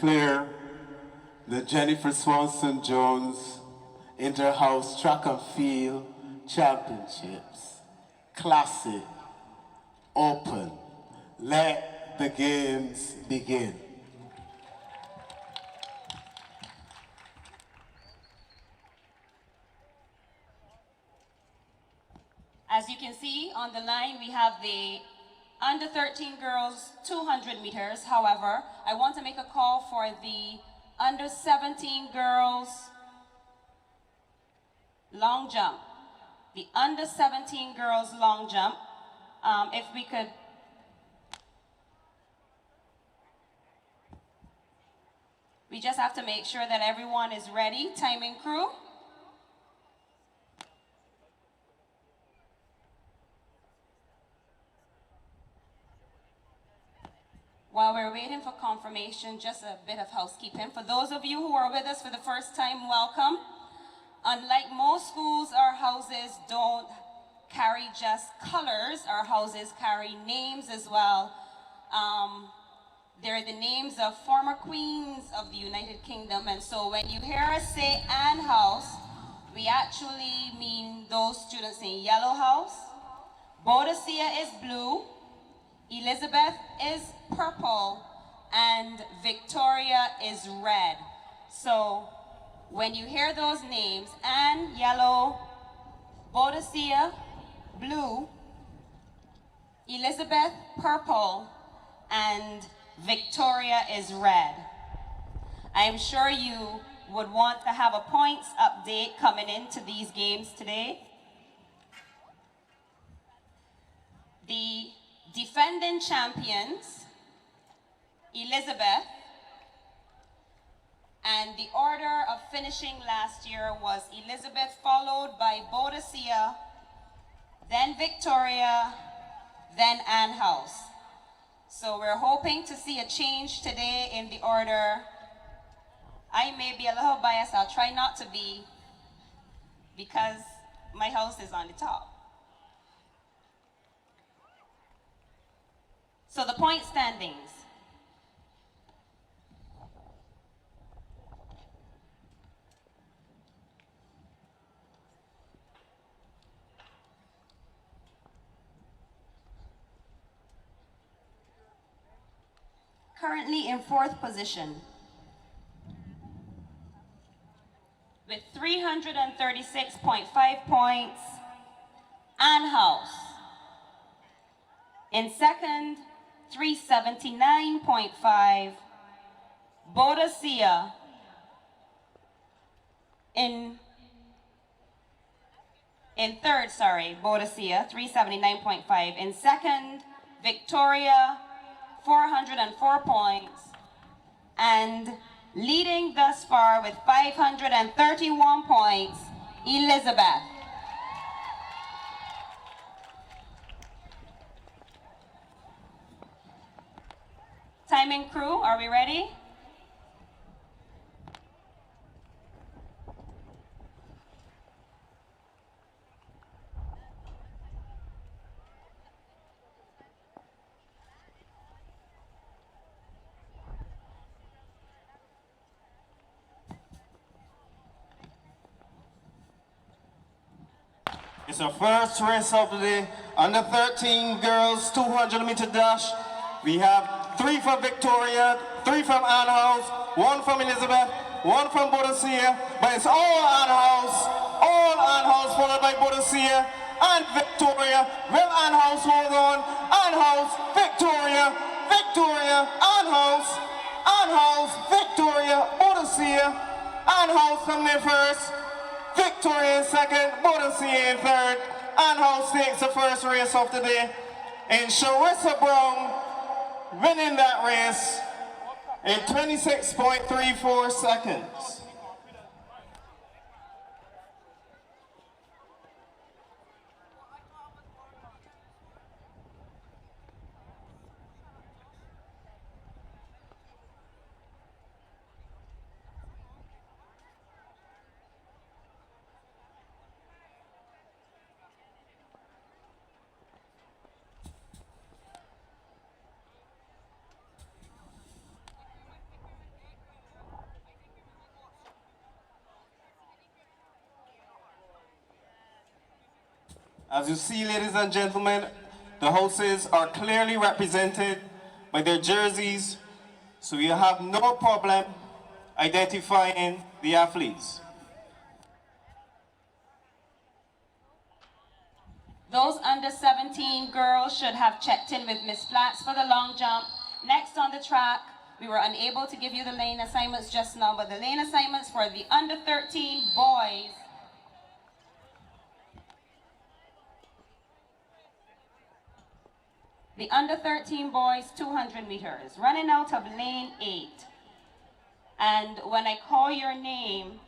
declare the Jennifer Swanson Jones Inter-House Track and Field Championships. Classic, open. Let the games begin. As you can see on the line, we have the under 13 girls 200 meters. However, I want to make a call for the under 17 girls long jump. The under 17 girls long jump. If we could. We just have to make sure that everyone is ready. Timing crew. While we're waiting for confirmation, just a bit of housekeeping. For those of you who are with us for the first time, welcome. Unlike most schools, our houses don't carry just colors. Our houses carry names as well. They're the names of former queens of the United Kingdom. And so when you hear us say Anne House, we actually mean those students in Yellow House. Boadicea is blue. Elizabeth is purple, and Victoria is red. So when you hear those names, Anne, yellow, Boadicea, blue, Elizabeth, purple, and Victoria is red. I am sure you would want to have a points update coming into these games today. The defending champions, Elizabeth, and the order of finishing last year was Elizabeth, followed by Boadicea, then Victoria, then Anne House. So we're hoping to see a change today in the order. I may be a little biased, I'll try not to be, because my house is on the top. So the point standings. Currently in 4th position with 336.5 points, Anne House. In 2nd, 379.5, Boadicea. In 3rd, Boadicea, 379.5. In 2nd, Victoria, 404 points. And leading thus far with 531 points, Elizabeth. Timing crew, are we ready? It's our first race of the day. Under 13 girls 200-meter dash. We have 3 from Victoria, 3 from Anne House, 1 from Elizabeth, 1 from Boadicea, but it's all Anne House followed by Boadicea and Victoria. Will Anne House hold on? Anne House, Victoria, Victoria, Anne House, Victoria, Boadicea. Anne House coming in first, Victoria in second, Boadicea in third. Anne House takes the first race of the day, and Sharissa Brown winning that race in 26.34 seconds. As you see, ladies and gentlemen, the houses are clearly represented by their jerseys, so you have no problem identifying the athletes. Those under 17 girls should have checked in with Miss Flats for the long jump. Next on the track, we were unable to give you the lane assignments just now, but the lane assignments for the under 13 boys. The under 13 boys 200 meters, running out of lane 8. And when I call your name,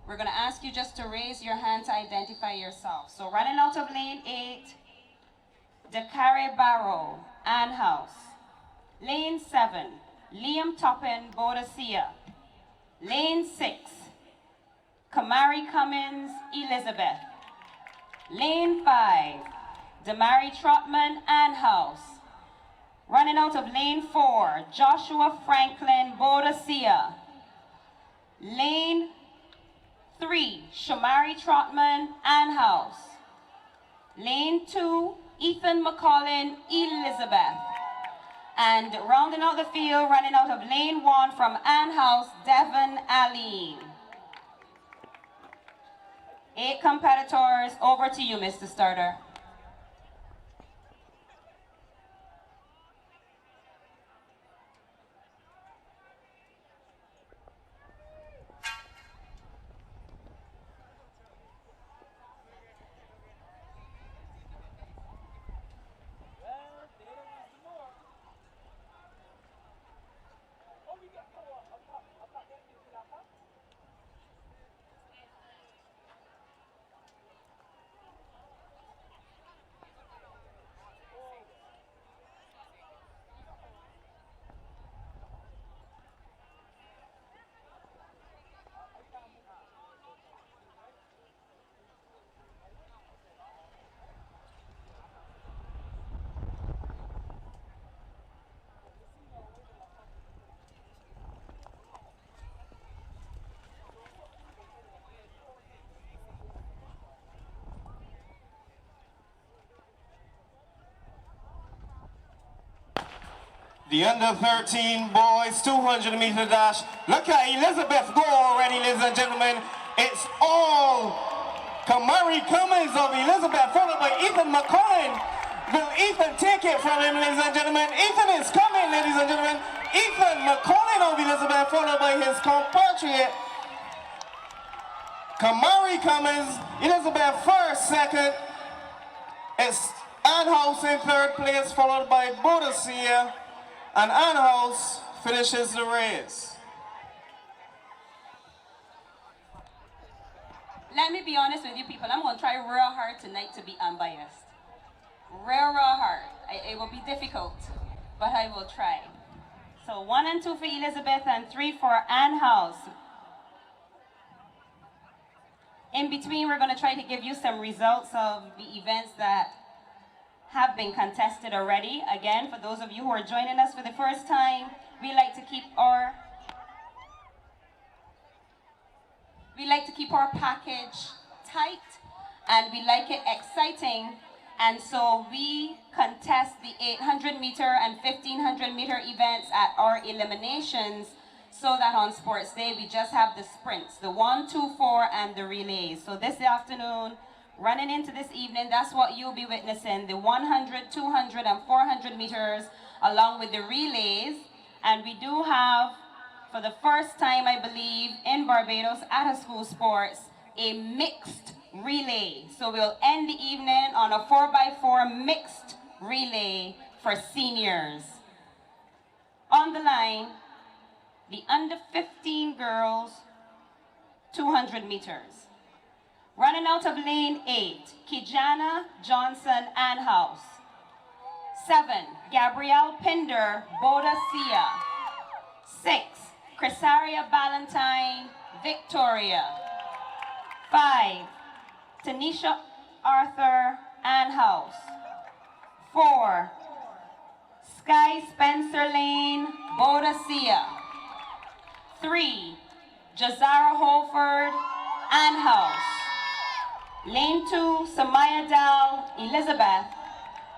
we're gonna ask you just to raise your hand to identify yourself. So running out of lane 8, Dakari Barrow, Ann House. Lane 7, Liam Toppin, Boadicea. Lane 6, Kamari Cummins, Elizabeth. Lane 5, Damari Trotman, Ann House. Running out of lane 4, Joshua Franklin, Boadicea. Lane 3, Shamari Trotman, Ann House. Lane 2, Ethan McCollin, Elizabeth. And rounding out the field, running out of lane 1 from Ann House, Devon Aline. 8 competitors, over to you, Mr. Starter. The under 13 boys 200-meter dash. Look at Elizabeth go already, ladies and gentlemen. It's all Kamari Cummins of Elizabeth, followed by Ethan McCollin. Will Ethan take it from him, ladies and gentlemen? Ethan is coming, ladies and gentlemen. Ethan McCollin of Elizabeth, followed by his compatriot Kamari Cummins. Elizabeth first, second. It's Ann House in third place, followed by Boadicea. And Ann House finishes the race. Let me be honest with you people, I'm going to try real hard tonight to be unbiased. Real hard. It will be difficult, but I will try. So 1 and 2 for Elizabeth and 3 for Ann House. In between, we're going to try to give you some results of the events that have been contested already. Again, for those of you who are joining us for the first time, we like to keep our package tight, and we like it exciting, and so we contest the 800-meter and 1500-meter events at our eliminations, so that on sports day we just have the sprints, the 1, 2, 4, and the relays. So this afternoon, running into this evening, that's what you'll be witnessing, the 100, 200, and 400 meters, along with the relays. And we do have, for the first time, I believe, in Barbados at a school sports, a mixed relay. So we'll end the evening on a 4x4 mixed relay for seniors. On the line, the under 15 girls, 200 meters. Running out of lane 8, Kijana Johnson, Ann House. 7, Gabrielle Pinder, Boadicea. 6, Chrysaria Ballantyne, Victoria. 5, Tanisha Arthur, Ann House. 4, Sky Spencer Lane, Boadicea. 3, Jazara Holford, Ann House. Lane 2, Samaya Dal, Elizabeth.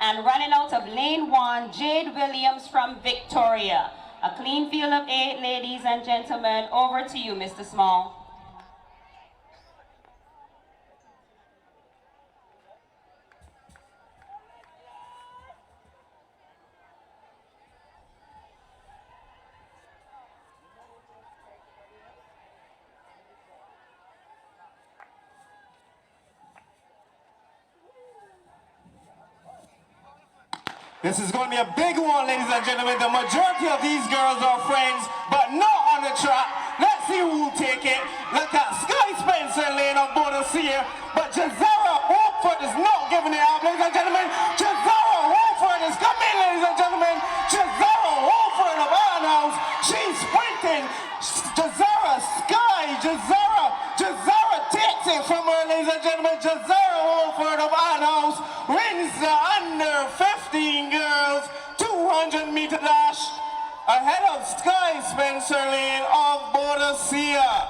And running out of lane 1, Jade Williams from Victoria. A clean field of 8, ladies and gentlemen. Over to you, Mr. Small. This is going to be a big one, ladies and gentlemen. The majority of these girls are friends, but not on the track. Let's see who will take it. Look at Sky Spencer lane on Boadicea, but Jazara Wolford is not giving it up, ladies and gentlemen. Jazara Wolford is coming, ladies and gentlemen. Jazara Wolford of Iron House. She's sprinting. Jazara takes it from her, ladies and gentlemen. Jazara Wolford of Iron House wins the under 15 girls 200-meter dash ahead of Sky Spencer Lane of Boadicea.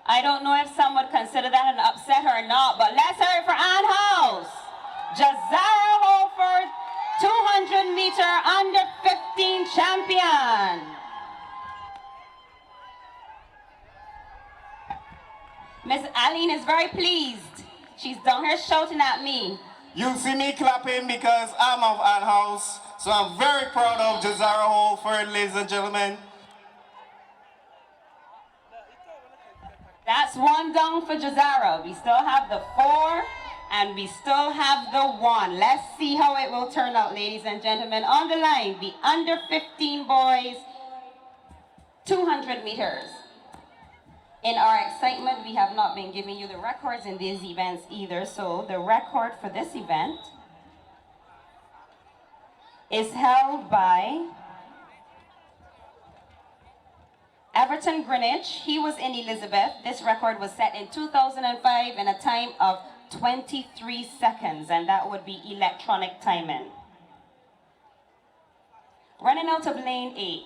I don't know if some would consider that an upset or not, but let's hear it for Ann House. Jazara Holford, 200-meter under 15 champion. Miss Aline is very pleased. She's down here shouting at me. You see me clapping because I'm of Ann House, so I'm very proud of Jazara Holford, ladies and gentlemen. That's one down for Jazara. We still have the 4 and we still have the 1. Let's see how it will turn out, ladies and gentlemen. On the line, the under 15 boys, 200 meters. In our excitement, we have not been giving you the records in these events either. So the record for this event is held by Everton Greenwich. He was in Elizabeth. This record was set in 2005 in a time of 23 seconds, and that would be electronic timing. Running out of lane 8.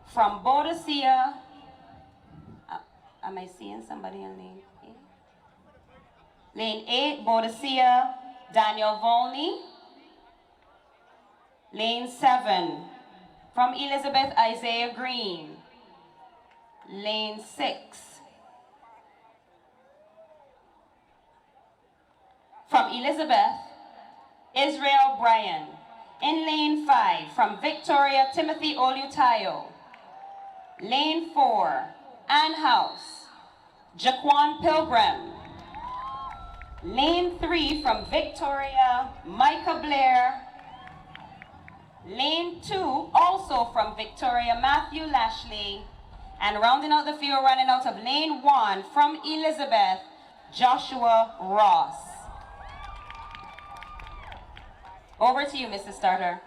From Boadicea, am I seeing somebody in lane 8? Lane 8, Boadicea, Daniel Volney. Lane 7, from Elizabeth, Isaiah Green. Lane 6. From Elizabeth, Israel Bryan. In lane 5, from Victoria, Timothy Olutayo. Lane 4, Ann House, Jaquan Pilgrim. Lane 3, from Victoria, Micah Blair. Lane 2, also from Victoria, Matthew Lashley. And rounding out the field, running out of lane 1, from Elizabeth, Joshua Ross. Over to you, Mrs. Starter.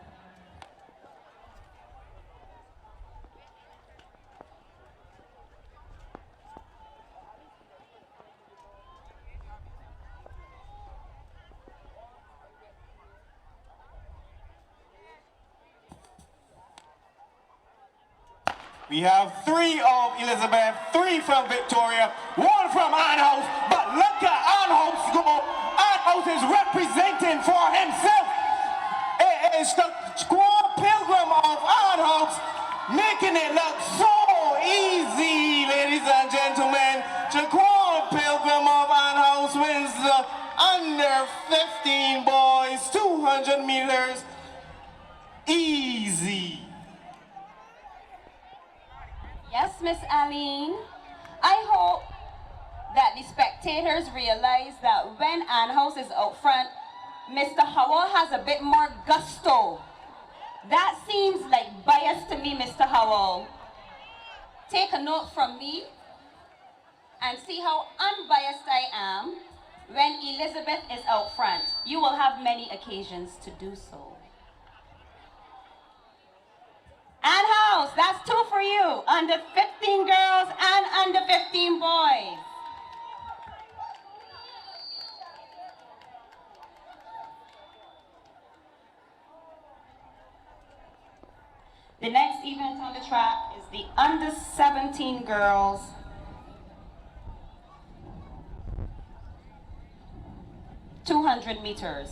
We have 3 of Elizabeth, 3 from Victoria, 1 from Ann House, but look at Ann House go. Ann House is representing for himself. It is the Jaquan Pilgrim of Ann House making it look so easy, ladies and gentlemen. Jaquan Pilgrim of Ann House wins the under 15 boys, 200 meters, easy. Yes, Miss Aline. I hope that the spectators realize that when Ann House is out front, Mr. Howell has a bit more gusto. That seems like bias to me, Mr. Howell. Take a note from me and see how unbiased I am when Elizabeth is out front. You will have many occasions to do so. Ann House, that's 2 for you. Under 15 girls and under 15 boys. The next event on the track is the under 17 girls 200 meters.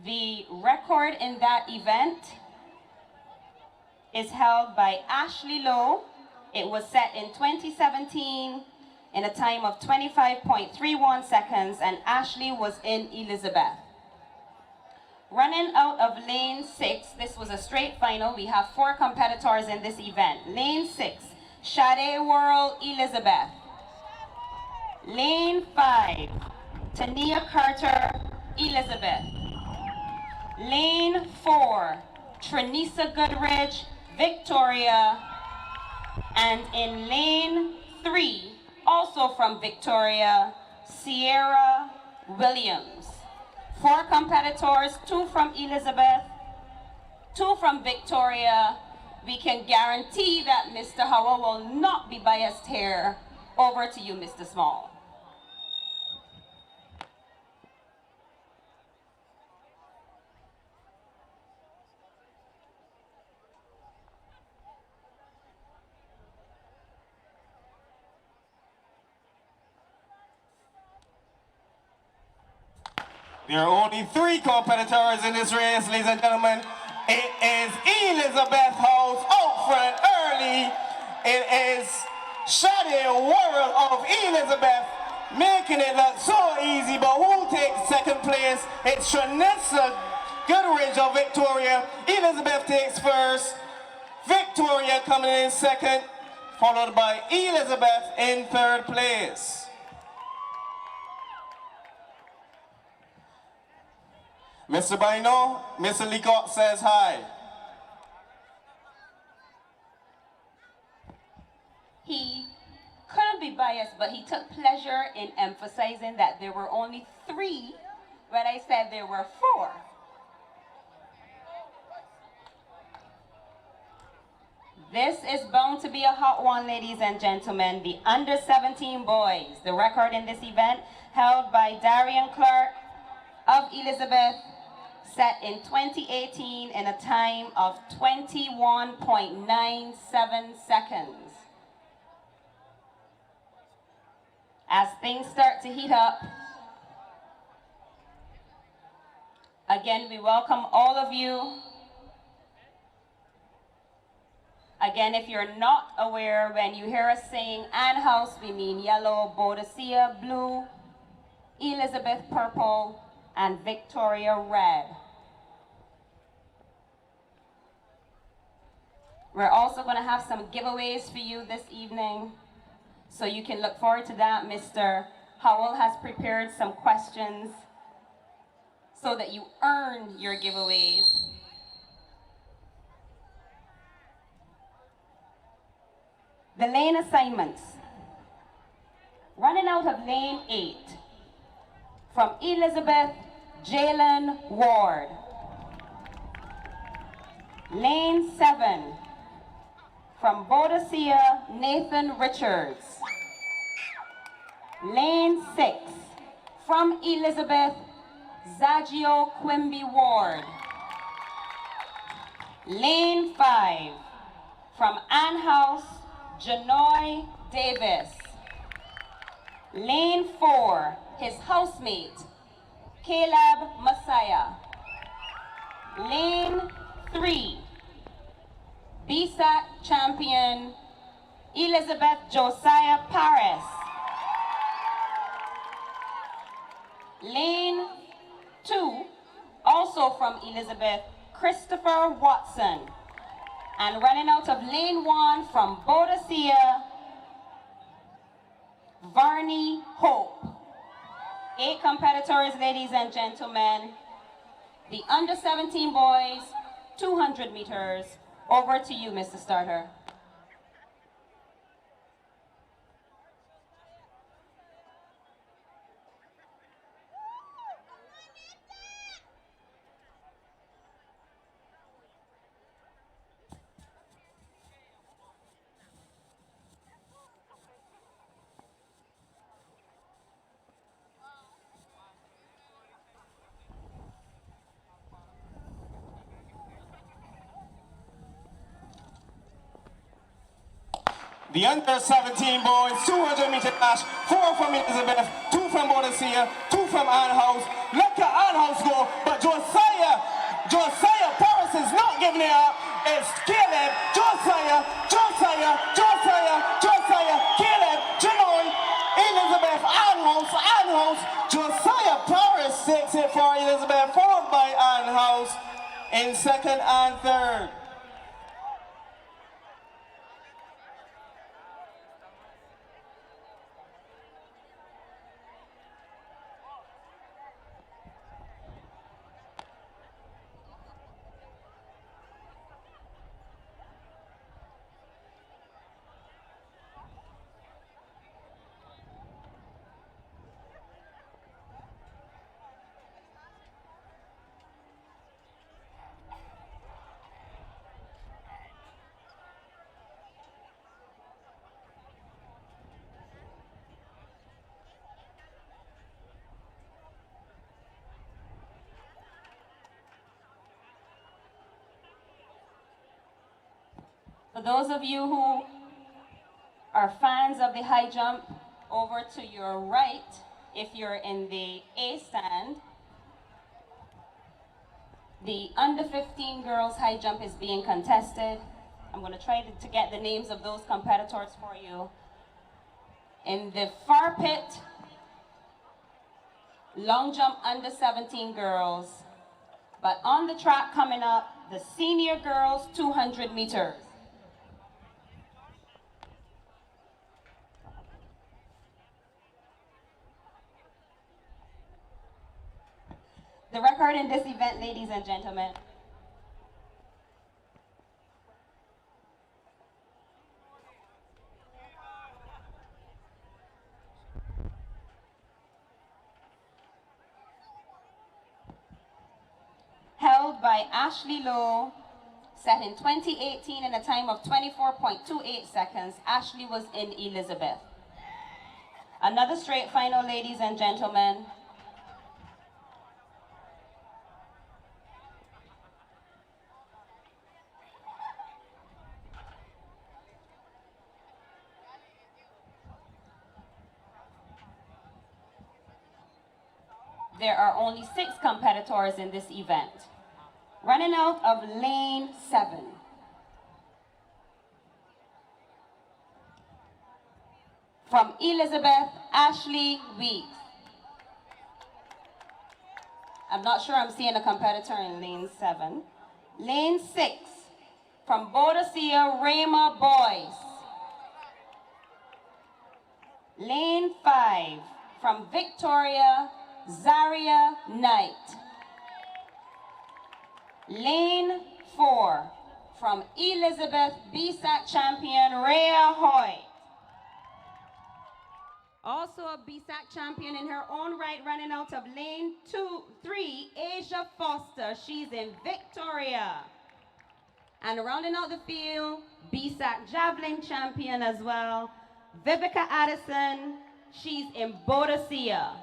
The record in that event is held by Ashley Lowe. It was set in 2017 in a time of 25.31 seconds, and Ashley was in Elizabeth. Running out of lane 6, this was a straight final. We have 4 competitors in this event. Lane 6, Sade World, Elizabeth. Lane 5, Tania Carter, Elizabeth. Lane 4, Trinisa Goodridge, Victoria. And in lane 3, also from Victoria, Sierra Williams. 4 competitors, 2 from Elizabeth, 2 from Victoria. We can guarantee that Mr. Howell will not be biased here. Over to you, Mr. Small. There are only 3 competitors in this race, ladies and gentlemen. It is Elizabeth House out front early. It is Sade World of Elizabeth making it look so easy, but who takes second place? It's Trinisa Goodridge of Victoria. Elizabeth takes first. Victoria coming in second, followed by Elizabeth in third place. Mr. Baino, Mr. Licott says hi. He couldn't be biased, but he took pleasure in emphasizing that there were only 3 when I said there were 4. This is bound to be a hot one, ladies and gentlemen. The under 17 boys, the record in this event held by Darian Clark of Elizabeth, set in 2018 in a time of 21.97 seconds. As things start to heat up, again, we welcome all of you. Again, if you're not aware, when you hear us saying Ann House, we mean yellow, Boadicea blue, Elizabeth purple, and Victoria red. We're also going to have some giveaways for you this evening, so you can look forward to that. Mr. Howell has prepared some questions so that you earn your giveaways. The lane assignments. Running out of lane 8, from Elizabeth, Jalen Ward. Lane 7, from Boadicea, Nathan Richards. Lane 6, from Elizabeth, Zagio Quimby Ward. Lane 5, from Ann House, Janoy Davis. Lane 4, his housemate, Caleb Messiah. Lane 3, BSAC champion, Elizabeth Josiah Paris. Lane 2, also from Elizabeth, Christopher Watson. And running out of lane 1 from Boadicea, Varney Hope. 8 competitors, ladies and gentlemen. The under 17 boys, 200 meters. Over to you, Mr. Starter. The under 17 boys, 200-meter dash, 4 from Elizabeth, 2 from Boadicea, 2 from Ann House. Let your Ann House go, but Josiah Paris is not giving it up. It's Caleb, Josiah, Caleb, Janone, Elizabeth, Ann House. Josiah Paris takes it for Elizabeth, followed by Ann House in second and third. For those of you who are fans of the high jump, over to your right, if you're in the A stand, the under 15 girls high jump is being contested. I'm going to try to get the names of those competitors for you. In the far pit, long jump under 17 girls. But on the track coming up, the senior girls 200 meters. The record in this event, ladies and gentlemen, held by Ashley Lowe, set in 2018 in a time of 24.28 seconds. Ashley was in Elizabeth. Another straight final, ladies and gentlemen. There are only 6 competitors in this event. Running out of lane 7. From Elizabeth, Ashley Weeks. I'm not sure I'm seeing a competitor in lane 7. Lane 6, from Boadicea, Rayma Boyce. Lane 5, from Victoria, Zaria Knight. Lane 4, from Elizabeth, BSAC champion Rhea Hoyt. Also a BSAC champion in her own right, running out of lane 3, Asia Foster. She's in Victoria. And rounding out the field, BSAC javelin champion as well, Vivica Addison. She's in Boadicea.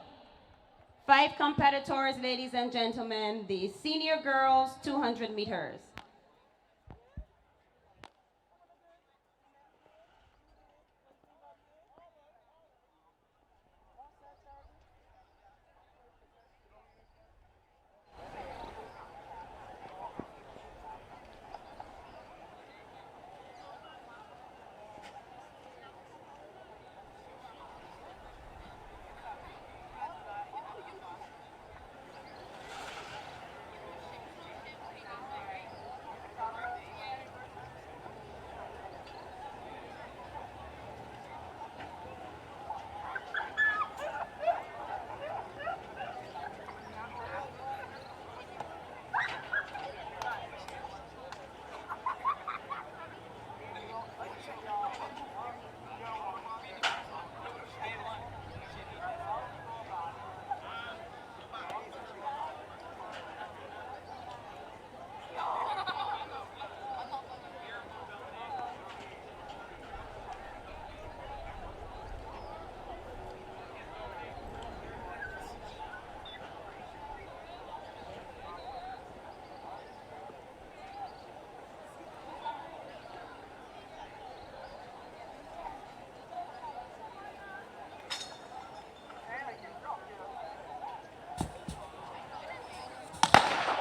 5 competitors, ladies and gentlemen, the senior girls 200 meters.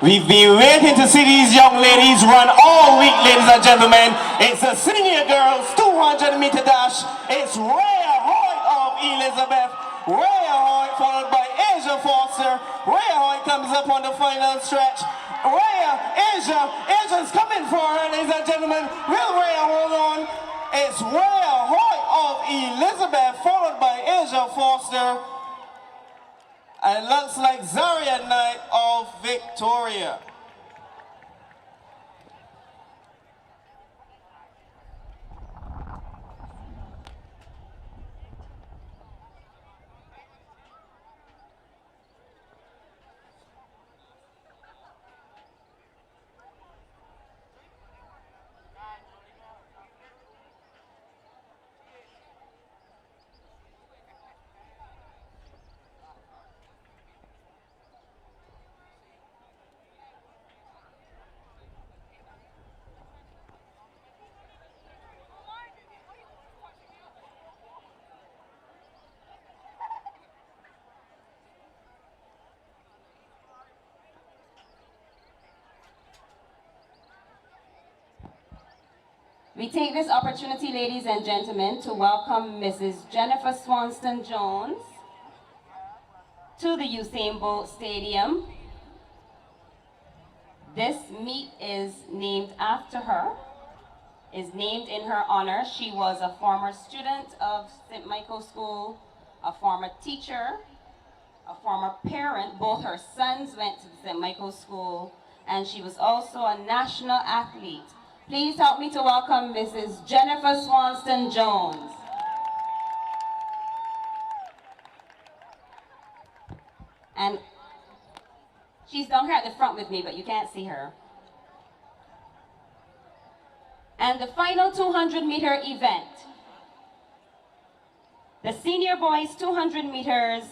We've been waiting to see these young ladies run all week, ladies and gentlemen. It's the senior girls 200-meter dash. It's Rhea Hoyt of Elizabeth. Rhea Hoyt followed by Asia Foster. Rhea Hoyt comes up on the final stretch. Asia's coming for her, ladies and gentlemen. Will Rhea hold on? It's Rhea Hoyt of Elizabeth followed by Asia Foster. And it looks like Zaria Knight of Victoria. We take this opportunity, ladies and gentlemen, to welcome Mrs. Jennifer Swanston Jones to the Usain Bolt Stadium. This meet is named after her, is named in her honor. She was a former student of St. Michael's School, a former teacher, a former parent. Both her sons went to St. Michael's School, and she was also a national athlete. Please help me to welcome Mrs. Jennifer Swanston Jones. And she's down here at the front with me, but you can't see her. And the final 200-meter event. The senior boys 200 meters,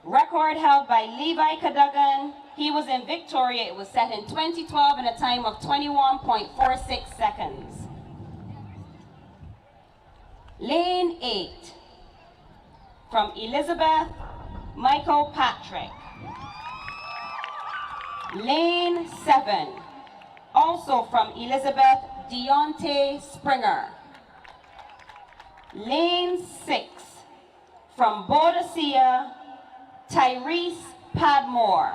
record held by Levi Cadogan. He was in Victoria. It was set in 2012 in a time of 21.46 seconds. Lane 8, from Elizabeth Michael Patrick. Lane 7, also from Elizabeth Deontay Springer. Lane 6, from Boadicea Tyrese Padmore.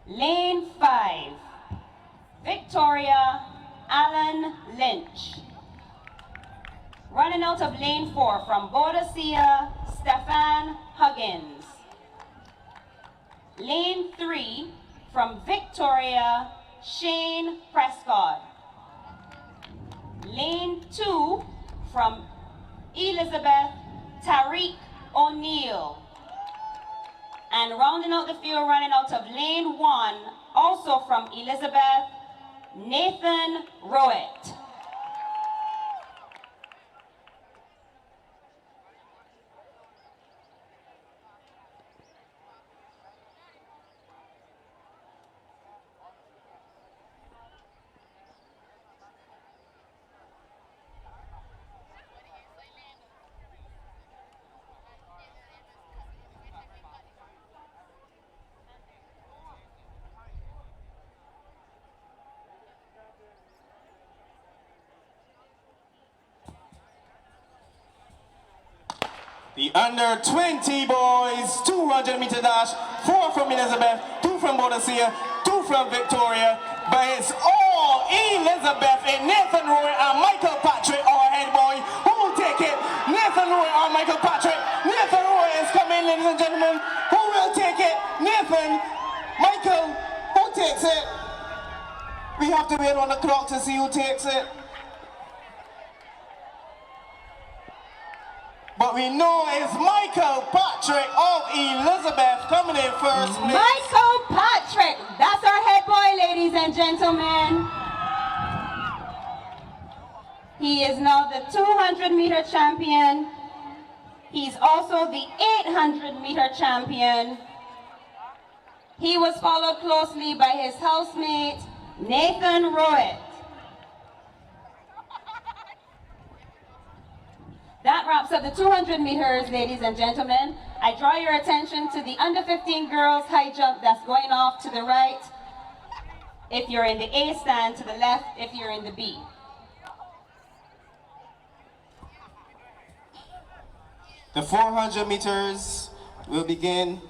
Lane 5, Victoria Allen Lynch. Running out of lane 4 from Boadicea Stefan Huggins. Lane 3 from Victoria Shane Prescott. Lane 2 from Elizabeth Tariq O'Neill. And rounding out the field, running out of lane 1, also from Elizabeth, Nathan Rowett. The under 20 boys, 200-meter dash, 4 from Elizabeth, 2 from Boadicea, 2 from Victoria. But it's all Elizabeth and Nathan Roy and Michael Patrick, our head boy. Who will take it? Nathan Roy or Michael Patrick? Nathan Roy is coming, ladies and gentlemen. Who will take it? Nathan, Michael, who takes it? We have to wait on the clock to see who takes it. But we know it's Michael Patrick of Elizabeth coming in first place. Michael Patrick, that's our head boy, ladies and gentlemen. He is now the 200-meter champion. He's also the 800-meter champion. He was followed closely by his housemate, Nathan Rowett. That wraps up the 200 meters, ladies and gentlemen. I draw your attention to the under 15 girls high jump that's going off to the right. If you're in the A stand, to the left if you're in the B. The 400 meters will begin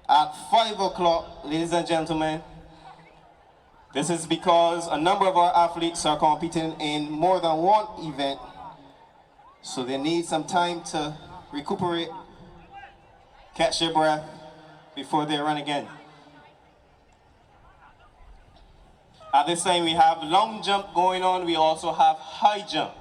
at 5 o'clock, ladies and gentlemen. This is because a number of our athletes are competing in more than one event, so they need some time to recuperate, catch their breath before they run again. At this time, we have long jump going on. We also have high jump.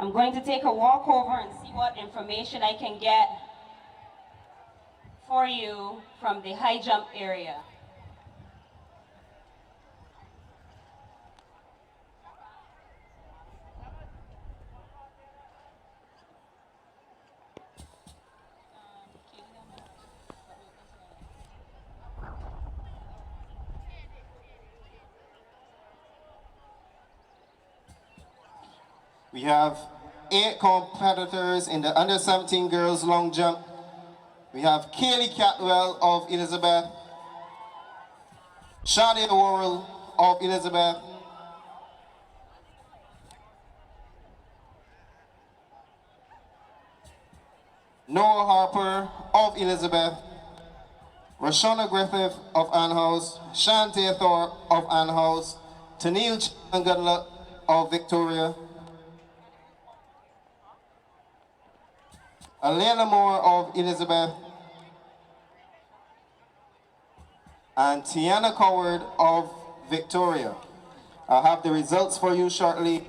I'm going to take a walk over and see what information I can get for you from the high jump area. We have 8 competitors in the under 17 girls long jump. We have Kaylee Catwell of Elizabeth, Shade Worrell of Elizabeth, Noah Harper of Elizabeth, Rashona Griffith of Ann House, Shantae Thorpe of Ann House, Tennille Chapman of Victoria, Alayla Moore of Elizabeth, and Tiana Coward of Victoria. I'll have the results for you shortly.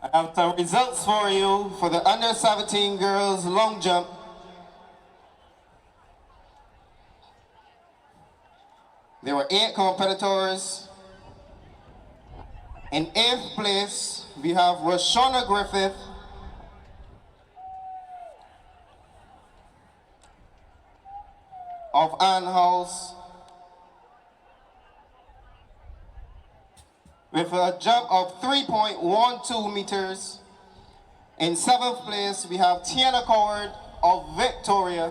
I have some results for you for the under 17 girls long jump. There were 8 competitors. In 8th place, we have Rashona Griffith of Ann House with a jump of 3.12 meters. In 7th place, we have Tiana Coward of Victoria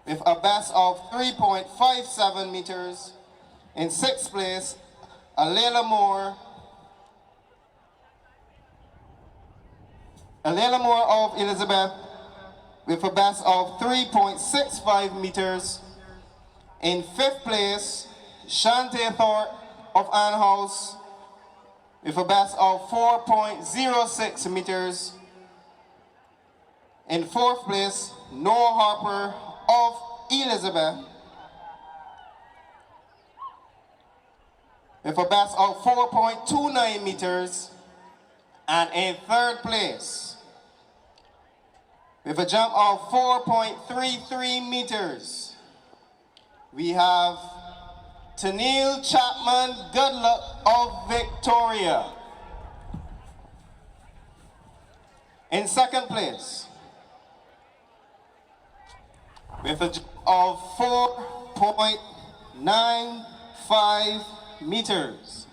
with a best of 3.57 meters. In 6th place, Alayla Moore of Elizabeth with a best of 3.65 meters. In 5th place, Shantae Thorpe of Ann House with a best of 4.06 meters. In 4th place, Noah Harper of Elizabeth with a best of 4.29 meters. And in 3rd place, with a jump of 4.33 meters, we have Tennille Chapman of Victoria. In 2nd place, with a jump of 4.95 meters,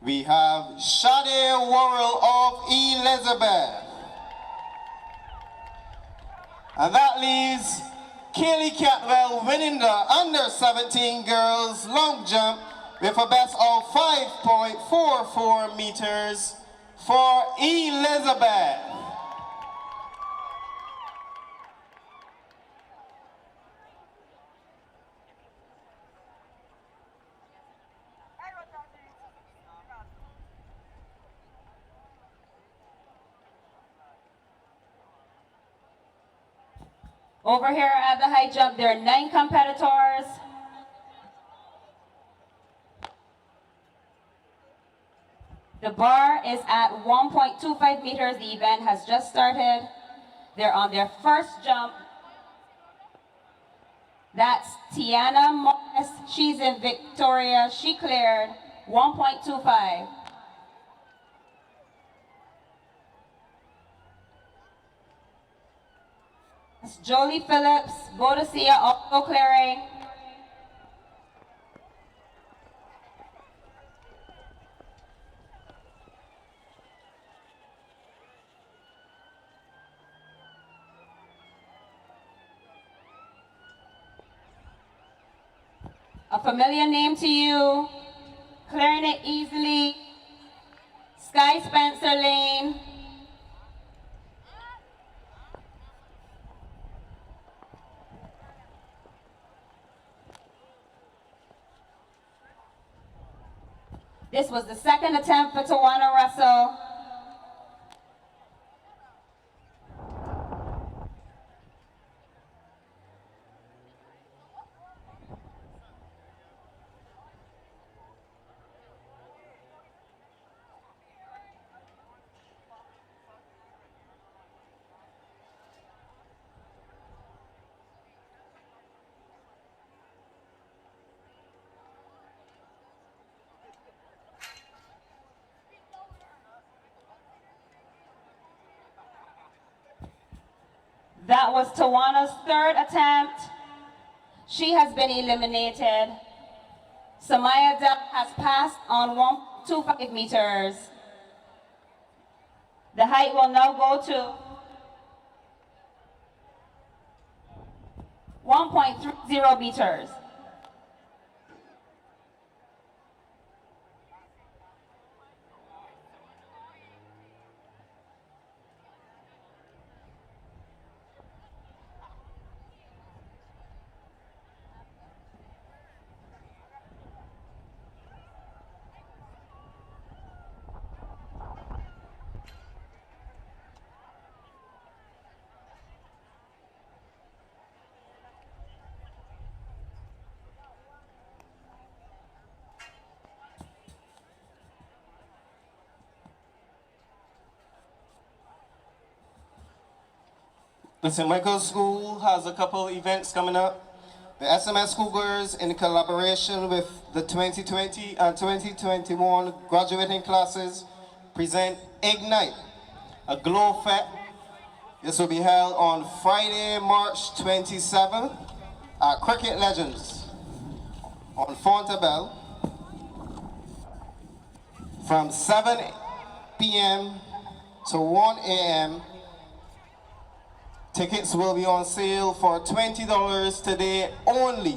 we have Shade Worrell of Elizabeth. And that leaves Kaylee Catwell winning the under 17 girls long jump with a best of 5.44 meters for Elizabeth. Over here at the high jump, there are 9 competitors. The bar is at 1.25 meters. The event has just started. They're on their first jump. That's Tiana Morris. She's in Victoria. She cleared 1.25. That's Jolie Phillips, Boadicea also clearing. A familiar name to you, clearing it easily, Sky Spencer Lane. This was the second attempt for Tawana Russell. That was Tawana's third attempt. She has been eliminated. Samaya Dell has passed on 1.25 meters. The height will now go to 1.30 meters. The St. Michael's School has a couple events coming up. The SMS Schoolgirls, in collaboration with the 2020 and 2021 graduating classes, present Ignite, a Glow Fest. This will be held on Friday, March 27th at Cricket Legends on Fontabelle from 7 p.m. to 1 a.m. Tickets will be on sale for $20 today only.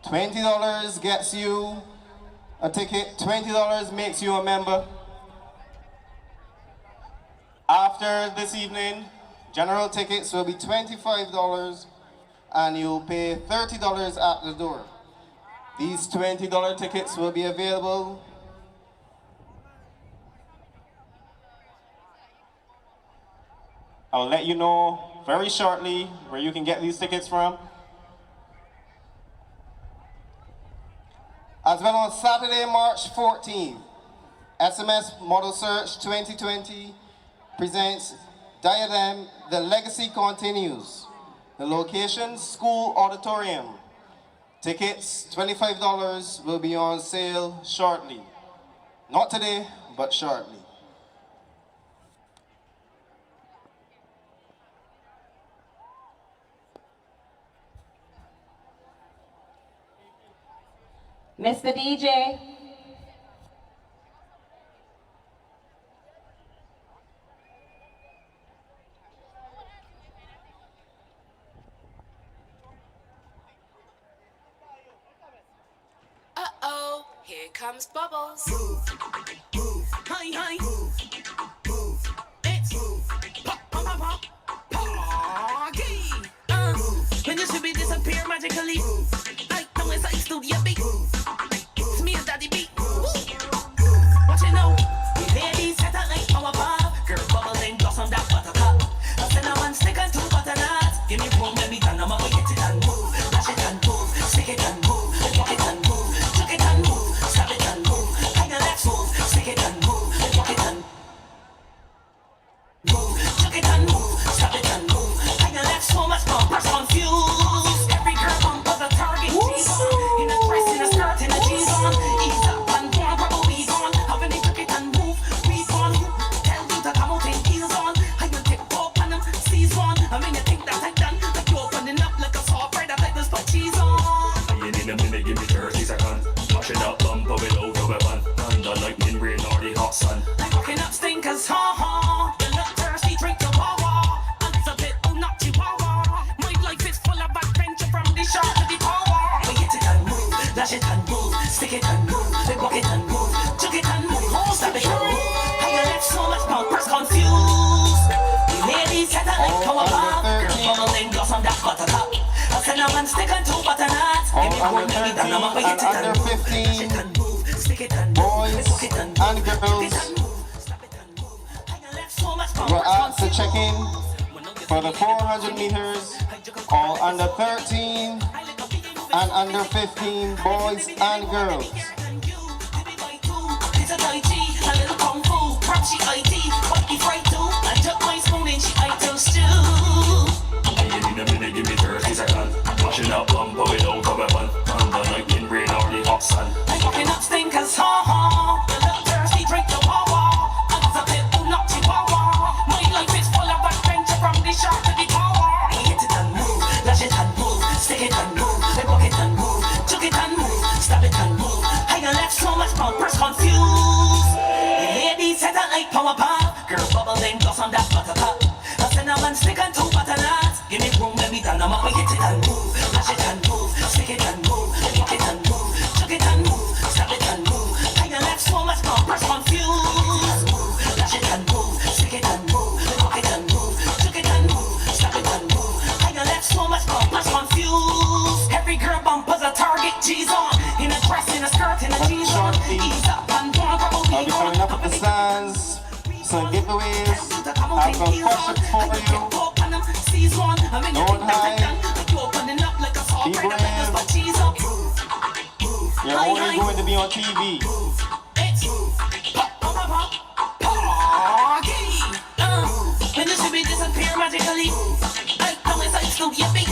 $20 gets you a ticket, $20 makes you a member. After this evening, general tickets will be $25 and you'll pay $30 at the door. These $20 tickets will be available I'll let you know very shortly where you can get these tickets from. As well, on Saturday, March 14th, SMS Model Search 2020 presents Diadem, The Legacy Continues. The location, School Auditorium. Tickets, $25, will be on sale shortly. Not today, but shortly. Mr. DJ. Uh-oh, here comes Bubbles. Move, move, hi, hi, move, move, it's move, pop, pop, pop, pop, party. When you should be disappear magically, like no inside studio beat. It's me and Daddy B. What you know? We ladies set a like our bar. Girl bubbles ain't blossom that buttercup. I send her on stage. bumpers confused. The ladies set a like come apart. Girl, bubble and gloss on that buttercup. I said, I'm stick and two butternuts. Give me one, maybe done, I'm up to hit it under 15 boys and girls were asked to check in for the 400 meters, all under 13 and under 15 boys and girls. It's a Tai Chi, a little Kung Fu, prop she IT, what if right too? I took my spoon and she ate those stew. In a minute, give me 30 seconds. Washing up bumper without a weapon. Under like in rain or the hot sun. I'm fucking up stinkers, ha ha. You look thirsty, drink the wawa. I was a pit bull, not chihuahua. My life is full of adventure from the shark to the tower. Hit it and move, lash it and move, stick it and move, then walk it and move, chuck it and move, stab it and move. High and left, so much bumpers confused. The ladies set a like power pop. Girl bubble then gloss on that buttercup. I send a man stick and two butternuts. Give me room, let me down, I'm up, I hit it and move, lash it and move, stick it and move, walk it and move, chuck it and move, stab it and move. High and left, so much bumpers confused. Lash it and move, stick it and move, walk it and move, chuck it and move, stab it and move. High and left, so much bumpers confused. Every girl bumper's a target, G's on. In a dress, in a skirt, in a jeans on. Ease up and go on, I'll be coming up with the stands, some giveaways, have some questions for you. Don't hide, be brave. You're only going to be on TV. When you see me disappear magically, I know it's like Snoop Yippee.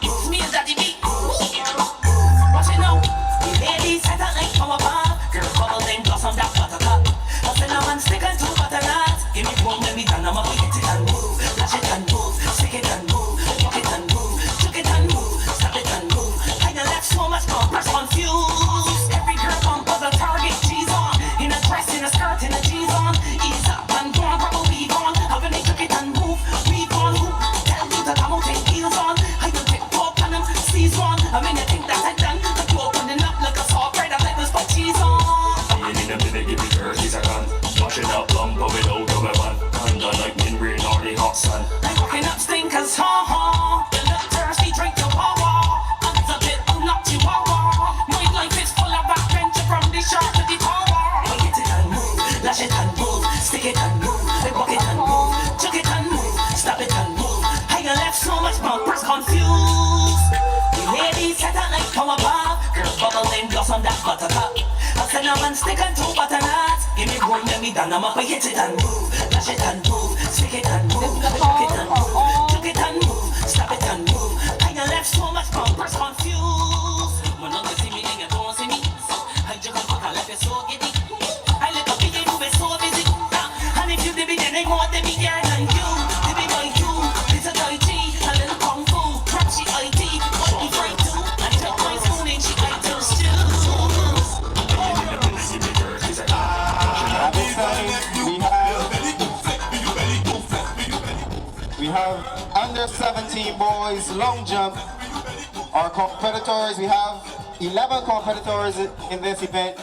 It's me and Daddy B. Watch it now. The ladies set a like power pop. Girl bubble then gloss on that buttercup. I said a man stick and two butternuts. Give me one, let me down, I'm up, hit it and move, lash it and move, stick it and move, walk it and move, chuck it and move, stab it and move. High and left, so much bumpers confused. Every girl bumper's a target, G's on. In a dress, in a skirt, in a jeans on. Ease up and go on, rubber weave on. How when they chuck it and move, weave on. Who tell you that I'm out take heels on? I don't take pop and them seize one. I mean, you think that I done? But you opening up like a soft bread, I let this put cheese on. In a minute, give me 30 seconds. Washing up bumper without a weapon. Under like in rain or the hot sun. I'm fucking up stinkers, ha ha. You look thirsty, drink your wawa. I'm a bit bull, not chihuahua. My life is full of adventure from the shark to the tower. I hit it and move, lash it and move, stick it and move, then walk it and move, chuck it and move, stab it and move. High and left, so much bumpers confused. The ladies set a like power pop. Girl bubble then gloss on that buttercup. I said a man stick and two butternuts. Give me one, let me down, I'm up, I hit it and move, lash it and move, stick it and move, chuck it and move, chuck it and move, stab it and move. High and left, so much bumpers confused. When you see me, then you don't see me. I just fuck, I left you so giddy. I let up, you move it so busy. And if you did it, then they more than me, girl, than you. They be like you, it's a Tai Chi, a little Kung Fu, prop she IT, what if right too? I took my spoon and she ate those stew. At this time, we have under 17 boys long jump. Our competitors, we have 11 competitors in this event.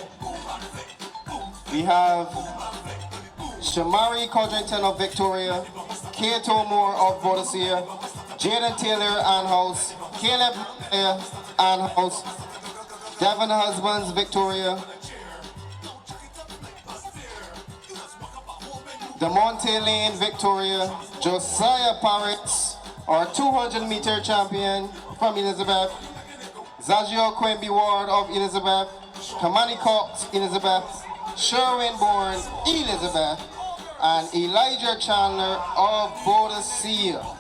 We have Shamari Codrington of Victoria, Kato Moore of Boadicea, Jaden Taylor Ann House, Caleb Ann House, Devon Husbands Victoria, DeMonte Lane Victoria, Josiah Parrots, our 200-meter champion from Elizabeth, Zagio Quimby Ward of Elizabeth, Kamani Cox Elizabeth, Sherwin Bourne Elizabeth, and Elijah Chandler of Boadicea.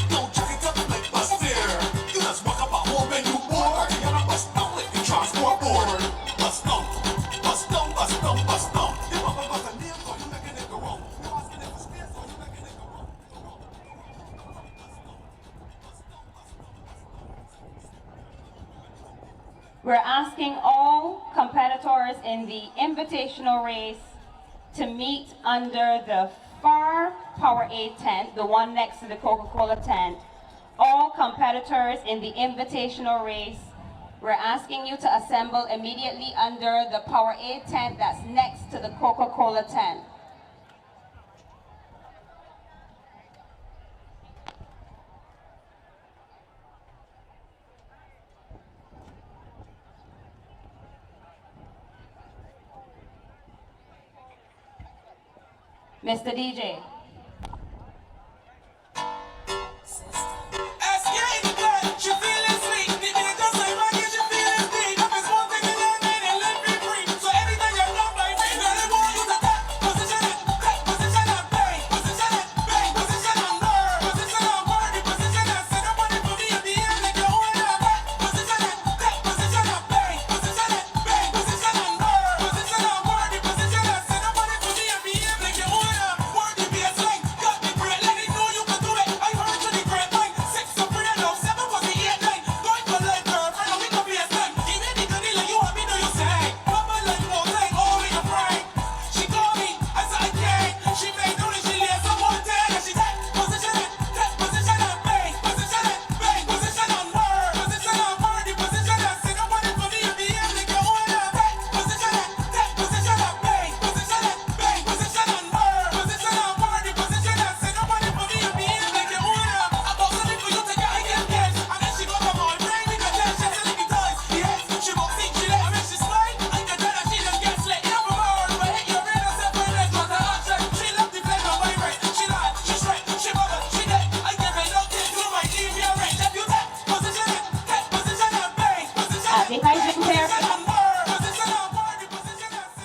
Don't check it up like bust there. You just walk up a home We're asking all competitors in the invitational race to meet under the far Powerade tent, the one next to the Coca-Cola tent. All competitors in the invitational race, we're asking you to assemble immediately under the Powerade tent that's next to the Coca-Cola tent. Mr. DJ.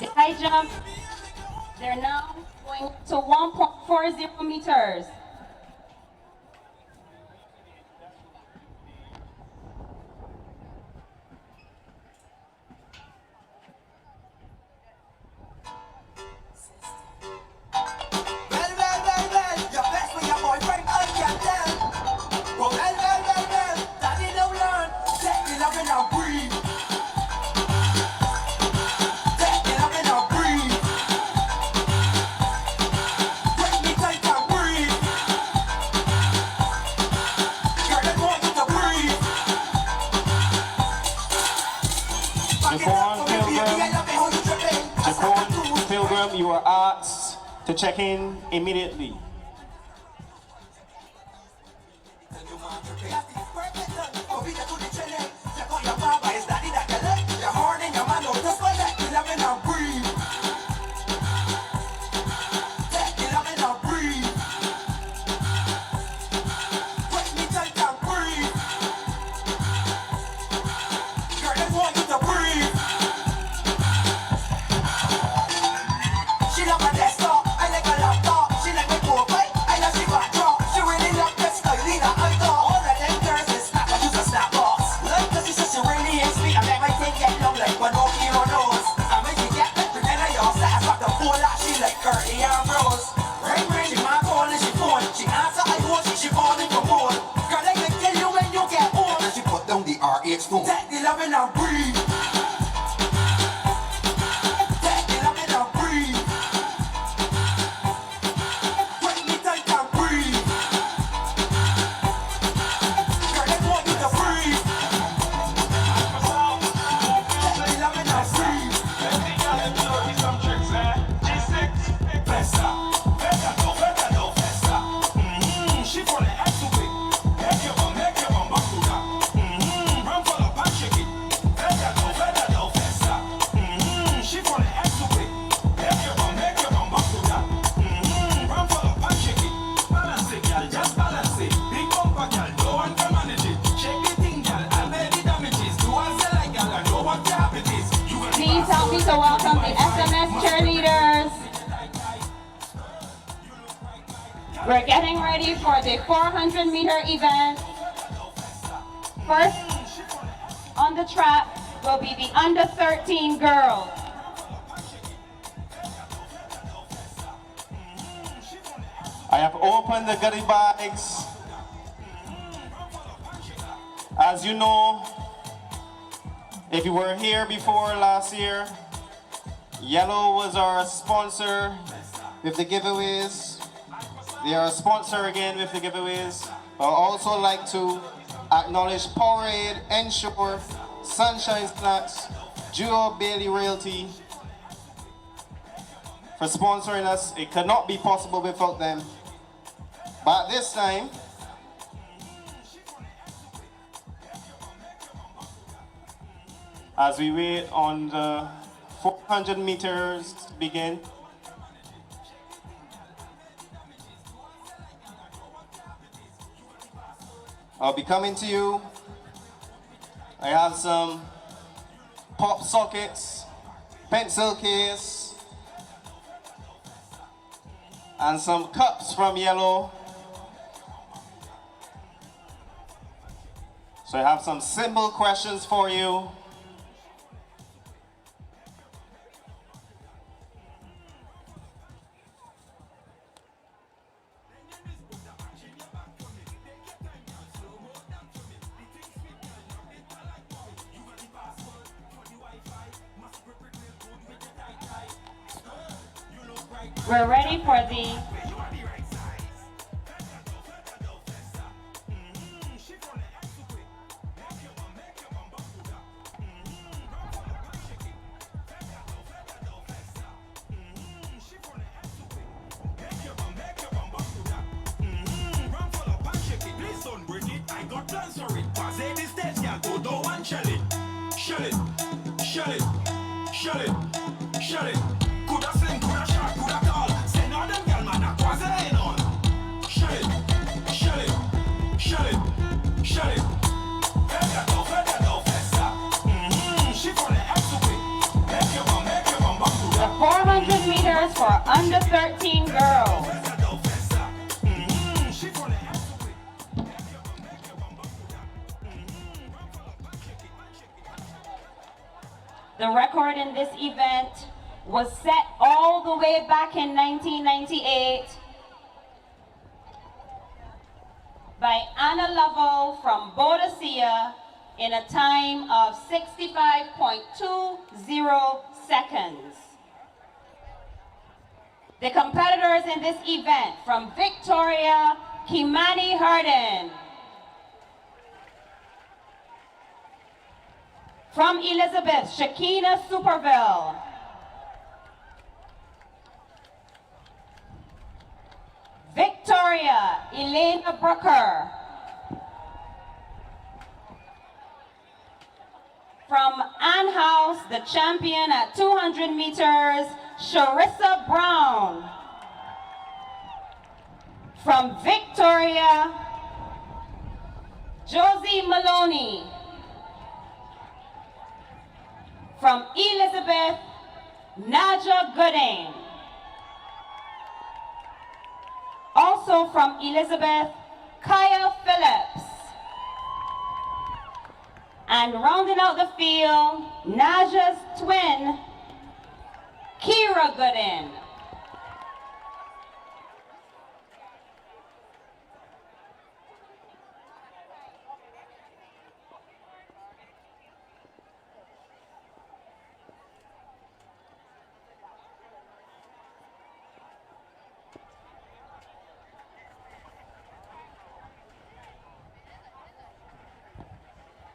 The high jump, they're now going to 1.40 meters. Pilgrim, you are asked to check in immediately. Take the love and I'll breathe. Take the love and I'll breathe. Break me tight and breathe. Girl, I want you to breathe. Take the love and I'll breathe. Some tricks, G6, Fessa, Fessa, no Fessa. She for the actual make your bum back to that. Please help me to welcome the SMS cheerleaders. We're getting ready for the 400-meter event. First on the track will be the under 13 girls. I have opened the goodie bags. As you know, If you were here before last year, Yellow was our sponsor with the giveaways. They are a sponsor again with the giveaways. I'd also like to acknowledge Powerade, Ensure, Sunshine Snacks, Duo Bailey Realty for sponsoring us. It could not be possible without them. But this time, as we wait on the 400 meters to begin, I'll be coming to you. I have some pop sockets, pencil case, and some cups from Yellow. So I have some simple questions for you. We're ready for the the 400 meters for under 13 girls. The record in this event was set all the way back in 1998 by Anna Lovell from Boadicea in a time of 65.20 seconds. The competitors in this event from Victoria, Kimani Harden. From Elizabeth, Shakina Superville. Victoria, Elena Brooker. From Ann House, the champion at 200 meters, Sharissa Brown. From Victoria, Josie Maloney. From Elizabeth, Naja Gooding. Also from Elizabeth, Kaya Phillips. And rounding out the field, Naja's twin, Kira Gooding.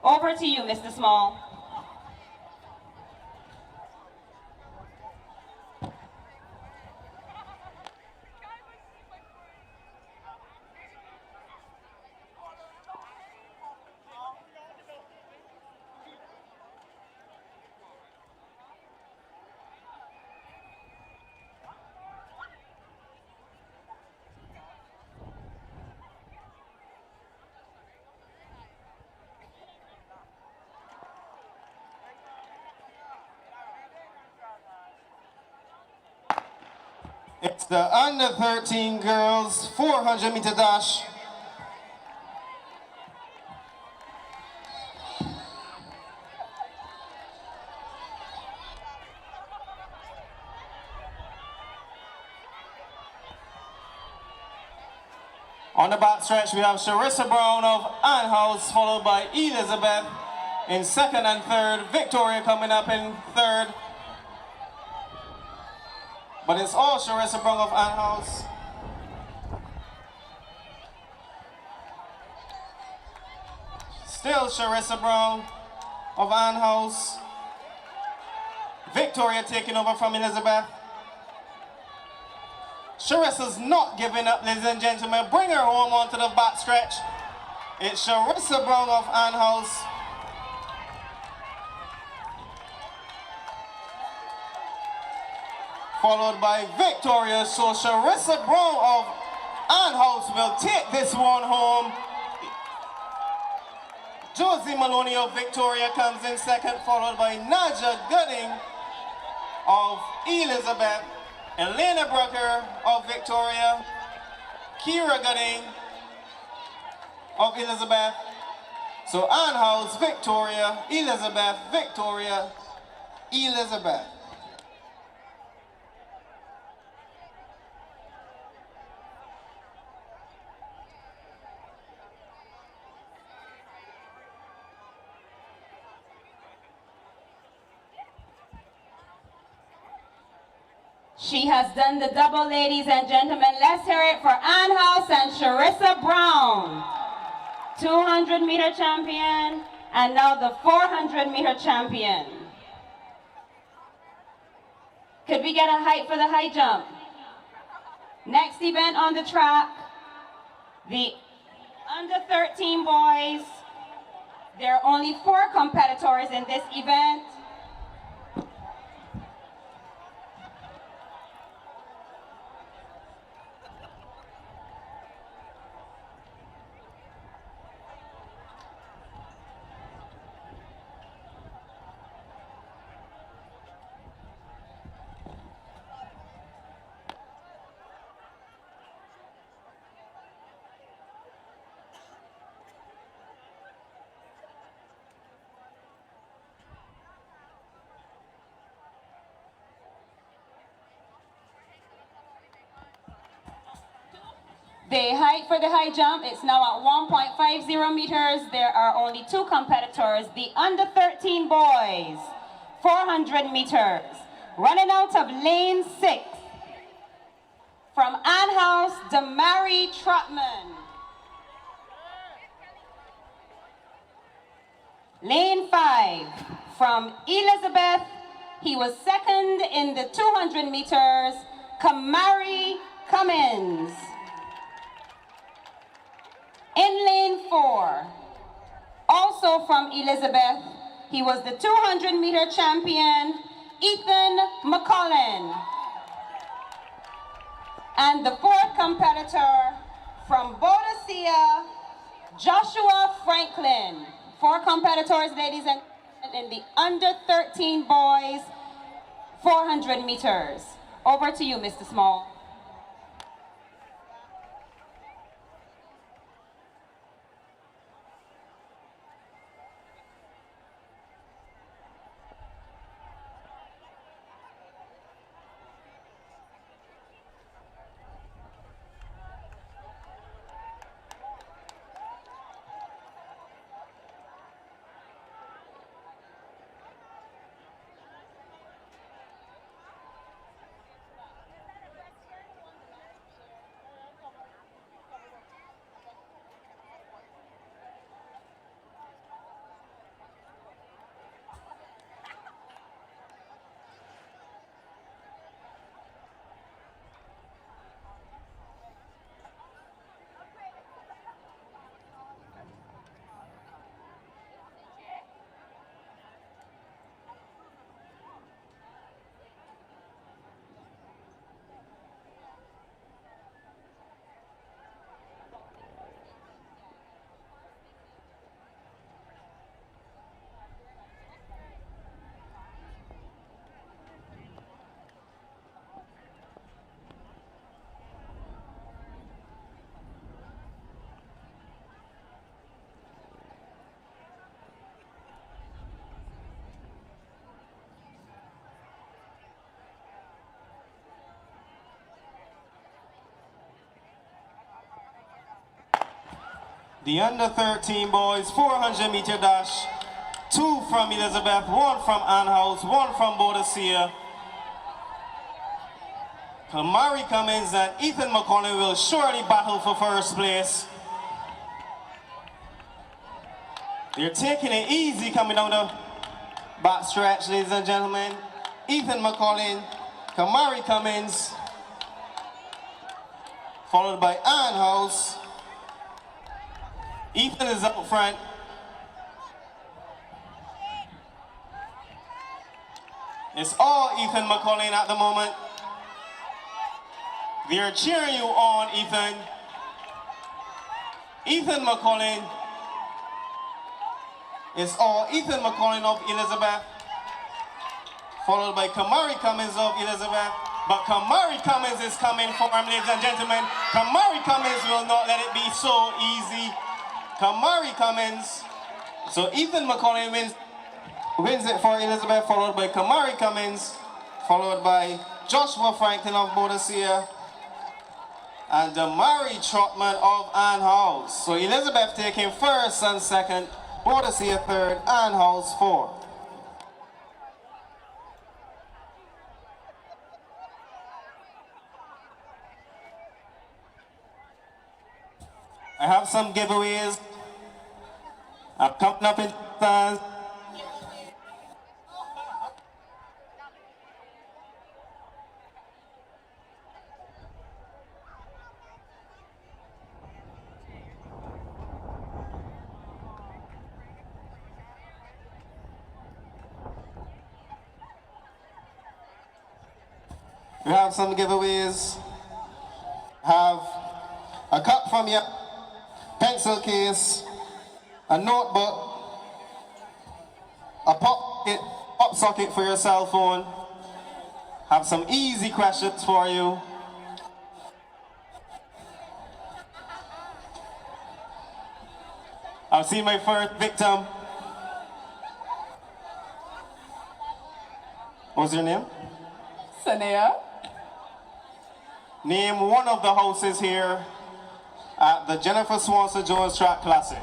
Over to you, Mr. Small. It's the under 13 girls 400 meter dash. On the back stretch, we have Sharissa Brown of Ann House, followed by Elizabeth in second and third. Victoria coming up in third. But it's all Sharissa Brown of Ann House. Still Sharissa Brown of Ann House. Victoria taking over from Elizabeth. Sharissa's not giving up, ladies and gentlemen. Bring her home onto the back stretch. It's Sharissa Brown of Ann House. Followed by Victoria. So Sharissa Brown of Ann House will take this one home. Josie Maloney of Victoria comes in second, followed by Naja Gooding of Elizabeth, Elena Brooker of Victoria, Kira Gooding of Elizabeth. So Ann House, Victoria, Elizabeth, Victoria, Elizabeth. She has done the double, ladies and gentlemen. Let's hear it for Ann House and Sharissa Brown. 200-meter champion, and now the 400-meter champion. Could we get a height for the high jump? Next event on the track, the under 13 boys. There are only 4 competitors in this event. The height for the high jump is now at 1.50 meters. There are only 2 competitors. The under 13 boys, 400 meters. Running out of lane 6. From Ann House, Damari Trotman. Lane 5, from Elizabeth. He was second in the 200 meters, Kamari Cummins. In lane 4, also from Elizabeth, he was the 200-meter champion, Ethan McCollin. And the 4th competitor from Boadicea, Joshua Franklin. 4 competitors, ladies and gentlemen, in the under 13 boys, 400 meters. Over to you, Mr. Small. The under 13 boys 400 meter dash, 2 from Elizabeth, 1 from Ann House, 1 from Boadicea. Kamari Cummins and Ethan McConnell will surely battle for first place. They're taking it easy coming down the back stretch, ladies and gentlemen. Ethan McCollin, Kamari Cummins, followed by Ann House. Ethan is up front. It's all Ethan McCollin at the moment. They're cheering you on, Ethan. Ethan McCollin. It's all Ethan McCollin of Elizabeth, followed by Kamari Cummins of Elizabeth. But Kamari Cummins is coming for him, ladies and gentlemen. Kamari Cummins will not let it be so easy. Kamari Cummins. So Ethan McCollin wins it for Elizabeth, followed by Kamari Cummins, followed by Joshua Franklin of Boadicea, and Damari Trotman of Ann House. So Elizabeth taking first and second, Boadicea third, Ann House fourth. I have some giveaways. I'm coming up in stands. We have some giveaways. Have a cup from your pencil case, a notebook, a pop socket for your cell phone. Have some easy questions for you. I'll see my first victim. What's your name? Sanea. Name one of the houses here at the Jennifer Swanson Jones Track Classic.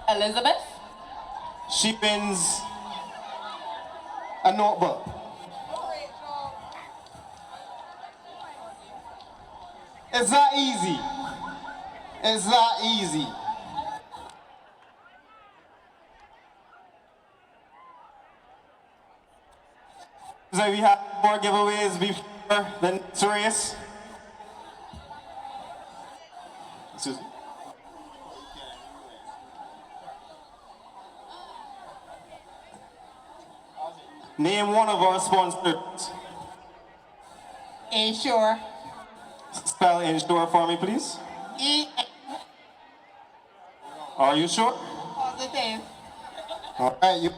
Elizabeth. She wins a notebook. It's that easy. It's that easy. So we have more giveaways before the next race. Excuse me. Name one of our sponsors. Ensure. Spell Ensure for me, please. Are you sure? Positive. All right, you.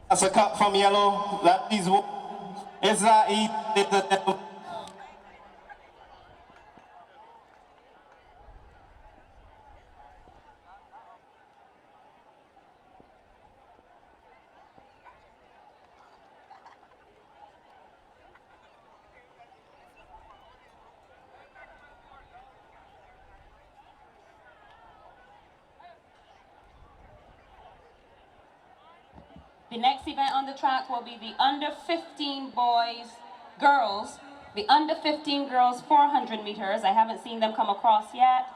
That's a cup from Yellow. That is what. It's that easy. The next event on the track will be the under 15 girls, the under 15 girls 400 meters. I haven't seen them come across yet.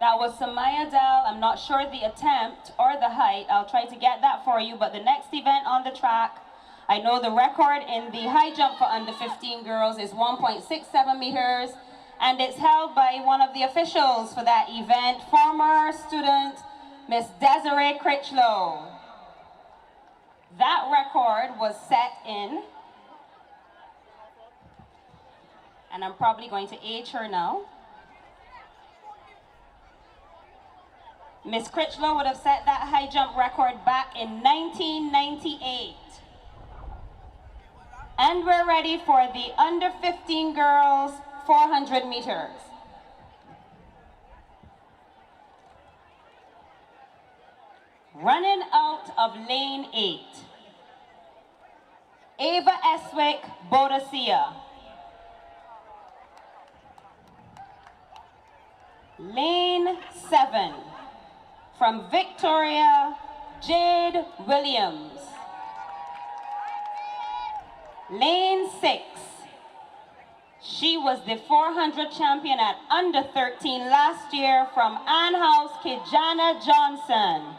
That was Samaya Dell. I'm not sure the attempt or the height. I'll try to get that for you. But the next event on the track, I know the record in the high jump for under 15 girls is 1.67 meters. and it's held by one of the officials for that event, former student Miss Desiree Critchlow. That record was set in, and I'm probably going to age her now. Miss Critchlow would have set that high jump record back in 1998. And we're ready for the under 15 girls 400 meters. Running out of lane 8, Ava Eswick Boadicea. Lane 7, from Victoria, Jade Williams. Lane 6, she was the 400 champion at under 13 last year, from Ann House, Kijana Johnson.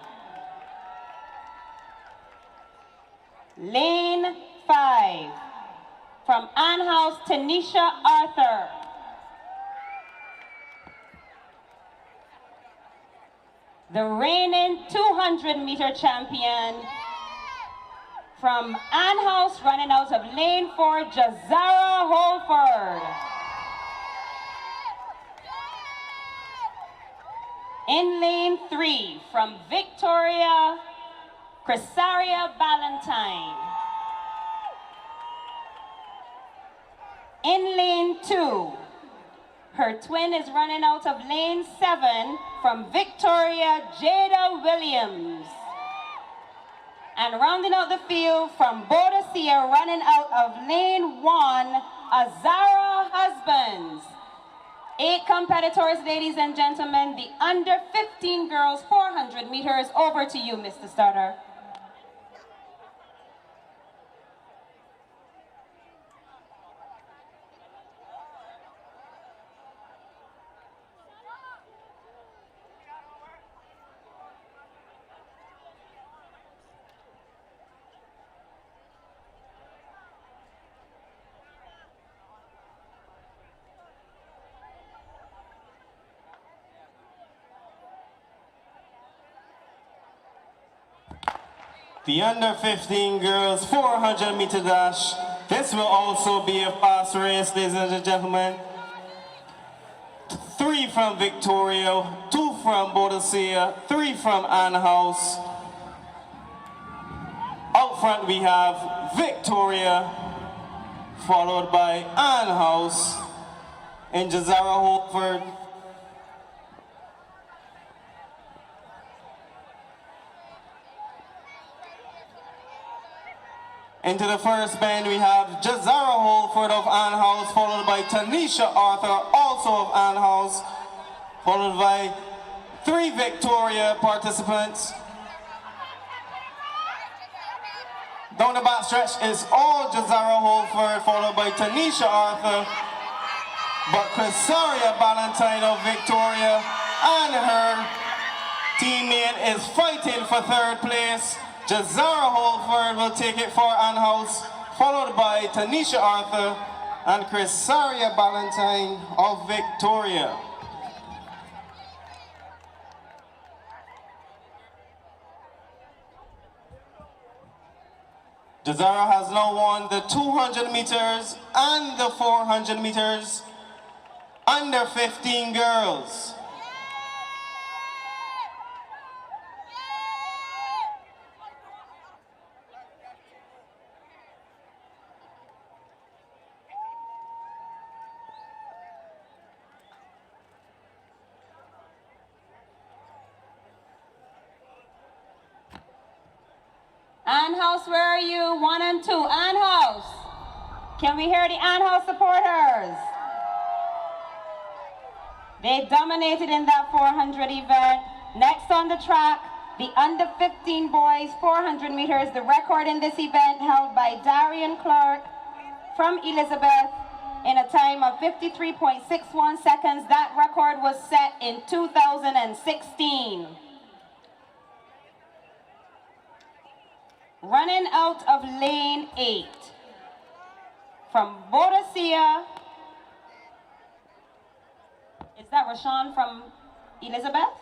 Lane 5, from Ann House, Tanisha Arthur. The reigning 200-meter champion, from Ann House, running out of lane 4, Jazara Holford. In lane 3, from Victoria, Crisaria Ballantyne. In lane 2, her twin is running out of lane 7, from Victoria, Jada Williams. And rounding out the field, from Boadicea, running out of lane 1, Azara Husbands. 8 competitors, ladies and gentlemen, the under 15 girls 400 meters. Over to you, Mr. Starter. The under 15 girls 400 meter dash. This will also be a fast race, ladies and gentlemen. 3 from Victoria, 2 from Boadicea, 3 from Ann House. Out front we have Victoria, followed by Ann House and Jazara Holford. Into the first band we have Jazara Holford of Ann House, followed by Tanisha Arthur, also of Ann House, followed by 3 Victoria participants. Down the back stretch is all Jazara Holford, followed by Tanisha Arthur, but Crisaria Ballantyne of Victoria and her teammate is fighting for 3rd place. Jazara Holford will take it for Ann House, followed by Tanisha Arthur and Crisaria Ballantyne of Victoria. Jazara has now won the 200 meters and the 400 meters under 15 girls. Ann House, where are you? 1 and 2. Ann House. Can we hear the Ann House supporters? They dominated in that 400 event. Next on the track, the under 15 boys 400 meters. The record in this event held by Darian Clark from Elizabeth in a time of 53.61 seconds. That record was set in 2016. Running out of lane 8, from Boadicea, Is that Rashawn from Elizabeth?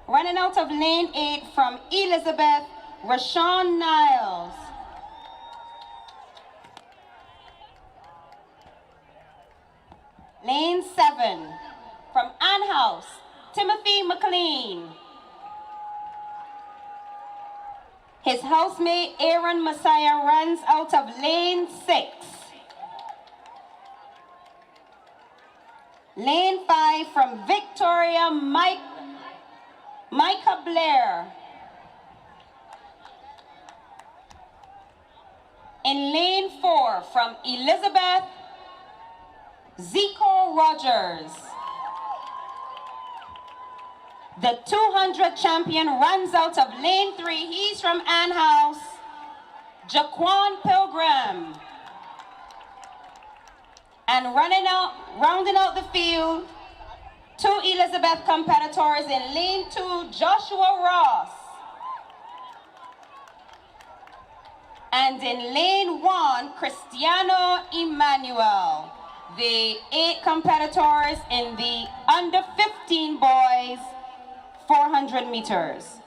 Running out of lane 8 from Elizabeth, Rashawn Niles. Lane 7 from Ann House, Timothy McLean. His housemate Aaron Messiah runs out of lane 6. Lane 5 from Victoria Micah Blair. In lane 4 from Elizabeth, Zico Rogers. The 200 champion runs out of lane 3. He's from Ann House, Jaquan Pilgrim. And rounding out the field, 2 Elizabeth competitors in lane 2, Joshua Ross. And in lane 1, Cristiano Emmanuel. The 8 competitors in the under 15 boys 400 meters.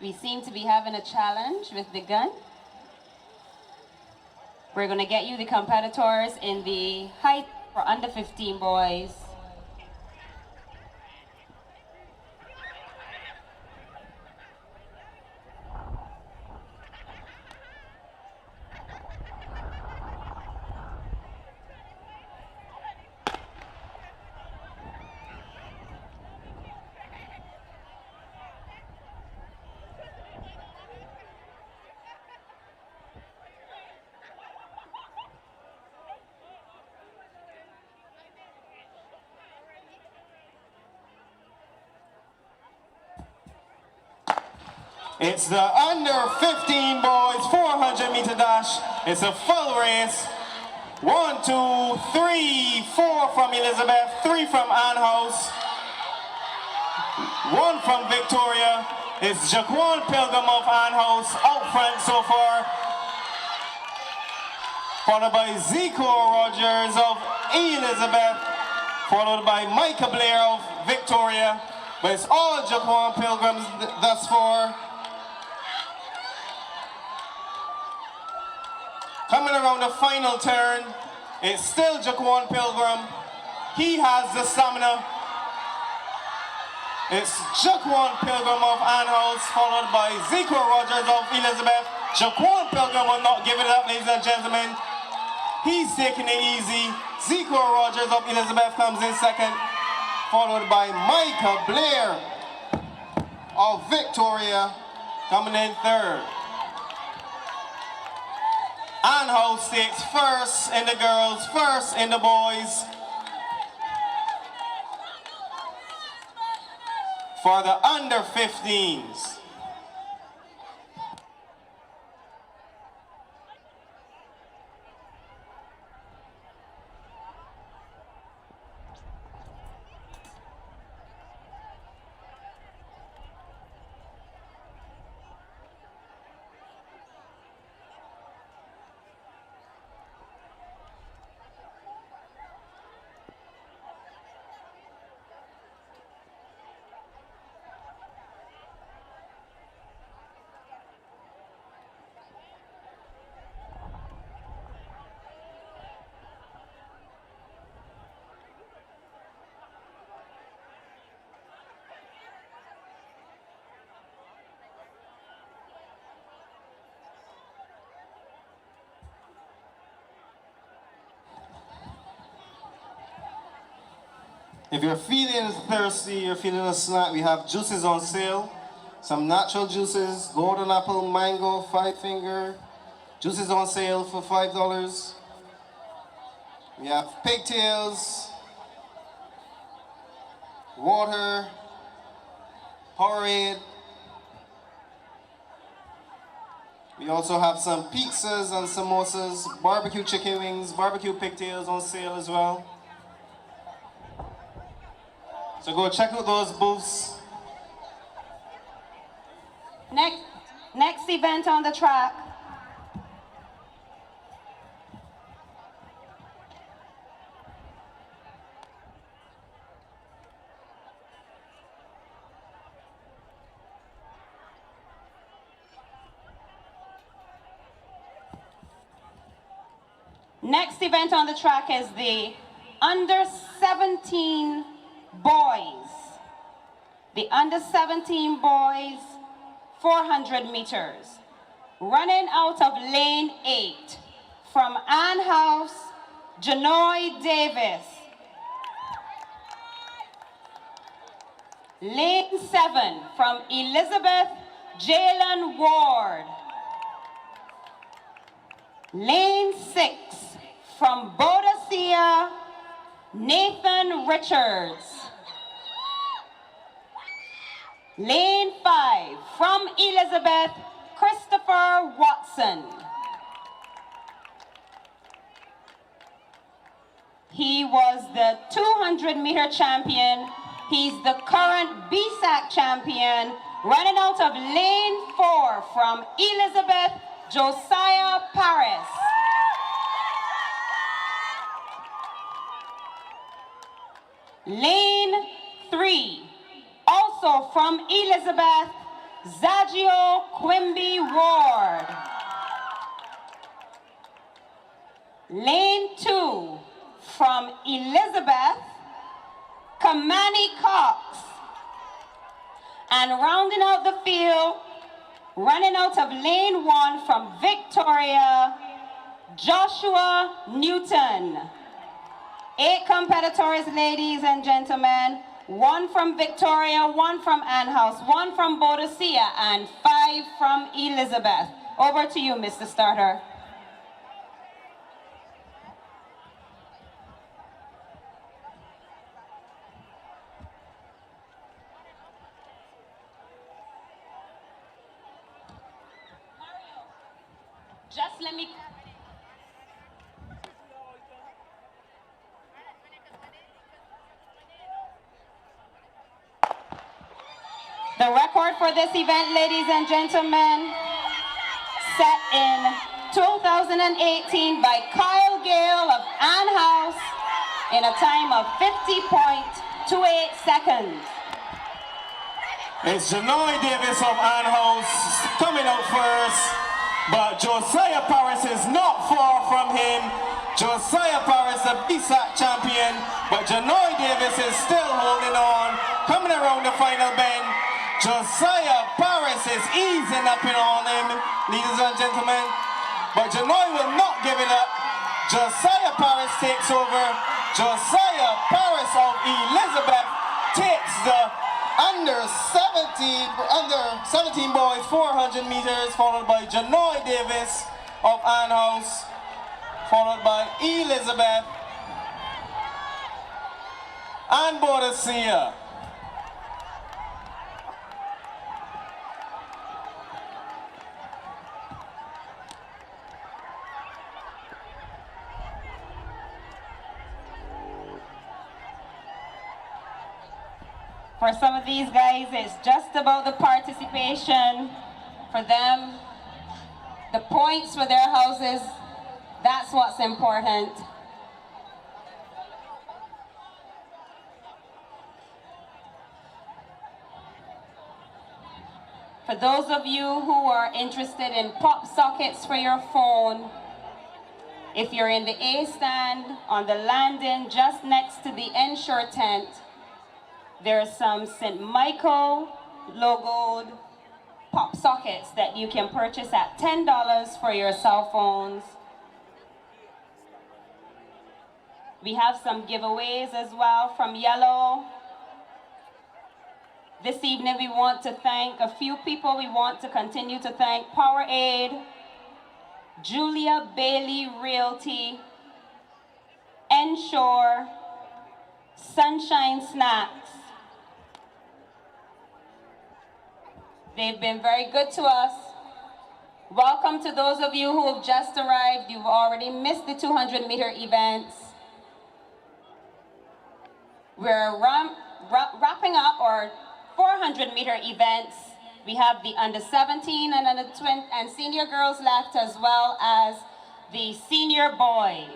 We seem to be having a challenge with the gun. We're gonna get you the competitors in the height for under 15 boys. It's the under 15 boys 400-meter dash. It's a full race. 1, 2, 3, 4 from Elizabeth, 3 from Ann House, 1 from Victoria. It's Jaquan Pilgrim of Ann House out front so far, followed by Zico Rogers of Elizabeth, followed by Micah Blair of Victoria. But it's all Jaquan Pilgrims thus far. Coming around the final turn, it's still Jaquan Pilgrim. He has the stamina. It's Jaquan Pilgrim of Ann House, followed by Zico Rogers of Elizabeth. Jaquan Pilgrim will not give it up, ladies and gentlemen. He's taking it easy. Zico Rogers of Elizabeth comes in second, followed by Micah Blair of Victoria coming in third. Ann House takes first in the girls, first in the boys. For the under 15s. If you're feeling thirsty, you're feeling a snack, we have juices on sale. Some natural juices, golden apple, mango, 5-finger. Juices on sale for $5. We have pigtails, water, Powerade. We also have some pizzas and samosas, barbecue chicken wings, barbecue pigtails on sale as well. So go check out those booths. Next event on the track. Next event on the track is the under 17 boys. The under 17 boys 400 meters. Running out of lane 8 from Ann House, Janoy Davis. Lane 7 from Elizabeth Jalen Ward. Lane 6 from Boadicea, Nathan Richards. Lane 5 from Elizabeth, Christopher Watson. He was the 200-meter champion. He's the current BSAC champion. Running out of lane 4 from Elizabeth, Josiah Paris. Lane 3, also from Elizabeth, Zagio Quimby Ward. Lane 2, from Elizabeth, Kamani Cox. And rounding out the field, running out of lane 1 from Victoria, Joshua Newton. 8 competitors, ladies and gentlemen. 1 from Victoria, 1 from Ann House, 1 from Boadicea, and 5 from Elizabeth. Over to you, Mr. Starter. Just let me. The record for this event, ladies and gentlemen, set in 2018 by Kyle Gale of Ann House in a time of 50.28 seconds. It's Janoy Davis of Ann House coming out first, but Josiah Paris is not far from him. Josiah Paris, the BSAC champion, but Janoy Davis is still holding on, coming around the final bend. Josiah Paris is easing up on him, ladies and gentlemen, but Janoy will not give it up. Josiah Paris takes over. Josiah Paris of Elizabeth takes the under 17 boys 400 meters, followed by Janoy Davis of Ann House, followed by Elizabeth and Boadicea. For some of these guys, it's just about the participation. For them, the points for their houses, that's what's important. For those of you who are interested in pop sockets for your phone, if you're in the A stand on the landing just next to the Ensure tent, there are some St. Michael logoed pop sockets that you can purchase at $10 for your cell phones. We have some giveaways as well from Yellow. This evening we want to thank a few people. We want to continue to thank Powerade, Julia Bailey Realty, Ensure, Sunshine Snacks. They've been very good to us. Welcome to those of you who have just arrived. You've already missed the 200-meter events. We're wrapping up our 400-meter events. We have the under 17 and under 20 and senior girls left, as well as the senior boys.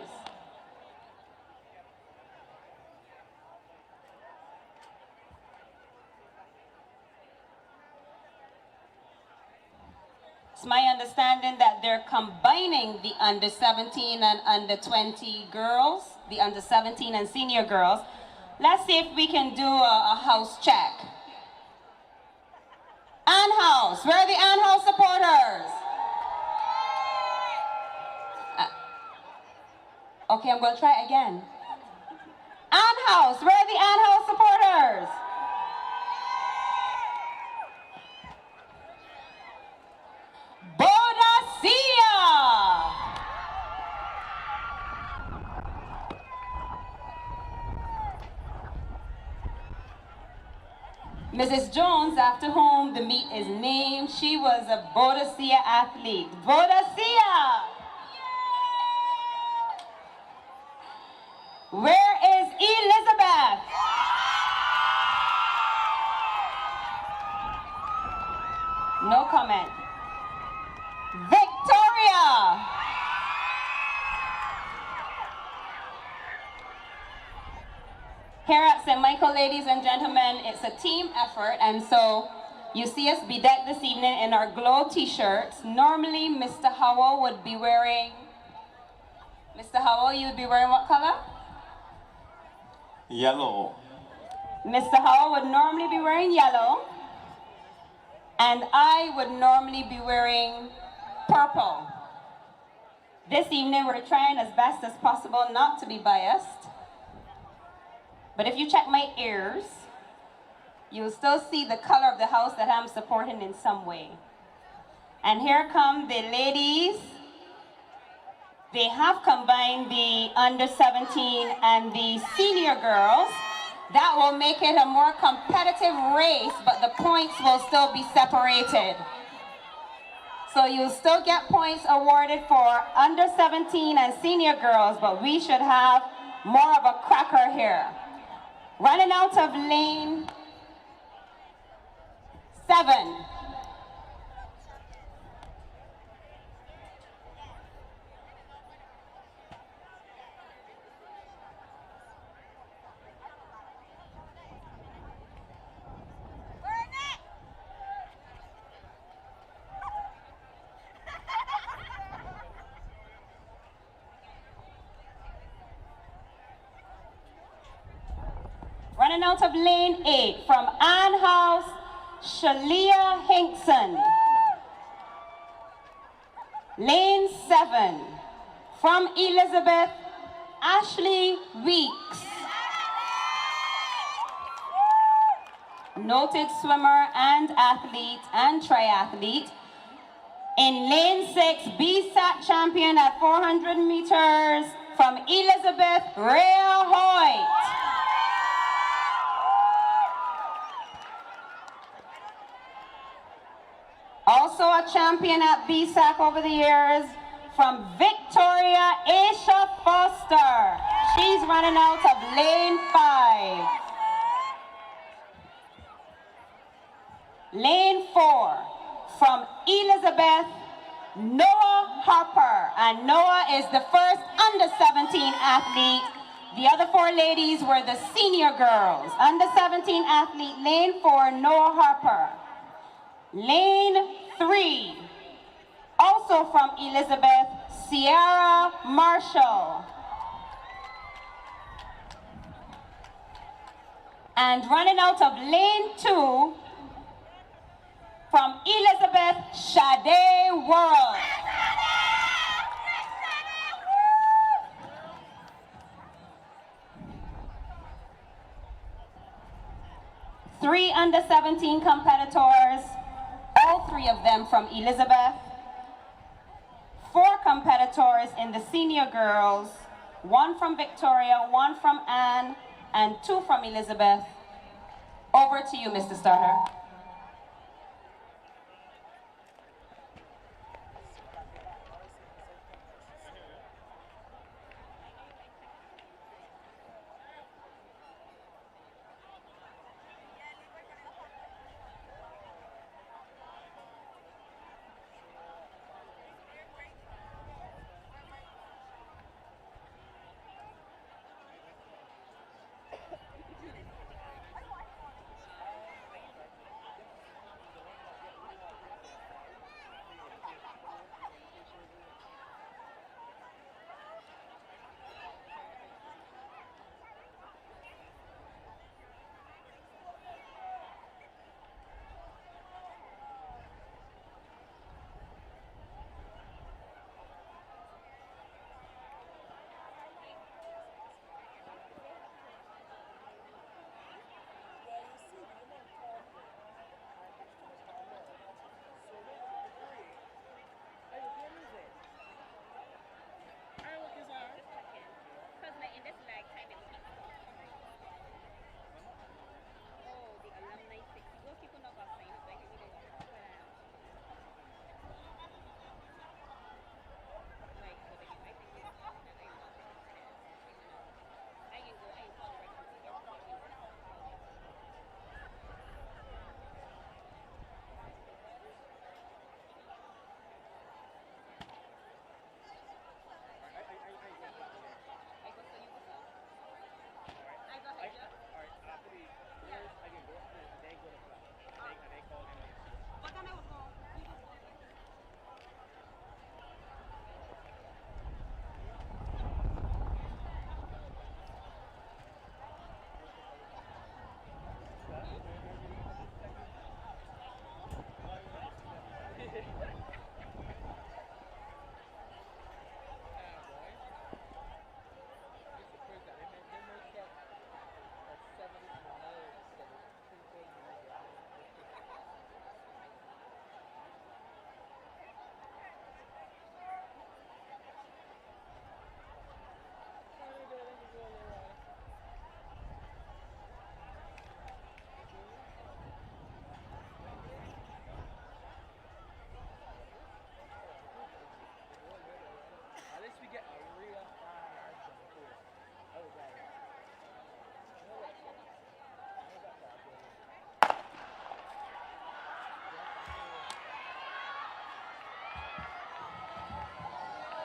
It's my understanding that they're combining the under 17 and under 20 girls, the under 17 and senior girls. Let's see if we can do a house check. Ann House, where are the Ann House supporters? Okay, I'm going to try again. Ann House, where are the Ann House supporters? Boadicea! Mrs. Jones, after whom the meet is named, she was a Boadicea athlete. Boadicea! Where is Elizabeth? No comment. Victoria! Here at St. Michael, ladies and gentlemen, it's a team effort, and so you see us bedecked this evening in our glow t-shirts. Normally, Mr. Howell would be wearing... Mr. Howell, you would be wearing what color? Yellow. Mr. Howell would normally be wearing yellow, and I would normally be wearing purple. This evening, we're trying as best as possible not to be biased. But if you check my ears, you'll still see the color of the house that I'm supporting in some way. And here come the ladies. They have combined the under 17 and the senior girls. That will make it a more competitive race, but the points will still be separated. So So you still get points awarded for under 17 and senior girls, but we should have more of a cracker here. Running out of lane 7. Running out of lane 8 from Ann House, Shalia Hinkson. Lane 7 from Elizabeth, Ashley Weeks. Noted swimmer and athlete and triathlete. In lane 6, BSAT champion at 400 meters from Elizabeth Rhea Hoyt. Also a champion at BSAC over the years from Victoria, Aisha Foster. She's running out of lane 5. Lane 4 from Elizabeth, Noah Harper. And Noah is the first under 17 athlete. The other 4 ladies were the senior girls. Under 17 athlete, lane 4, Noah Harper. Lane 3, also from Elizabeth, Sierra Marshall. And running out of lane 2, from Elizabeth, Sade World. Three under 17 competitors, all 3 of them from Elizabeth. 4 competitors in the senior girls, 1 from Victoria, 1 from Anne, and 2 from Elizabeth. Over to you, Mr. Starter.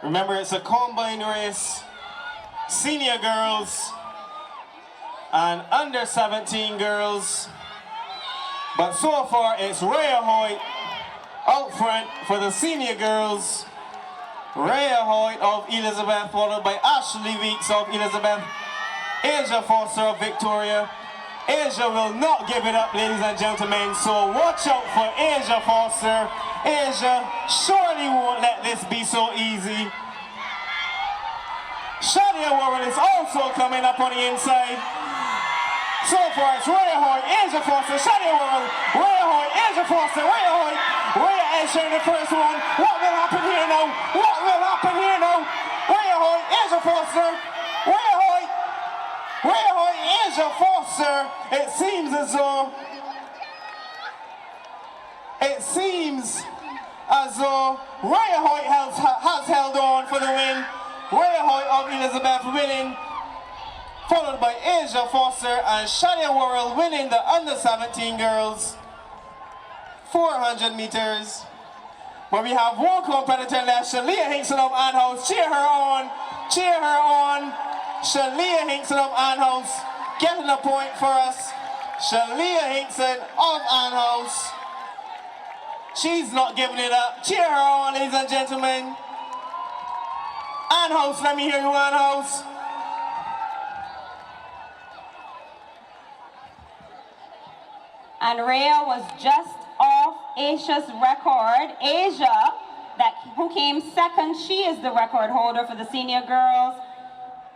Remember, it's a combined race. Senior girls and under 17 girls. But so far, it's Rhea Hoyt out front for the senior girls. Rhea Hoyt of Elizabeth, followed by Ashley Weeks of Elizabeth. Asia Foster of Victoria. Asia will not give it up, ladies and gentlemen, so watch out for Asia Foster. Asia surely won't let this be so easy. Shadia Warren is also coming up on the inside. So far, it's Rhea Hoyt, Asia Foster, Shadia Warren, Rhea Hoyt, Asia Foster, Rhea Hoyt. Rhea entering the first one. What will happen here now? What will happen here now? Rhea Hoyt, Asia Foster, Rhea Hoyt. Rhea Hoyt, Asia Foster. It seems as though Rhea Hoyt has held on for the win. Rhea Hoyt of Elizabeth winning, followed by Asia Foster and Shadia Worrell winning the under 17 girls 400 meters. But we have one competitor left, Shalia Hinkson of Anhouse. Cheer her on, cheer her on. Shalia Hinkson of Anhouse getting a point for us. Shalia Hinkson of Anhouse. She's not giving it up. Cheer her on, ladies and gentlemen. Anhouse, let me hear you, Anhouse. And Rhea was just off Asia's record. Asia, who came second, she is the record holder for the senior girls.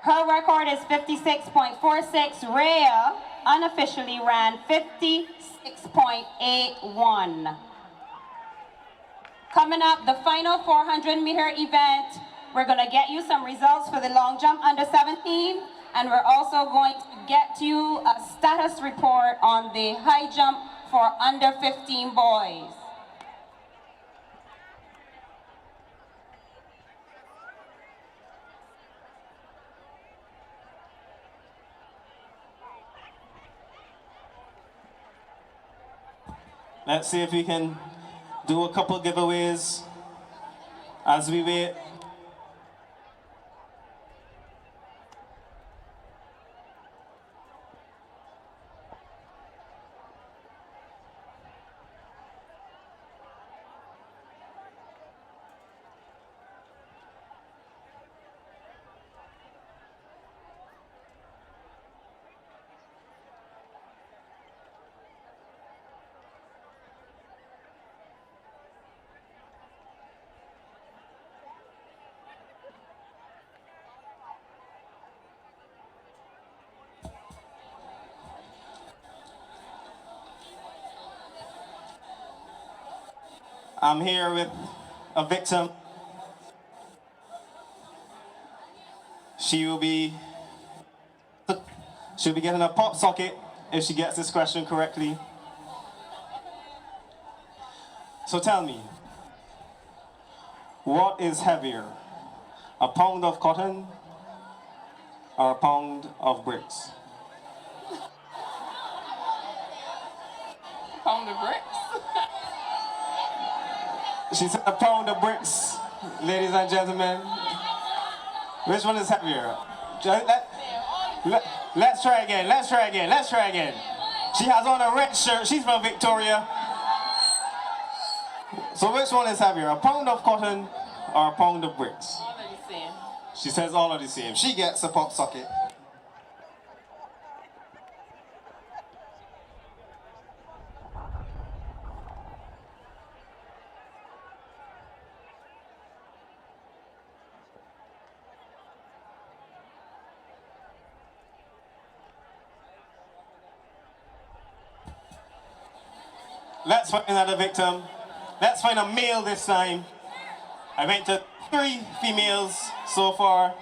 Her record is 56.46. Rhea unofficially ran 56.81. Coming up, the final 400-meter event. We're going to get you some results for the long jump under 17, and we're also going to get you a status report on the high jump for under 15 boys. Let's see if we can do a couple giveaways as we wait. I'm here with a victim. She'll be getting a pop socket if she gets this question correctly. So tell me, what is heavier, a pound of cotton or a pound of bricks? Pound of bricks. She said a pound of bricks, ladies and gentlemen. Which one is heavier? Let's try again, let's try again, let's try again. She has on a red shirt, she's from Victoria. So which one is heavier, a pound of cotton or a pound of bricks? All of the same. She says all of the same. She gets a pop socket. Let's find another victim. Let's find a male this time. I went to 3 females so far.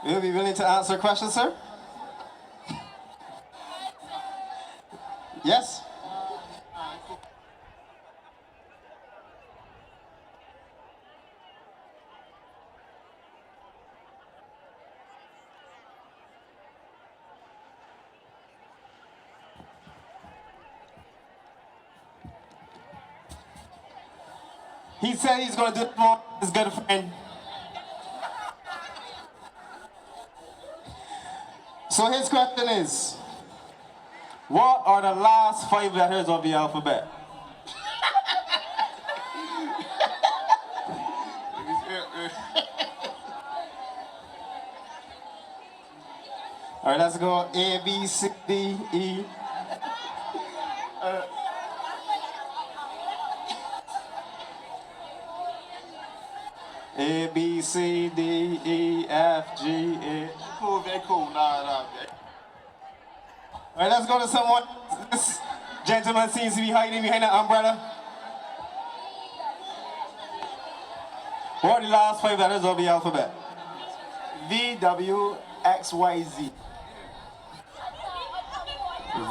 Will you be willing to answer a question, sir? Yes? He said he's going to do it for his good friend. So his question is, what are the last 5 letters of the alphabet? All right, let's go. A, B, C, D, E. A, B, C, D, E, F, G, H. Cool, very cool. Nah. All right, let's go to someone. This gentleman seems to be hiding behind the umbrella. What are the last 5 letters of the alphabet? V, W, X, Y, Z.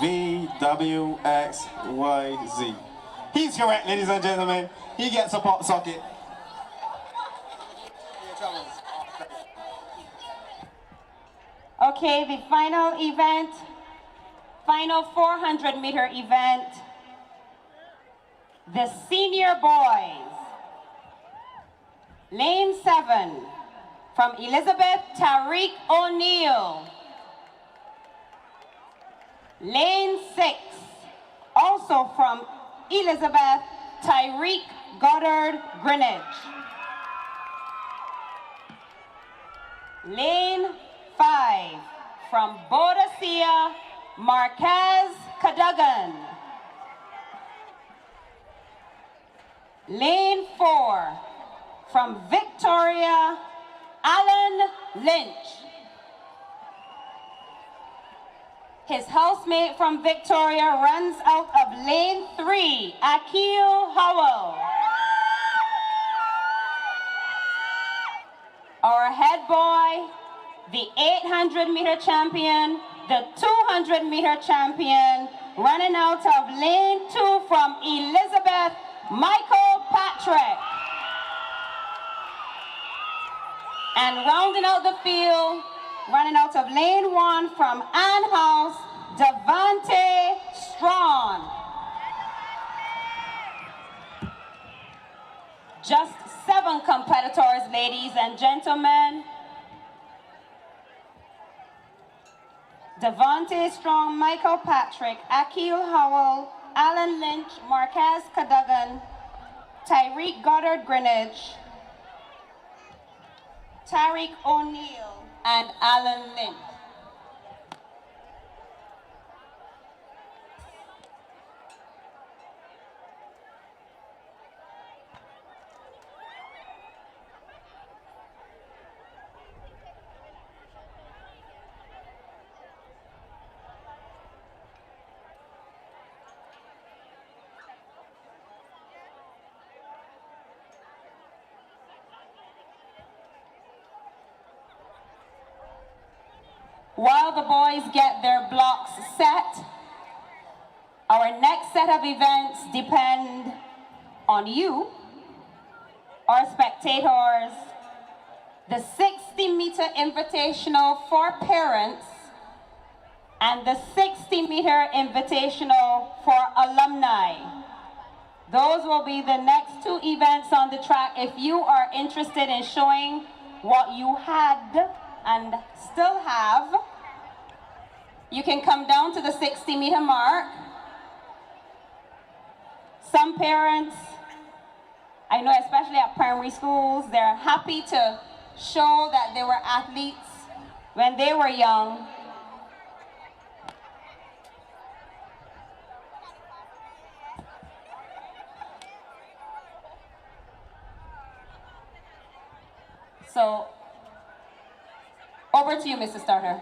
V, W, X, Y, Z. He's correct, ladies and gentlemen. He gets a pop socket. Okay, the final event, final 400-meter event, the senior boys. Lane 7 from Elizabeth Tariq O'Neill. Lane 6, also from Elizabeth Tyreek Goddard Greenwich. Lane 5, from Boadicea Marquez Cadogan. Lane 4, from Victoria Alan Lynch. His housemate from Victoria runs out of lane 3, Akil Howell. Our head boy, the 800-meter champion, the 200-meter champion, running out of lane 2 from Elizabeth Michael Patrick. And rounding out the field, running out of lane 1 from Ann House, Devante Strawn. Just 7 competitors, ladies and gentlemen. Devante Strong, Michael Patrick, Akil Howell, Alan Lynch, Marquez Cadogan, Tyreek Goddard Greenwich, Tariq O'Neill, and Alan Lynch. While the boys get their blocks set, our next set of events depend on you, our spectators. The 60-meter invitational for parents and the 60-meter invitational for alumni. Those will be the next 2 events on the track. If you are interested in showing what you had and still have, you can come down to the 60-meter mark. Some parents, I know especially at primary schools, they're happy to show that they were athletes when they were young. So, over to you, Mr. Starter.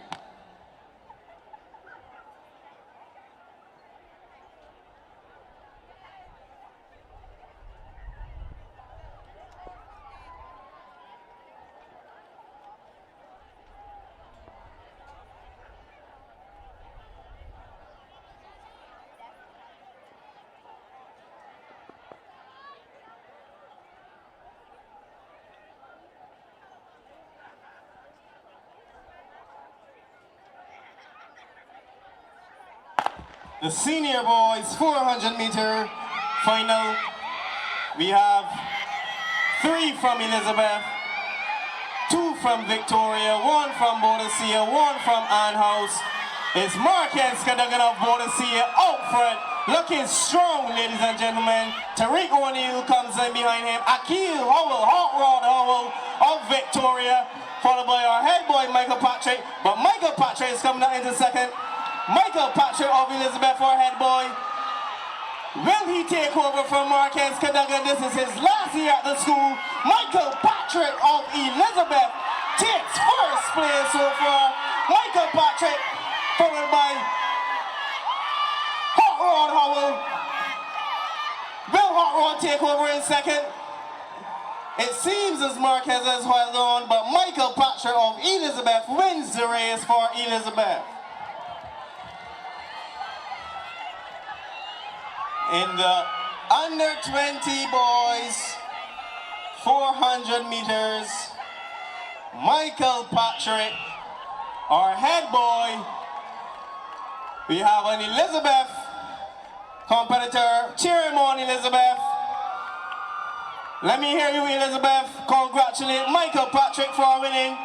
The senior boys 400-meter final. We have 3 from Elizabeth, 2 from Victoria, 1 from Boadicea, 1 from Ann House. It's Marquez Cadogan of Boadicea out front, looking strong, ladies and gentlemen. Tariq O'Neill comes in behind him. Akil Howell, Hot Rod Howell of Victoria, followed by our head boy Michael Patrick. But Michael Patrick is coming out into second. Michael Patrick of Elizabeth, our head boy. Will he take over from Marquez Cadogan? This is his last year at the school. Michael Patrick of Elizabeth takes first place so far. Michael Patrick, followed by Hot Rod Howell. Will Hot Rod take over in second? It seems as Marquez has held on, but Michael Patrick of Elizabeth wins the race for Elizabeth. In the under 20 boys, 400 meters, Michael Patrick, our head boy. We have an Elizabeth competitor. Cheer him on, Elizabeth. Let me hear you, Elizabeth. Congratulate Michael Patrick for winning.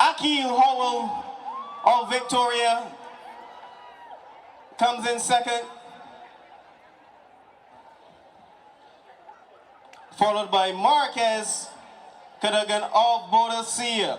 Akil Howell of Victoria comes in second, followed by Marquez Cadogan of Boadicea.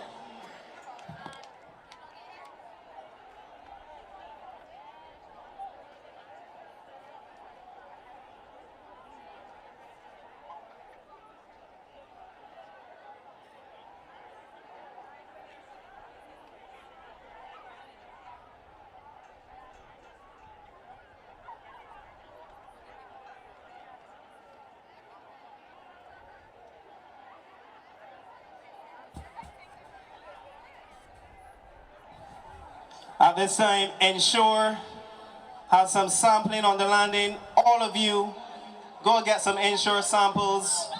At this time, ensure have some sampling on the landing. All of you, go get some Ensure samples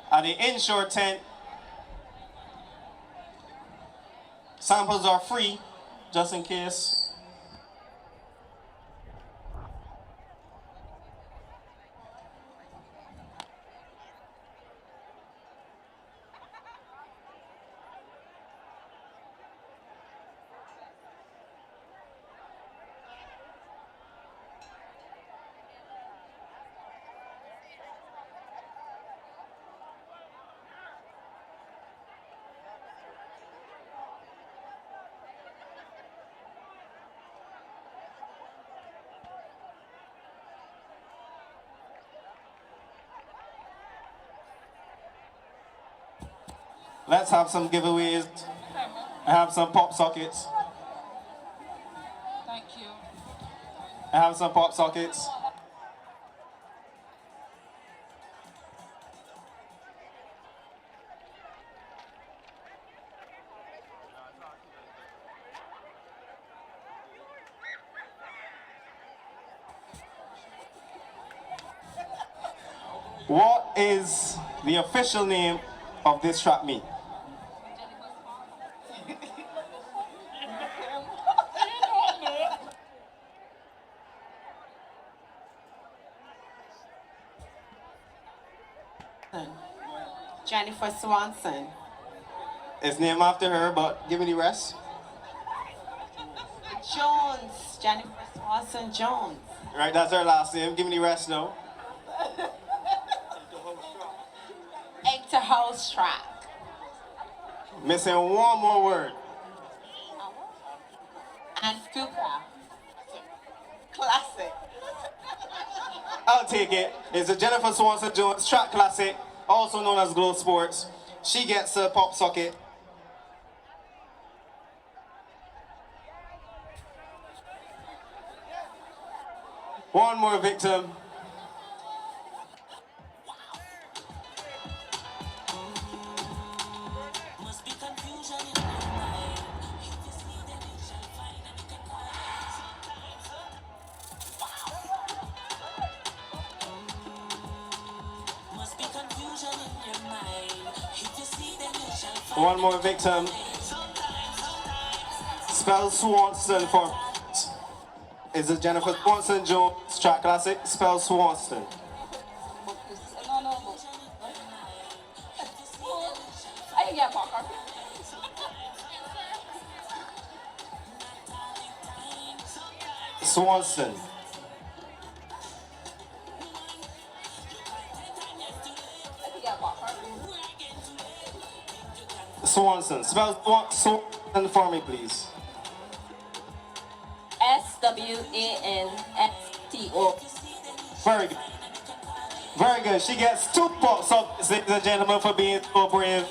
at the Ensure tent. Samples are free, just in case. Let's have some giveaways. I have some pop sockets. Thank you. I have some pop sockets. What is the official name of this track meet? Jennifer Swanson. It's named after her, but give me the rest. Jones. Jennifer Swanson Jones. Right, that's her last name. Give me the rest now. Enter House Track. Missing one more word. And Fuka. Classic. I'll take it. It's a Jennifer Swanson Jones track classic, also known as Glow Sports. She gets a pop socket. One more victim. One more victim. Spell Swanson for is a Jennifer Swanson Jones track classic. Spell Swanson. Swanson. Swanson. Spell Swanson for me, please. SWANSTO. Very good. Very good. She gets 2 points up, ladies and gentlemen, for being so brave.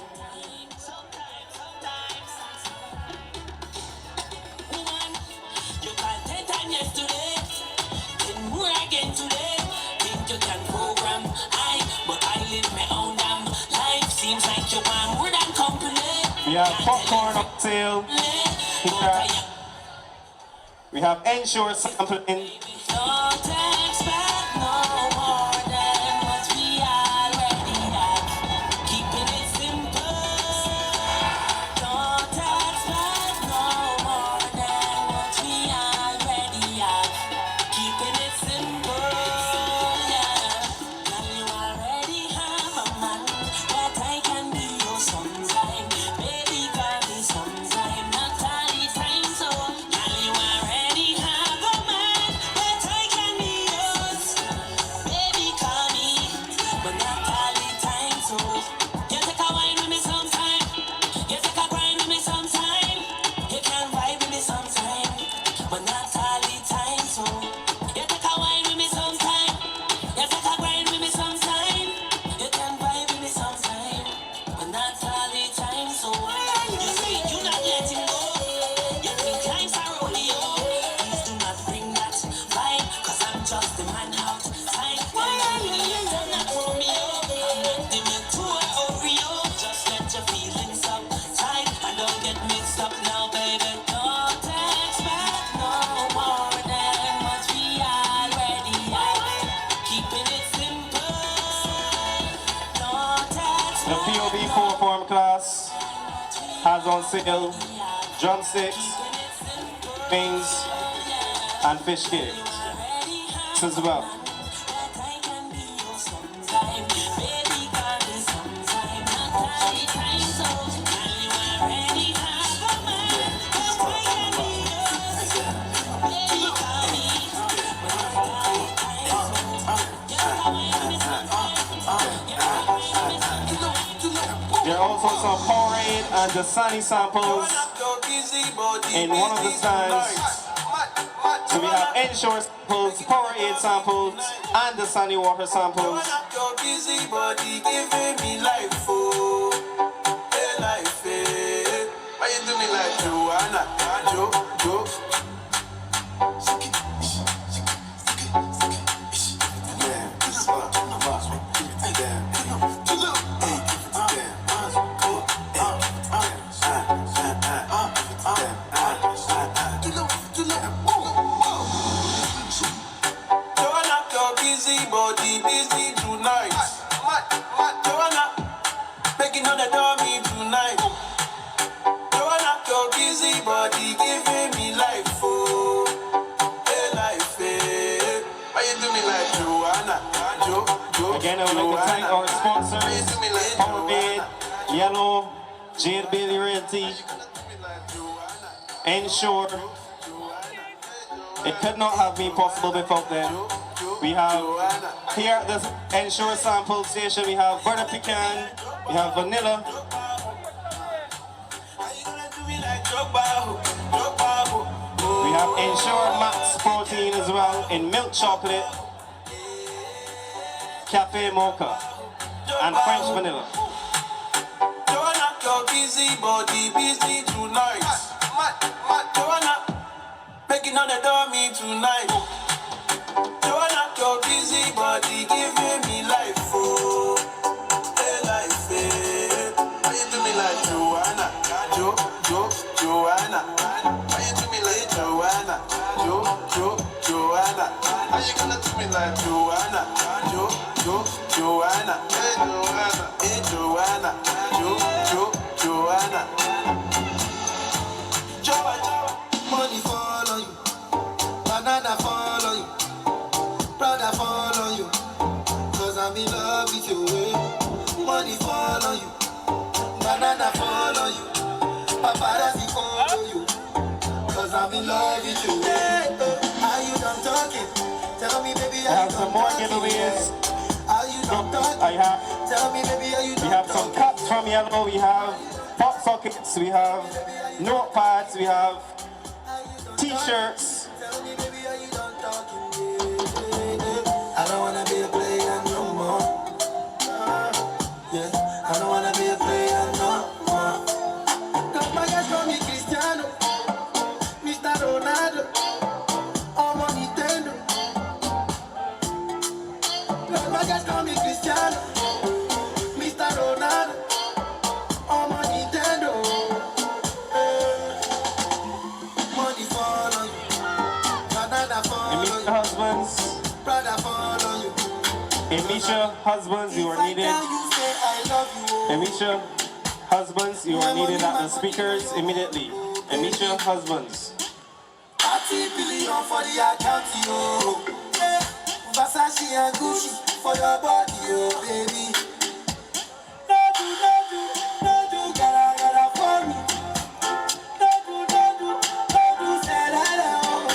We have popcorn on sale. We have ensure sampling. The POB 4 form class has on sale drumsticks, wings, and fish cakes as well. There are also some Powerade and Dasani samples in one of the stands. So we have Ensure samples, Powerade samples, and Dasani water samples. Busy body giving me life, oh, hey life, eh. Why you do me like Joanna, Jo? Body busy tonight. Joanna, making on the dummy tonight. Joanna, your busy body giving me life, oh, hey life, eh. Why you do me like Joanna, Jo? Again, I would like to thank our sponsors, Powerade, Yellow, Jade Bailey Realty, Ensure. It could not have been possible without them. We have here at the Ensure sample station, we have butter pecan, we have vanilla. We have Ensure Max protein as well in milk chocolate, cafe mocha, and French vanilla. Joanna, your busy body busy tonight. Joanna, making on the dummy tonight. Joanna, your busy body giving me life, oh, hey life, eh. Why you do me like Joanna, Joanna? Why you do me like Joanna, Joanna? How you gonna do me like Joanna, Joanna? Hey Joanna, Joanna. Money fall on you, banana fall on you, brother fall on you, cause I'm in love with you. Money fall on you, banana fall on you, paparazzi follow you, cause I'm in love with you. Are you Tell me, baby, I have some more giveaways. Are you not talking? I have. Tell me, baby, are you We have some cups from Yellow. We have pop sockets. We have notepads. We have T-shirts. Tell me, baby, are you done talking? I don't wanna be a player no more. Yeah, I don't wanna be a player no more. Cause my guys call me Cristiano, Mr. Ronaldo, I'm on Nintendo. Cause my guys call me Cristiano, Mr. Ronaldo, I'm on Nintendo. Money fall on you, banana fall on Emisha you, husbands. brother fall on you. Emisha husbands, you are needed. If I tell you, say I love you. Emisha husbands, you are needed at the speakers immediately. Emisha husbands. 30 billion for the account, yo. Yeah. Versace and Gucci for your body, yo, baby. No do, gotta for me. No do, say hello.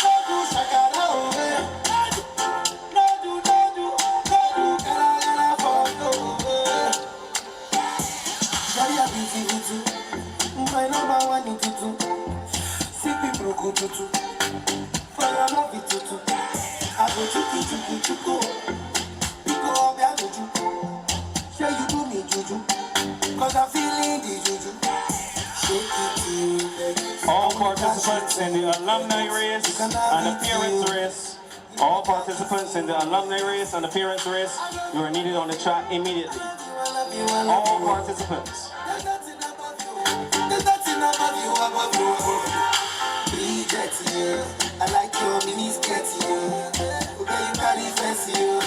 No do, shakara, oh, yeah. No do, gotta for you, yeah. Shawty a beautiful too. My number one in tutu. Sick people go tutu. For your love it tutu. I go chuku. Pico up ya juju. Sure you do me juju. Cause I'm feeling the juju. Shake it to me. All participants in the alumni race and appearance race. All participants in the alumni race and appearance race, you are needed on the track immediately. All participants. There's nothing above you. Reject you. I like your mini skirt, you. Okay, you carry fancy, you.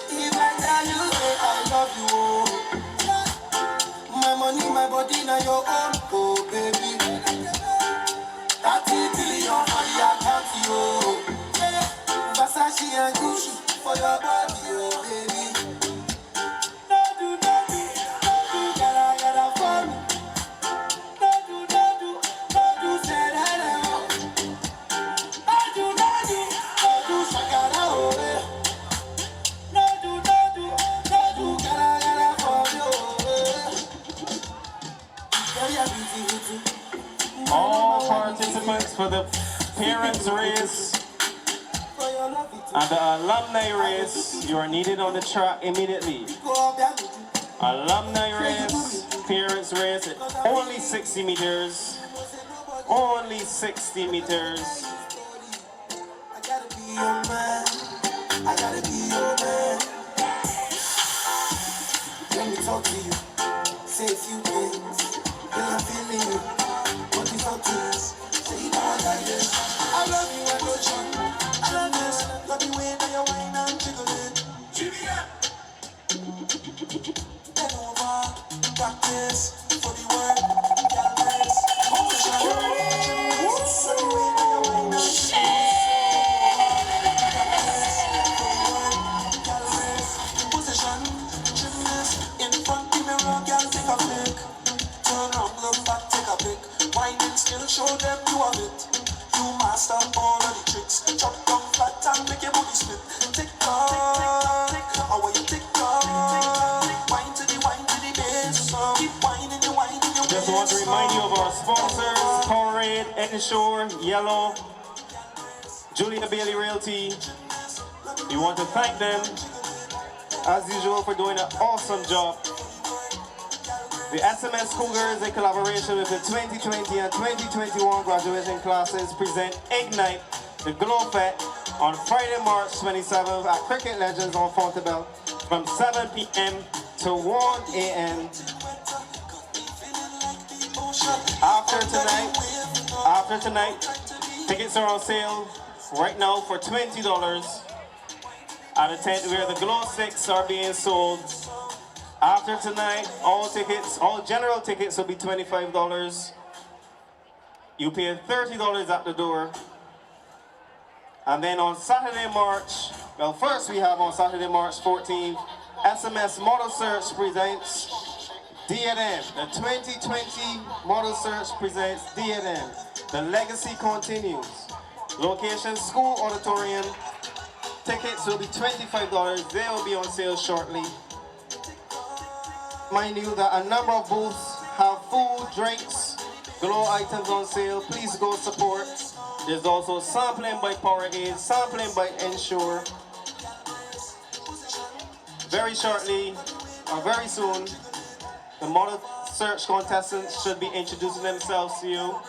If I tell you, say I love you. My money, my body, now your own, oh baby. 30 billion for the account, you. Versace and Gucci for your body, oh baby. No do, gotta for me. No do, say hello. No do, shakara, oh yeah. No do, gotta for you, oh yeah. All participants for the appearance race For your love it. and the alumni race, you are needed on the track immediately. Go up there, juju. Alumni race, appearance race, only 60 meters. Only 60 meters. I gotta be your man. I gotta be your man. Let me talk to you. Say a few things. Girl, I'm feeling you. What you talk to us? Say you know I got this. I love you, I love you. I love this. Love the way that you whine and jiggle it. Bend over, practice for the word. Girl, this. Position. Love the way that you whine and jiggle it. Position, gymnast, in front the mirror, girl, take a flick. Turn around, look back, take a pic. Wine and still show them you have it. You master all of the tricks. Chop down flat and make your booty split. Tick tock, how are you tick tock? Wine to the bass, keep whining the wine in your waist. Just want to remind you of our sponsors, Powerade, Ensure, Yellow, Julia Bailey Realty. We want to thank them, as usual, for doing an awesome job. The SMS Cougars, in collaboration with the 2020 and 2021 graduating classes, present Ignite, the Glow Fest, on Friday, March 27th at Cricket Legends on Fontebelle from 7 p.m. to 1 a.m. After tonight, tickets are on sale right now for $20 at a tent where the Glow Sticks are being sold. After tonight, all general tickets will be $25. You pay $30 at the door. And then on Saturday, first we have on Saturday, March 14th, SMS Model Search presents D&M, the 2020 Model Search presents D&M. The legacy continues. Location, School Auditorium. Tickets will be $25. They will be on sale shortly. Mind you that a number of booths have food, drinks, glow items on sale. Please go support. There's also sampling by Powerade, sampling by Ensure. Very shortly, or very soon, the Model Search contestants should be introducing themselves to you.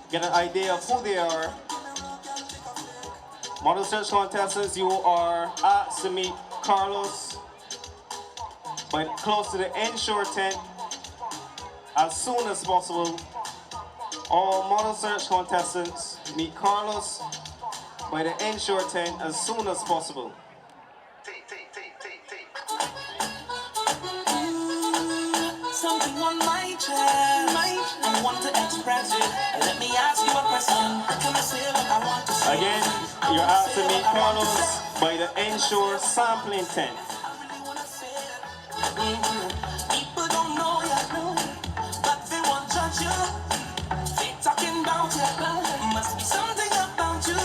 Get an idea of who they are. Model Search contestants, you are asked to meet Carlos close to the Ensure tent as soon as possible. All Model Search contestants meet Carlos by the Ensure tent as soon as possible. Something on my chest, I want to express it. Let me ask you a question. Can I say what I want to say? Again, you're asked to meet Carlos by the Ensure sampling tent. People don't know you, but they won't judge you. They talking about you. Must be something about you.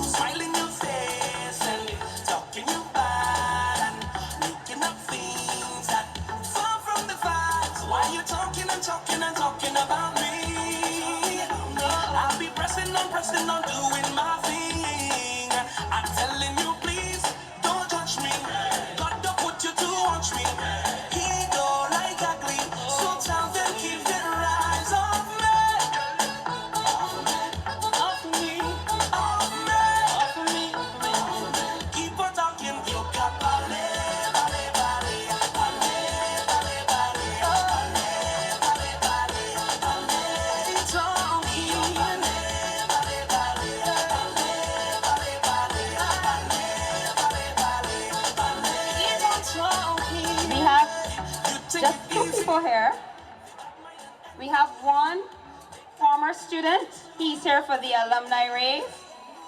Smiling your face and talking you bad and making up things that far from the facts. Why you talking and talking and talking about me? I'll be pressing on, doing my thing. I'm telling you, please don't judge me. God don't put you to watch me. He don't like ugly, so tell them keep their eyes off me. Off me, off me, off me, off me. Keep on talking, you got ballet, ballet, ballet, ballet, ballet, ballet, ballet, ballet, ballet, ballet. Talking, ballet, ballet, ballet, ballet, ballet, ballet, ballet, ballet, ballet. Keep on talking. We have You take just it two easy. people here. We have one former student. He's here for the alumni race.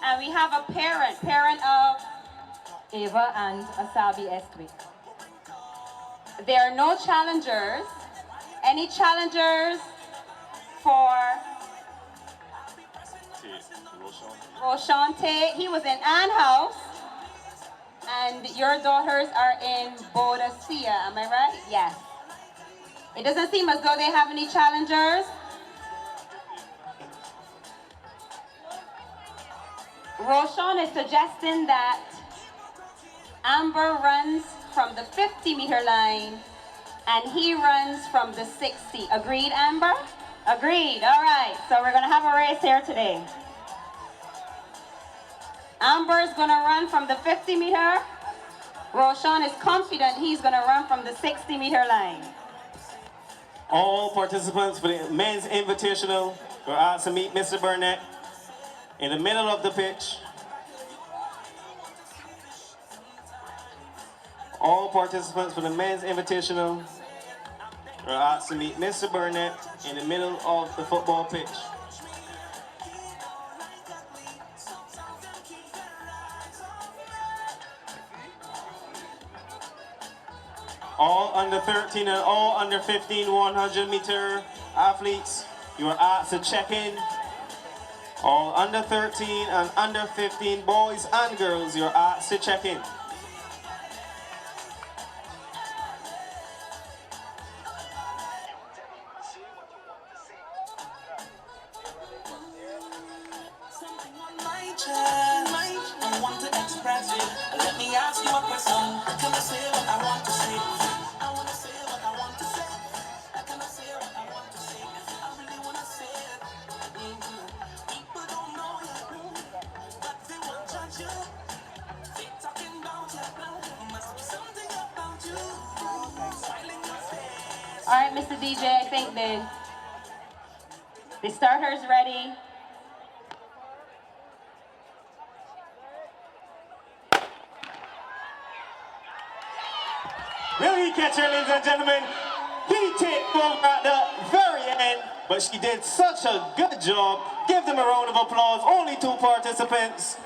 And we have a parent of Ava and Asabi Estwick. There are no challengers. Any challengers for Roshante? He was in Ann House. And your daughters are in Boadicea, am I right? Yes. It doesn't seem as though they have any challengers. Roshan is suggesting that Amber runs from the 50-meter line and he runs from the 60. Agreed, Amber? Agreed. All right. So we're going to have a race here today. Amber is going to run from the 50-meter. Roshan is confident he's going to run from the 60-meter line. All participants for the men's invitational were asked to meet Mr. Burnett in the middle of the pitch. All participants for the men's invitational were asked to meet Mr. Burnett in the middle of the football pitch. All under 13 and all under 15 100-meter athletes, you are asked to check in. All under 13 and under 15 boys and girls, you're asked to check in. Something on my chest, I want to express it. Let me ask you a question. Can I say what I want to say? I want to say what I want to say. Can I say what I want to say? I really want to say it. People don't know you, but they won't judge you. They talking about you. Must be something about you. Smiling your face. All right, Mr. DJ, I think the starter's ready. Will he catch her, ladies and gentlemen? He take over at the very end, but she did such a good job. Give them a round of applause. Only 2 participants.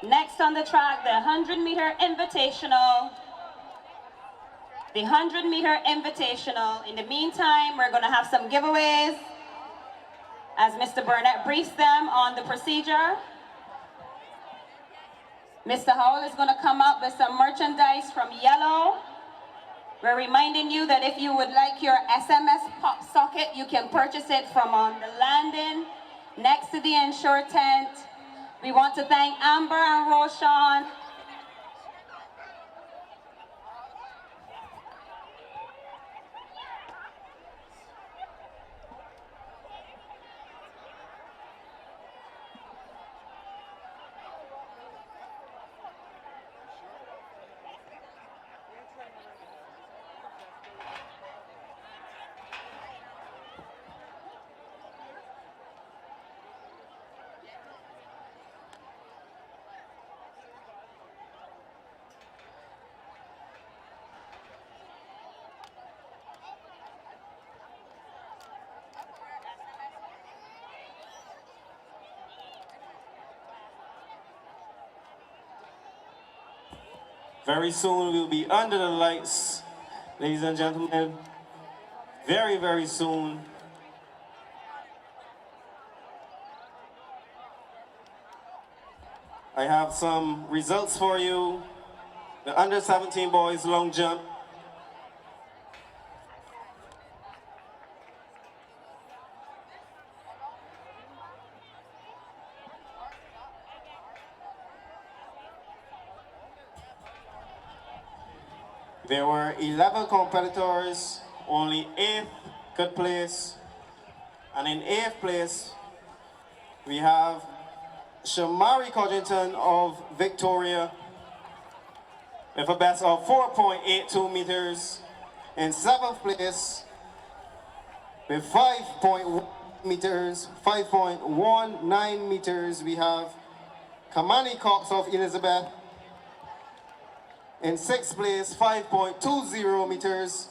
Next on the track, the 100-meter invitational. The 100-meter invitational. In the meantime, we're going to have some giveaways as Mr. Burnett briefs them on the procedure. Mr. Howell is going to come up with some merchandise from Yellow. We're reminding you that if you would like your SMS pop socket, you can purchase it from on the landing next to the Ensure tent. We want to thank Amber and Roshan. Very soon we'll be under the lights, ladies and gentlemen. Very, very soon. I have some results for you. The under 17 boys long jump. There were 11 competitors, only 8 could place. And in 8th place, we have Shamari Codrington of Victoria with a best of 4.82 meters. In 7th place, with 5.1 meters, 5.19 meters, we have Kamani Cox of Elizabeth. In 6th place, 5.20 meters,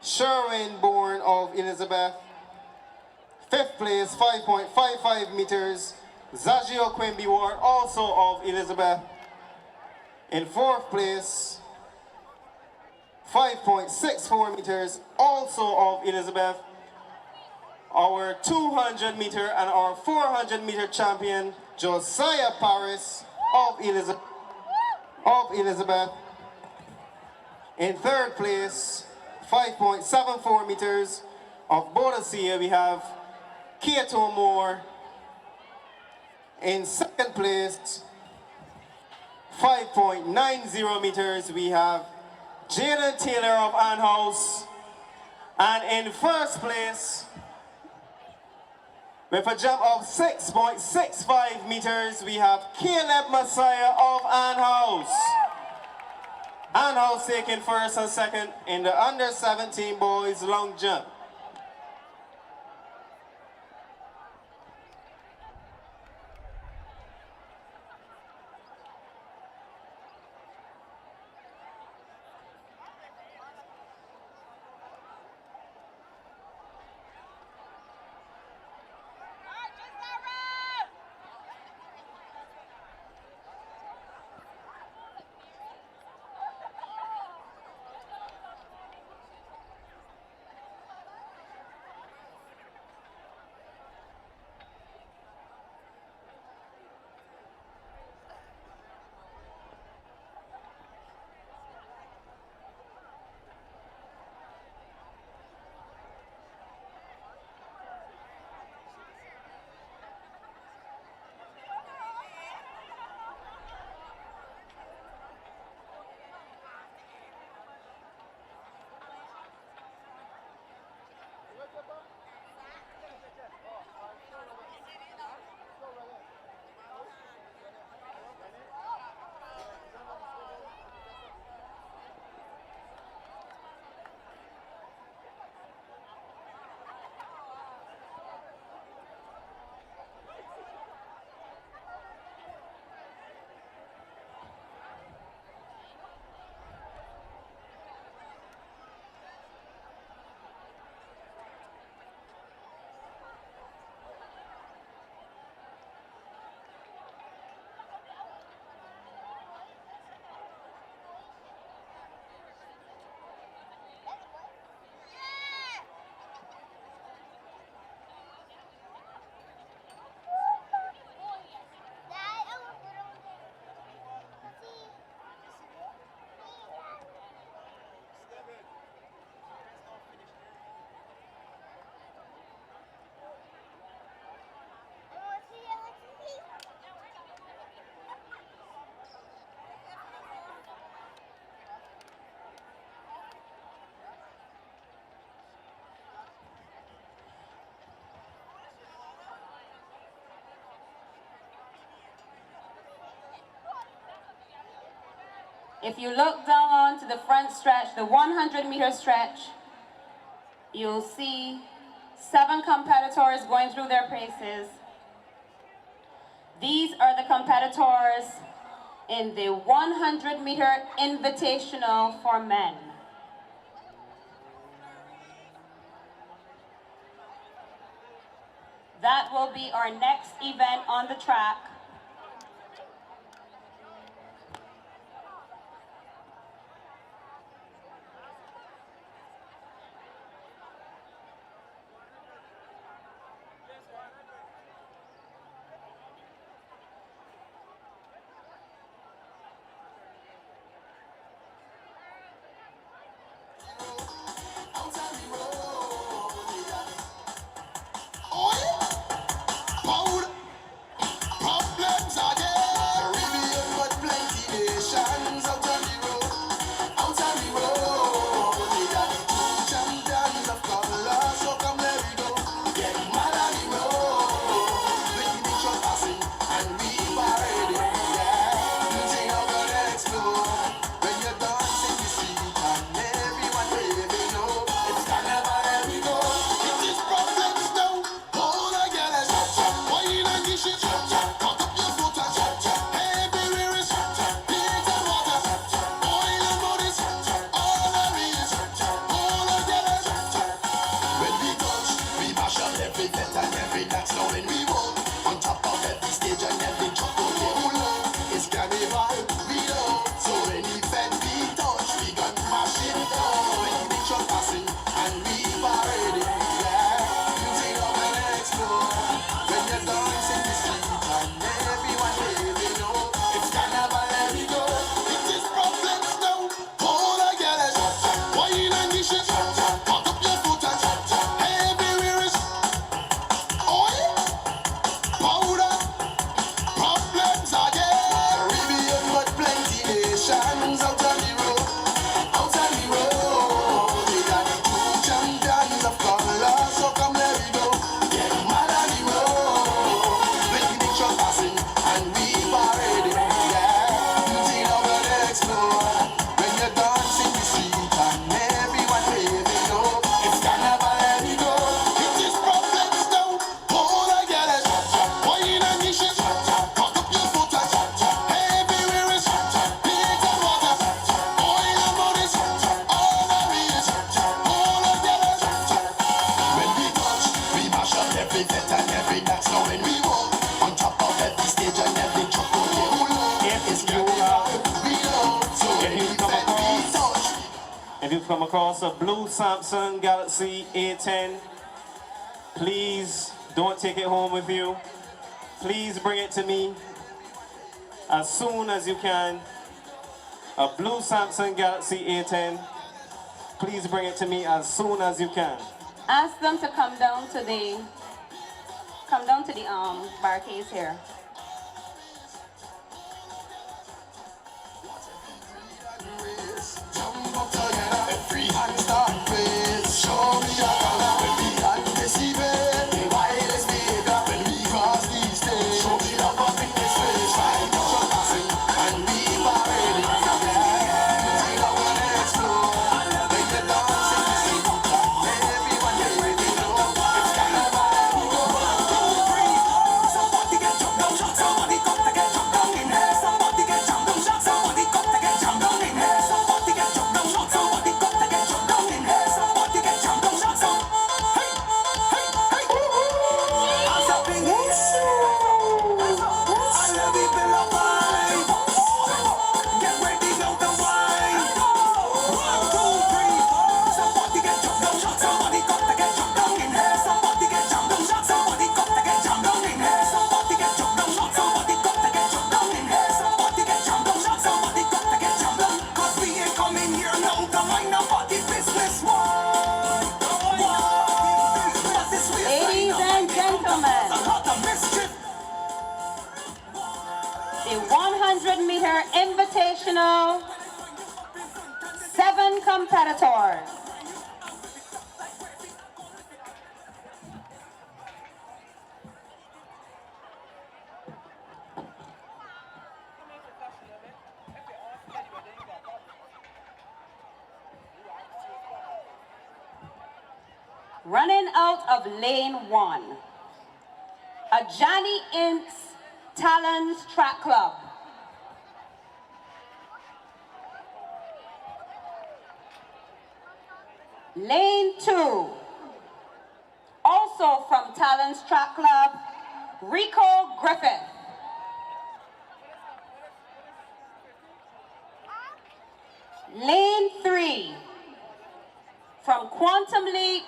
Sherwin Bourne of Elizabeth. 5th place, 5.55 meters, Zagio Quimby Ward, also of Elizabeth. In 4th place, 5.64 meters, also of Elizabeth. Our 200 meter and our 400 meter champion, Josiah Paris of Elizabeth. In 3rd place, 5.74 meters of Boadicea, we have Keato Moore. In 2nd place, 5.90 meters, we have Jalen Taylor of Ann House. And in 1st place, with a jump of 6.65 meters, we have Caleb Messiah of Ann House. Ann House taking 1st and 2nd in the under 17 boys long jump. If you look down onto the front stretch, the 100-meter stretch, you'll see 7 competitors going through their paces. These are the competitors in the 100-meter invitational for men. That will be our next event on the track. Problems are there, Caribbean, but plenty nations out on the road, they are the true champions of color, so come let we go, get mad on the road, when the nation passing, and we parade, yeah, music now gonna explode, when you dance in the street, and everyone waving, oh, it's carnival, there we go, it is problems now, hold on, girl, and cha-cha, wine and dish it, cha-cha, cut up your foot and cha-cha, everywhere is cha-cha, beat and water, cha-cha, oil and bodies, cha-cha, all there is, cha-cha, hold on, girl, and cha-cha. When we touch, we mash up every tent and every dance. Now when we walk on top of every stage and every truck, okay, who love? It's carnival, we know. So when the bed we touch, we got mash it down. When the nation passing and we parade, yeah, music up and explode. When you dance in the street and everyone waving, oh, it's carnival, there we go. It is problems now. Hold on, girl, and cha-cha, wine and dish it, cha-cha, cut up your foot and cha-cha, everywhere is oil, powder, problems are there. Caribbean, but plenty nations out on the road, they are the true champions of color, so come let we go, get mad on the road, when the nation passing and we parade, yeah, music now gonna explode, when you dance in the street and everyone waving, oh, it's carnival, there we go, it is problems now, hold on, girl, and cha-cha, wine and dish it, cha-cha, cut up your foot and cha-cha, everywhere is cha-cha, beat and water, cha-cha, oil and bodies, cha-cha, all there is, cha-cha, hold on, girl, and cha-cha. When we touch, we mash up every tent and every dance. Now when we walk on top of every stage and every truck, okay, who love? It's carnival, we know. So when we bed we touch, If you've come across a blue Samsung Galaxy A10, please don't take it home with you. Please bring it to me as soon as you can. A blue Samsung Galaxy A10, please bring it to me as soon as you can. Ask them to come down to the barricades here. jump up together, every hand start raise. Show me a color when we hand deceive. The wildest behavior when we cross the stage. Show me love up in this face, right? Nation passing and we parade, yeah, music now gonna explode. When you dance in the street and everyone waving, oh, it's carnival, there we go. 1, 2, 3, somebody get jumped down, shot, somebody got to get jumped down in here. Somebody get jumped down, shot, somebody got to get jumped down in here. Somebody get jumped down, shot, somebody got to get jumped down in here. Somebody get jumped down, shot, some. Hey, hey, hey, as a big and the people of wine. Get ready now to wine. 1, 2, 3, somebody get jumped down, shot, somebody got to get jumped down in here. Somebody get jumped down, shot, somebody got to get jumped down in here. Somebody get jumped down, shot, somebody got to get jumped down in here. Somebody get jumped down, shot, somebody got to get jumped down. 'Cause we ain't coming here now to mind nobody business. Why? But this way is Ladies and gentlemen, a lot of mischief. the 100-meter invitational, 7 competitors. Running out of lane 1, a Johnny Inks Talons Track Club. Lane 2, also from Talons Track Club, Rico Griffith. Lane 3, from Quantum Leap,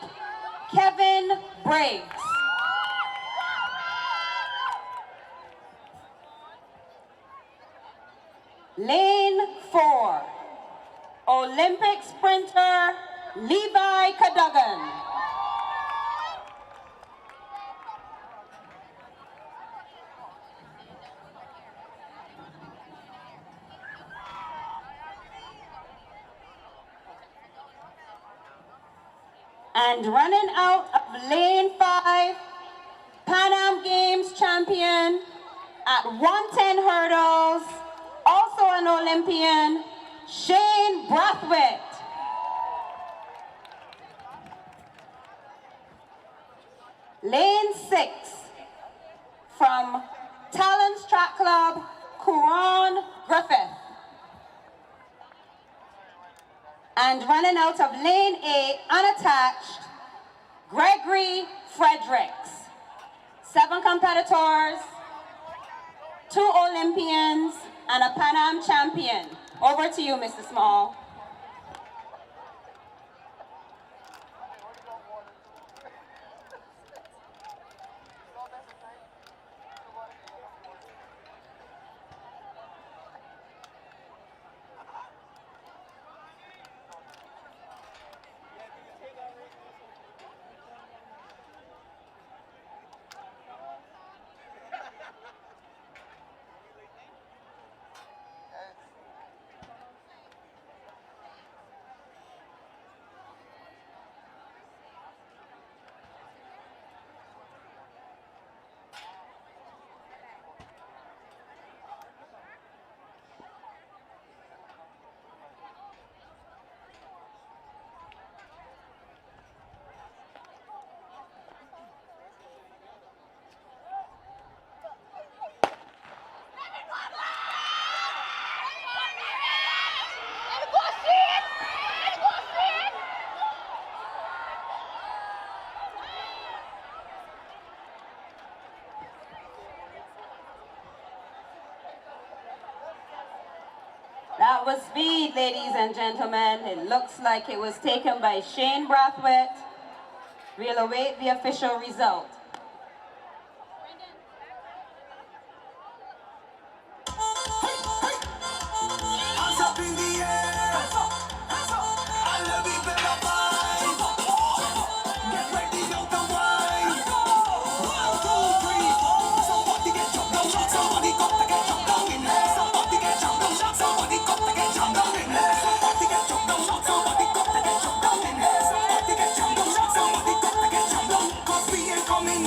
Kevin Briggs. Lane 4, Olympic sprinter Levi Cadogan. And running out of lane 5, Pan Am Games champion at 110 hurdles, also an Olympian, Shane Brathwaite. Lane 6, from Talons Track Club, Kuran Griffith. And running out of lane 8, unattached, Gregory Fredericks. 7 competitors, 2 Olympians, and a Pan Am champion. Over to you, Mr. Small. That was speed, ladies and gentlemen. It looks like it was taken by Shane Brathwaite. We'll await the official result. Hands up in the air. I love it when I fight. Get ready out the wine. 1, 2, 3, 4. Somebody get jumped down. Somebody got to get jumped down in there. Somebody get jumped down. Somebody got to get jumped down in there. Somebody get jumped down. Somebody got to get jumped down in there. Somebody get jumped down. Somebody got to get jumped down. 'Cause we ain't coming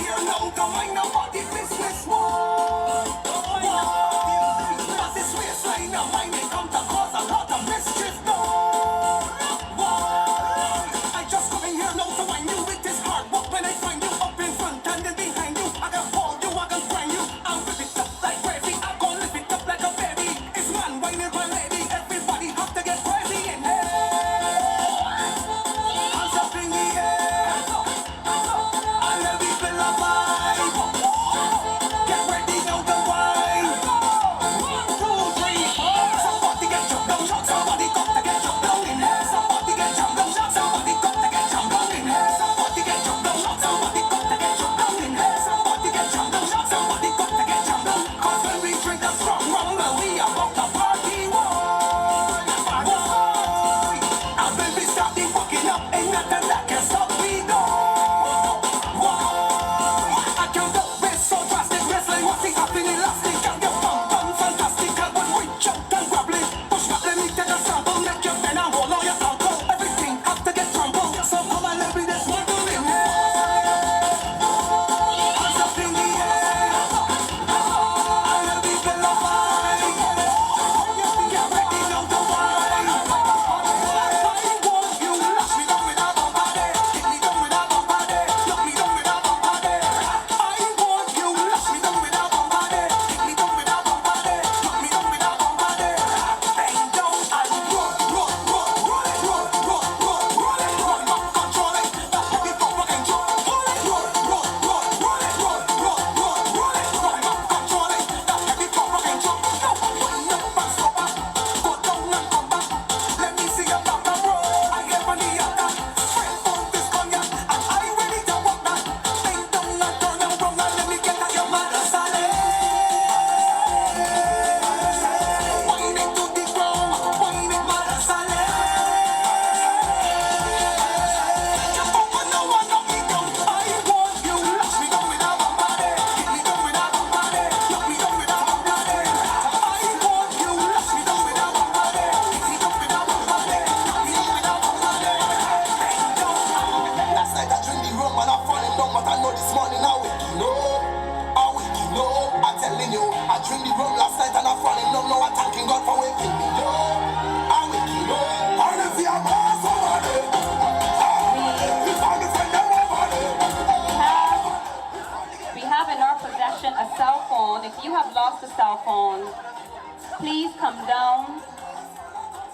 please come down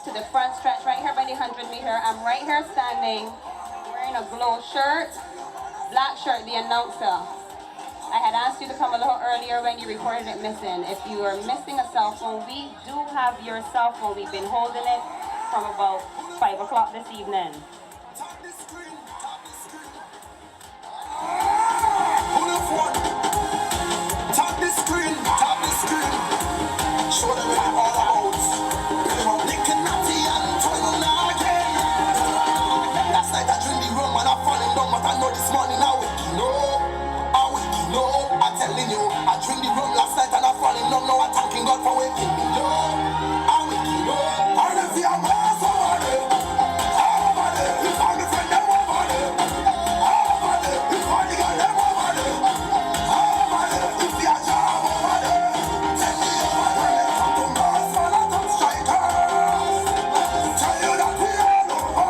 to the front stretch right here by the 100-meter. I'm right here standing, wearing a glow shirt, black shirt, the announcer. I had asked you to come a little earlier when you reported it missing. If you are missing a cell phone, we do have your cell phone. We've been holding it from about 5 o'clock this evening. Tap the screen, tap the screen. Show them what I'm all about. Licking natty and toiling now again. Last night I drink the rum and I'm falling down, but I know this morning I waking up. I'm telling you, I drink the rum last night and I'm falling down. Now I'm thanking God for waking me up. I'm waking up. And if you're my somebody, if I'm the friend, them over there. If I'm the girl, them over there. If you're a job over there, tell me over there. Come to Mars, man, I'm top striker. Tell you that we all over.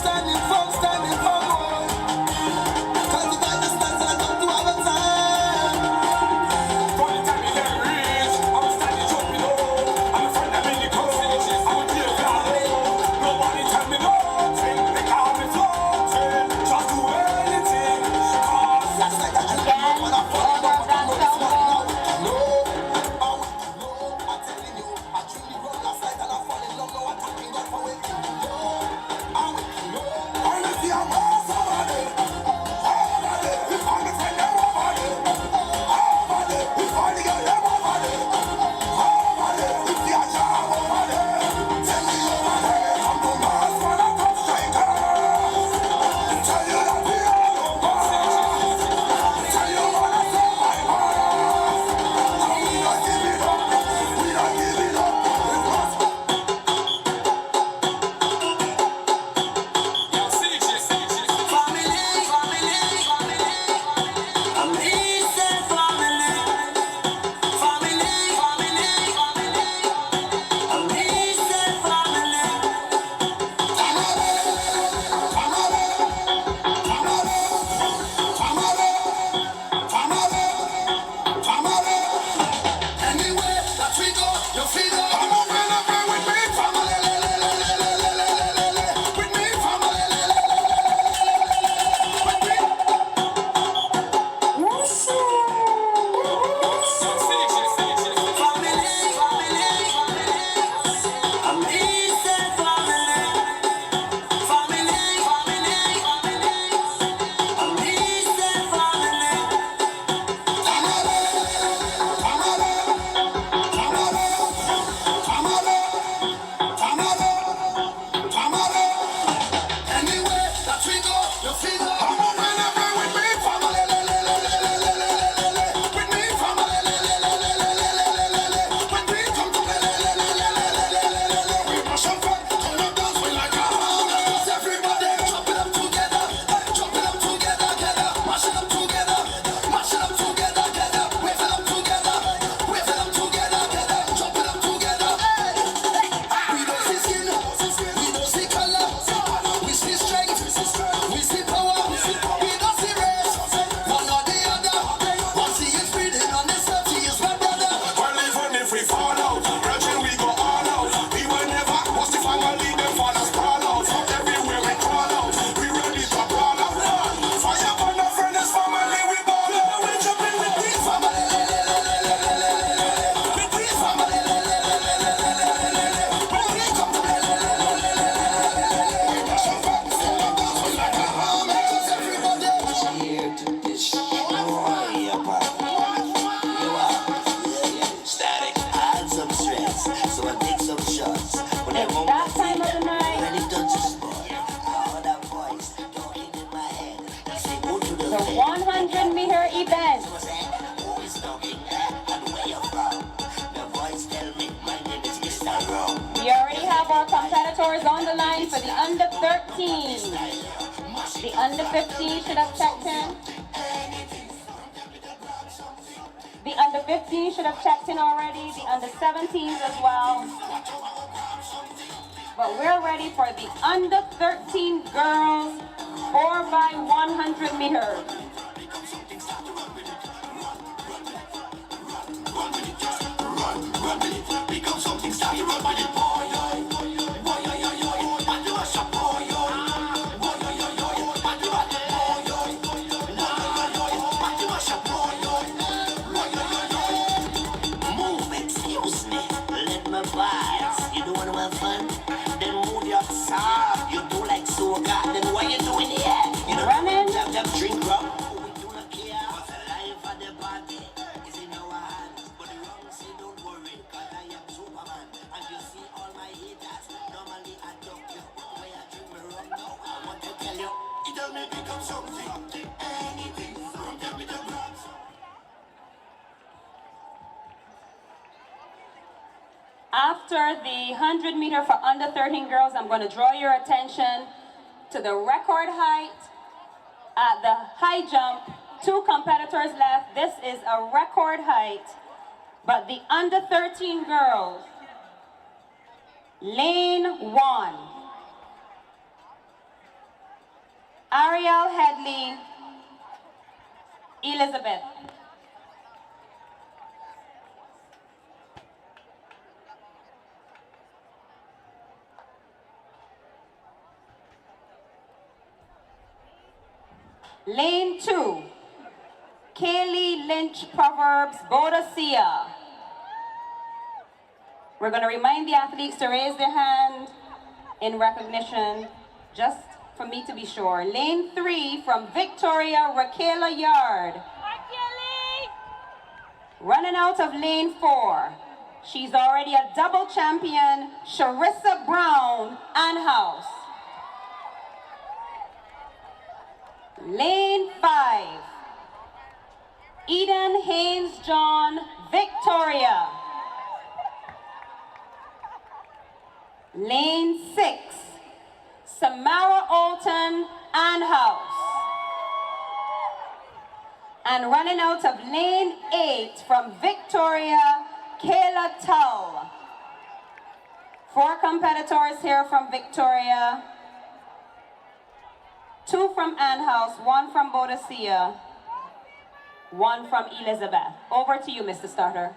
Standing firm, boy. Cultivate the stance and I come to have a time. For the time you get rich, I'm standing jumping low. I'm a friend of many coaches, I'm a dear guy. Nobody tell me nothing, they call me floating. Just do anything, cause Last night I drink the rum and I fall down, but I know this morning I waking up. I'm telling you, I drink the rum last night and I fall in love. Now I'm thanking God for waking me up. I'm waking up. And if you're my somebody, if I'm the friend, them over there. If I'm the girl, them over there. If you're a job over there, tell me over there. Come to Mars, man, I'm top striker. Tell you that we all over. Tell you what I survivor. And we don't give it up. We don't give it up. It's must be. Anywhere that we go, you feel it. Come on, man, I'm with me, family. With me, family. With me. Anywhere that we go, you feel it. Come on, man, I'm with me, family. With me, family. When we come to we mash up and turn up dance, we like a house. Everybody jump it up together, together. Mash it up together, together. Wave it up together, together. Jump it up together. We don't see skin, we don't see color. We see strength, we see power. We don't see race, one or the other. Once he is breathing on this earth, he is my brother. well, even if we fall out, brethren, we go all out. We will never watch the family, them fathers crawl out. From everywhere we crawl out, we ready to brawl out. Fire on the friends, family, we ball out. We jump in with the family. With the family. When we come to we mash up and turn up dance, we like a home. Because everybody Here to destroy your body. Static. Add some stress, so I take some shots. When I It's won't that time of the night. when it touches boy, all that voice talking in my head. They say go to the The 100-meter event. who is talking and where you're from. The voice tell me my name is Mr. Wrong. We already have our competitors on the line for the under 13. The under 15 should have checked in. The under 15 should have checked in already. The under 17s as well. But we're ready for the under 13 girls 4x100 meters. Move, excuse me, let me pass. You don't wanna have fun? Then move your soft. You do like soca, then what you doing here? You know, Running. Jab, drink rum. We do not care. Cause the life of the party is in our hands. But the wrong say don't worry, cause I am Superman. And you see all my haters, normally I duck you. When I drink my rum now, I want to tell you. It does me become something, anything. Don't tell me the grabs. After the 100 meter for under 13 girls, I'm going to draw your attention to the record height at the high jump. 2 competitors left. This is a record height. But the under 13 girls, lane 1, Ariel Headley, Elizabeth. Lane 2, Kaylee Lynch Proverbs, Boadicea. We're going to remind the athletes to raise their hand in recognition, just for me to be sure. Lane 3 from Victoria, Raquela Yard. Running out of lane 4, she's already a double champion, Sharissa Brown, Anhouse. Lane 5, Eden Haynes John, Victoria. Lane 6, Samara Alton, Anhouse. And running out of lane 8 from Victoria, Kayla Tull. 4 competitors here from Victoria. 2 from Anhouse, 1 from Boadicea, 1 from Elizabeth. Over to you, Mr. Starter.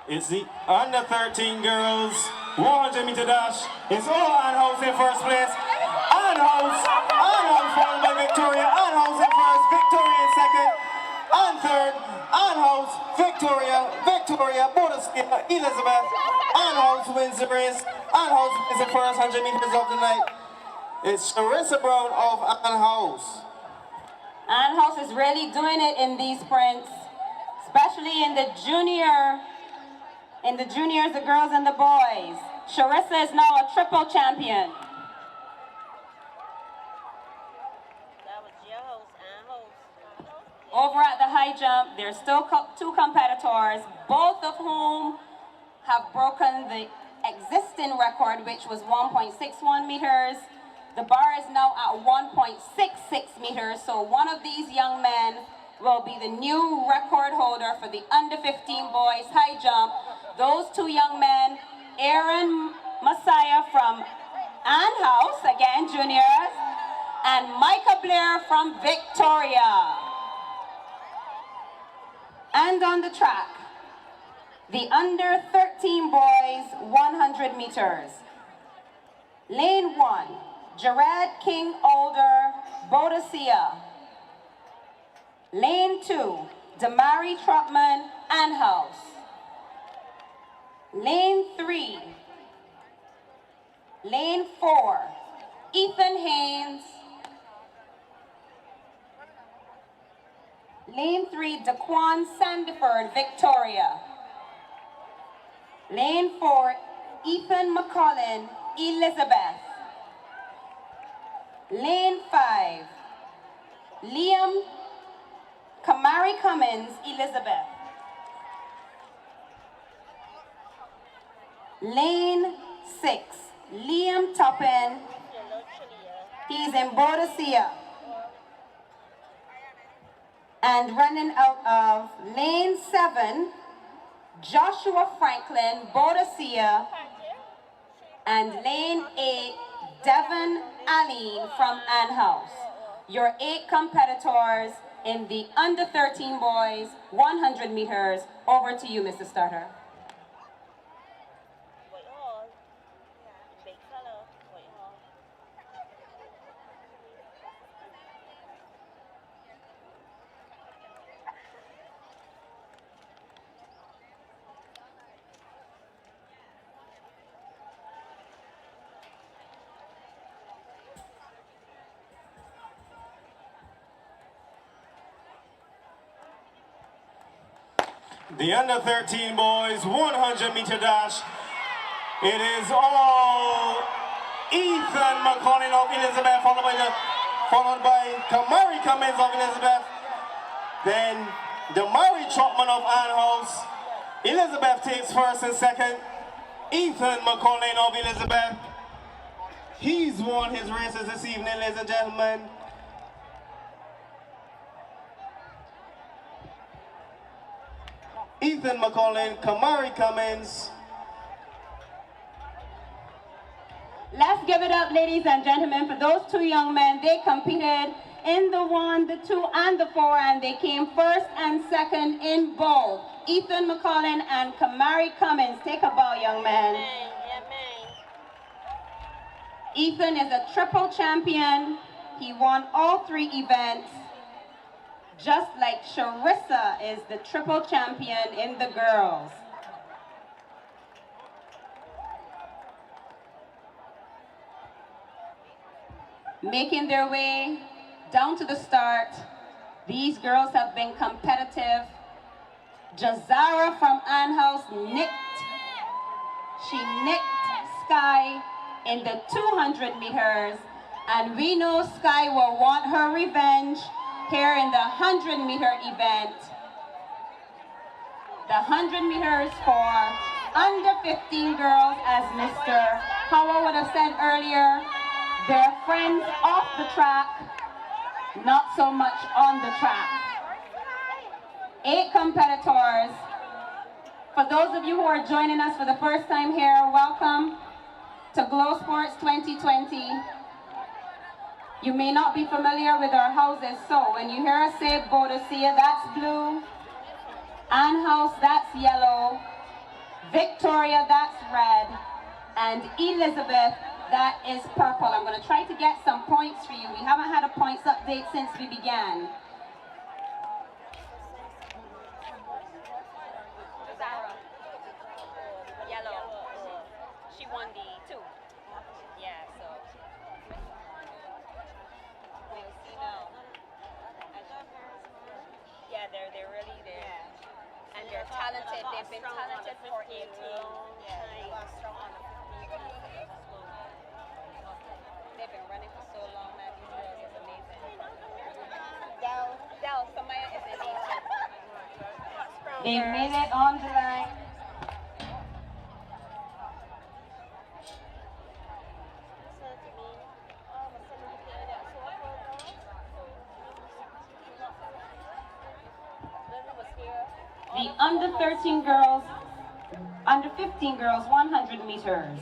It's the under 13 girls 100 meter dash. It's all Anhouse in first place. Anhouse followed by Victoria. Anhouse in first, Victoria in second, and third. Anhouse, Victoria, Boadicea, Elizabeth. Anhouse wins the race. Anhouse wins the first 100 meters of the night. It's Sharissa Brown of Anhouse. Anhouse is really doing it in these sprints, especially in the juniors, the girls and the boys. Sharissa is now a triple champion. Over at the high jump, there's still 2 competitors, both of whom have broken the existing record, which was 1.61 meters. The bar is now at 1.66 meters, so one of these young men will be the new record holder for the under 15 boys high jump. Those 2 young men, Aaron Messiah from Anhouse, again juniors, and Micah Blair from Victoria. And on the track, the under 13 boys 100 meters. Lane 1, Jared King Older, Boadicea. Lane 2, Damari Trotman, Anhouse. Lane 3, Lane 4, Ethan Haynes. Lane 3, Daquan Sandiford, Victoria. Lane 4, Ethan McCollin, Elizabeth. Lane 5, Liam Kamari Cummins, Elizabeth. Lane 6, Liam Toppin. He's in Boadicea. And running out of lane 7, Joshua Franklin, Boadicea. And lane 8, Devon Aline from Ann House. Your 8 competitors in the under 13 boys, 100 meters. Over to you, Mr. Starter. The under 13 boys 100-meter dash. It is all Ethan McCollin of Elizabeth, followed by Kamari Cummins of Elizabeth. Then Damari Trotman of Ann House. Elizabeth takes first and second. Ethan McCollin of Elizabeth. He's won his races this evening, ladies and gentlemen. Ethan McCollin, Kamari Cummins. Let's give it up, ladies and gentlemen, for those 2 young men. They competed in the 1, the 2, and the 4, and they came first and second in both. Ethan McCollin and Kamari Cummins. Take a bow, young man. Ethan is a triple champion. He won all 3 events. Just like Sharissa is the triple champion in the girls. Making their way down to the start, these girls have been competitive. Jazara from Ann House she nicked Sky in the 200 meters, and we know Sky will want her revenge here in the 100-meter event. The 100 meters for under 15 girls, as Mr. Howell would have said earlier. They're friends off the track, not so much on the track. 8 competitors. For those of you who are joining us for the first time here, welcome to Glow Sports 2020. You may not be familiar with our houses, so when you hear us say Boadicea, that's blue. Ann House, that's yellow. Victoria, that's red. And Elizabeth, that is purple. I'm going to try to get some points for you. We haven't had a points update since we began. Yellow. She won the 2. Yeah, so. We'll see now. Yeah, they're really there. And they're talented. They've been talented for a long time. They've been running for so long, man. These girls is amazing. Del, Samaya is amazing. They made it on the line. The under 13 girls, under 15 girls, 100 meters.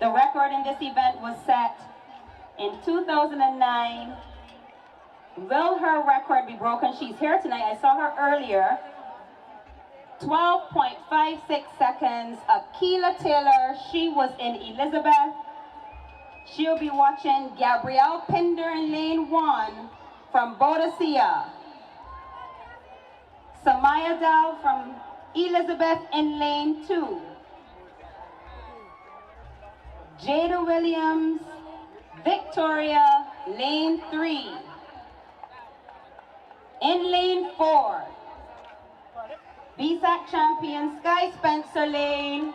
The record in this event was set in 2009. Will her record be broken? She's here tonight. I saw her earlier. 12.56 seconds. Akila Taylor, she was in Elizabeth. She'll be watching Gabrielle Pinder in lane 1 from Boadicea. Samaya Dow from Elizabeth in lane 2. Jada Williams, Victoria, lane 3. In lane 4, BSAC champion Sky Spencer Lane.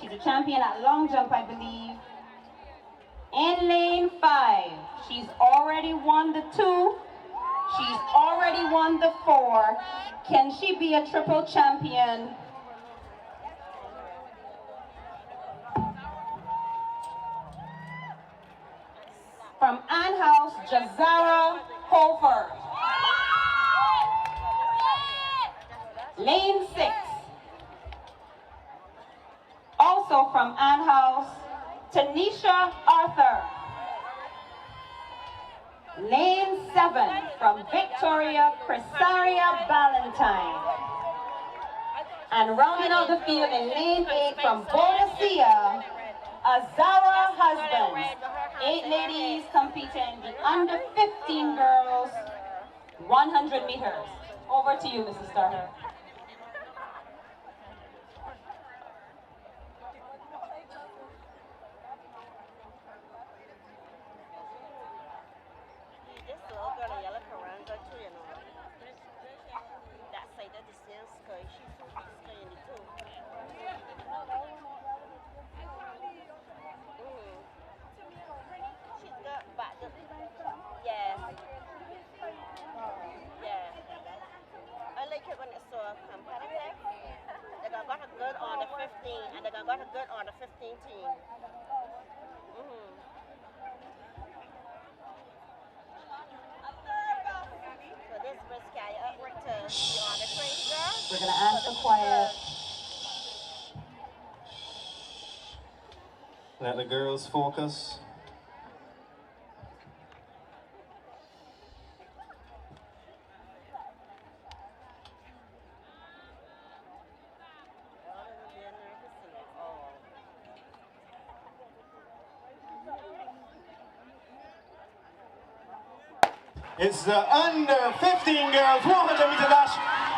She's a champion at long jump, I believe. In lane 5, she's already won the 2. She's already won the 4. Can she be a triple champion? From Ann House, Jazara Holford. Lane 6. Also from Ann House, Tanisha Arthur. Lane 7 from Victoria, Crisaria Ballantyne. And rounding out the field in lane 8 from Boadicea, Azara Husbands. 8 ladies competing, the under 15 girls, 100 meters. Over to you, Mrs. Starter. We're going to ask for quiet. Let the girls focus. It's the under 15 girls 100-meter dash.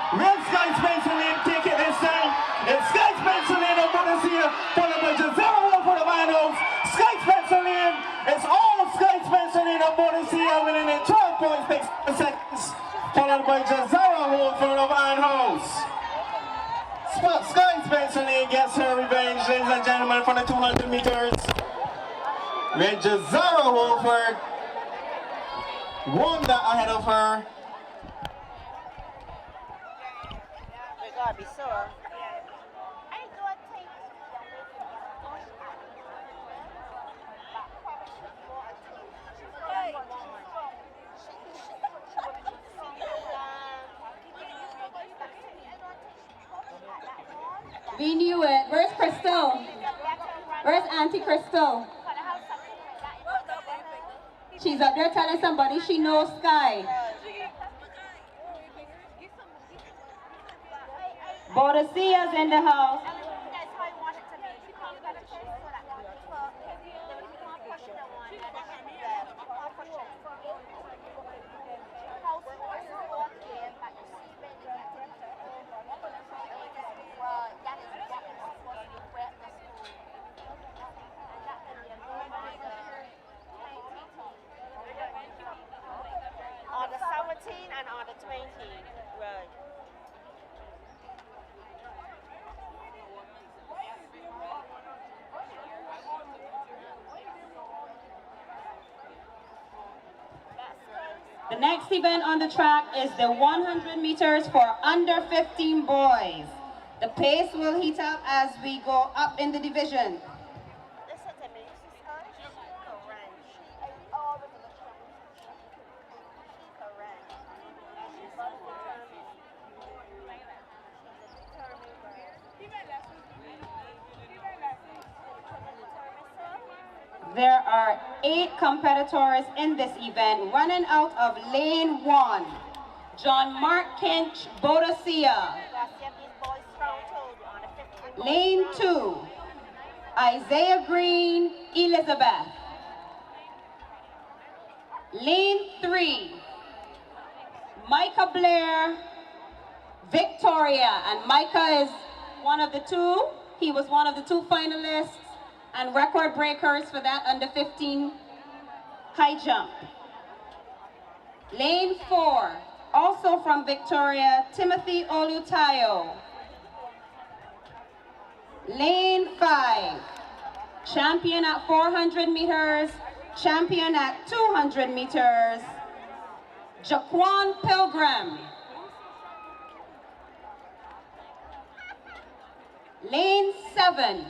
Red Sky Spencer Lane take it this time. It's Sky Spencer Lane of Boadicea, followed by Jazara Holford of Ann House. Sky Spencer Lane. It's all Sky Spencer Lane of Boadicea winning in 12.6 seconds, followed by Jazara Holford of Ann House. Sky Spencer Lane gets her revenge, ladies and gentlemen, for the 200 meters. With Jazara Holford won that ahead of her. We gotta be sure. We knew it. Where's Crystal? Where's Auntie Crystal? She's up there telling somebody she knows Sky. Boadicia's in the house. On the 17 and on the 20, right. The next event on the track is the 100 meters for under 15 boys. The pace will heat up as we go up in the division. Listen to me, she's correct. There are 8 competitors in this event, running out of lane 1. John Mark Kinch, Boadicea. Lane 2, Isaiah Green, Elizabeth. Lane 3, Micah Blair, Victoria. And Micah is one of the 2. He was one of the 2 finalists and record breakers for that under 15 high jump. Lane 4, also from Victoria, Timothy Olutayo. Lane 5, champion at 400 meters, champion at 200 meters, Jaquan Pilgrim. Lane 7,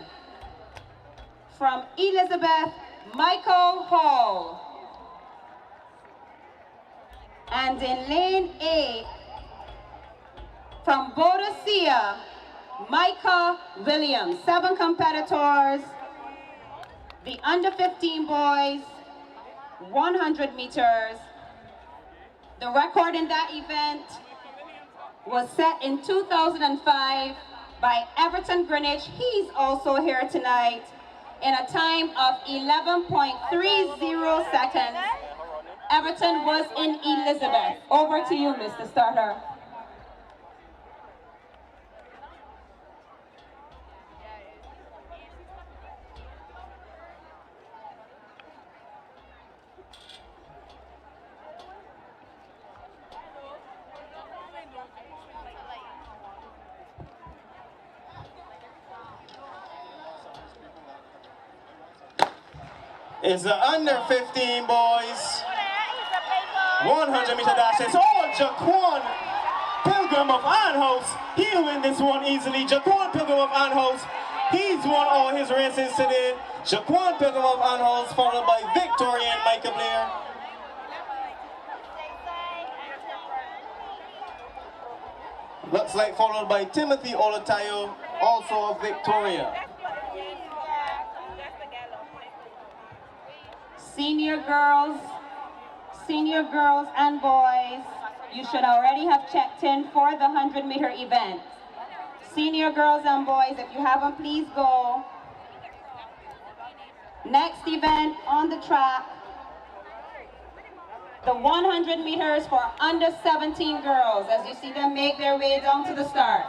from Elizabeth, Michael Hall. And in lane 8, from Boadicea, Micah Williams. 7 competitors. The under 15 boys, 100 meters. The record in that event was set in 2005 by Everton Greenwich. He's also here tonight in a time of 11.30 seconds. Everton was in Elizabeth. Over to you, Mr. Starter. It's the under 15 boys. 100 meter dash. It's all Jaquan Pilgrim of Anhouse. He'll win this one easily. Jaquan Pilgrim of Anhouse. He's won all his races today. Jaquan Pilgrim of Anhouse, followed by Victoria and Micah Blair. Looks like followed by Timothy Olatayo, also of Victoria. Senior girls and boys, you should already have checked in for the 100-meter event. Senior girls and boys, if you haven't, please go. Next event on the track, the 100 meters for under 17 girls, as you see them make their way down to the start.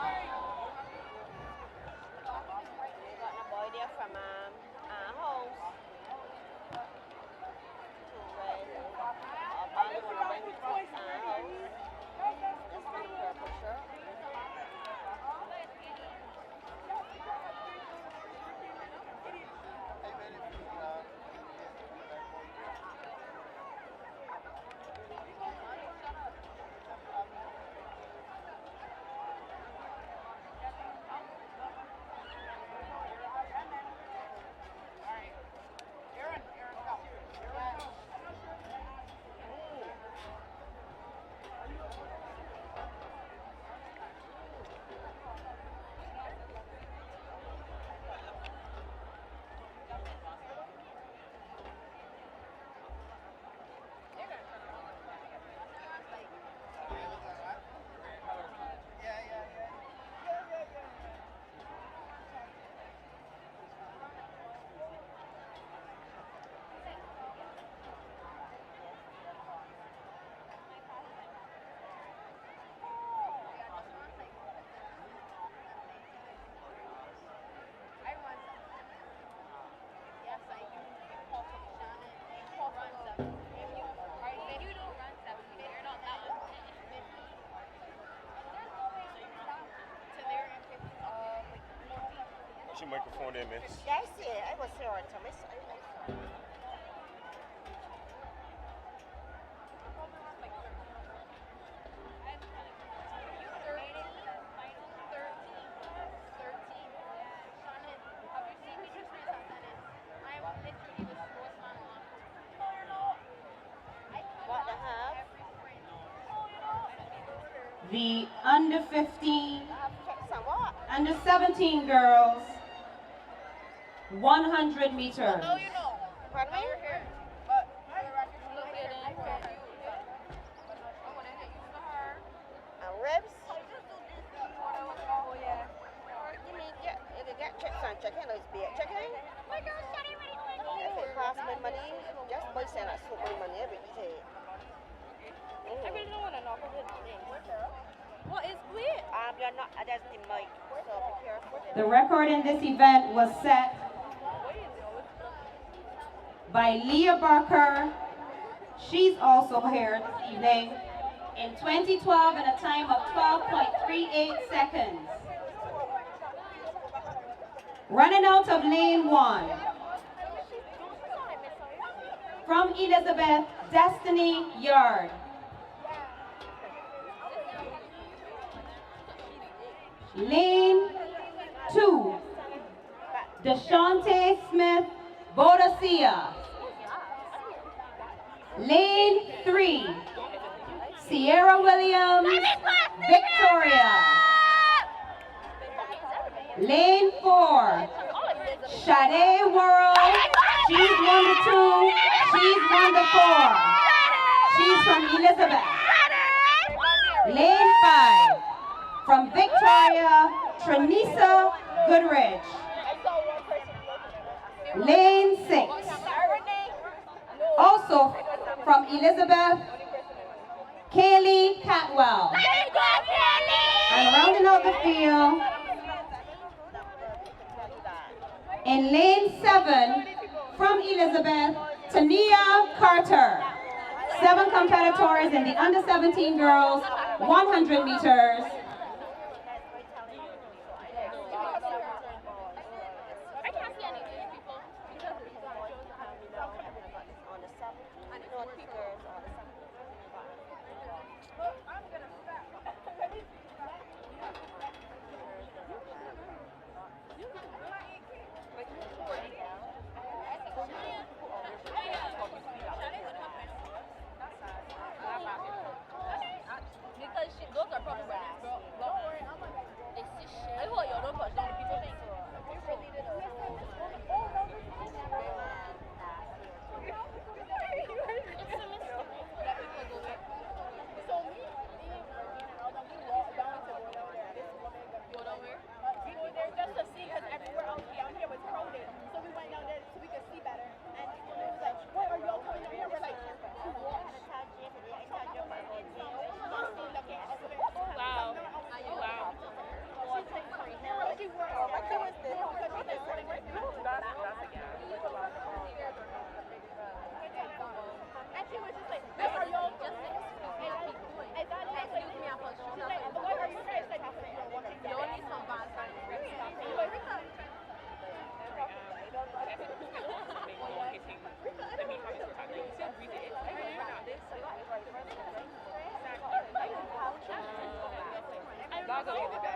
Your microphone there, miss. Yeah, I see it. I was here on Thomas. What the half? The under 15, Some what? under 17 girls, 100 meters. Pardon me? And ribs? You mean get chips and chicken, those beer chicken? If it costs me money, just buy some that soup with money every day. I really don't want to know what it is. What is it? You're not, that's the mic, so be careful. The record in this event was set by Leah Barker. She's also here this evening in 2012 in a time of 12.38 seconds. Running out of lane 1 From Elizabeth, Destiny Yard. Lane 2, Deshante Smith, Boadicea. Lane 3, Sierra Williams, Victoria. Lane 4, Sade World, she's 1 to 2, she's 1 to 4. She's from Elizabeth. Lane 5, from Victoria, Tranisa Goodrich. Lane 6, also from Elizabeth, Kaylee Catwell. And rounding out the field, in lane 7, from Elizabeth, Tania Carter. 7 competitors in the under 17 girls, 100 meters.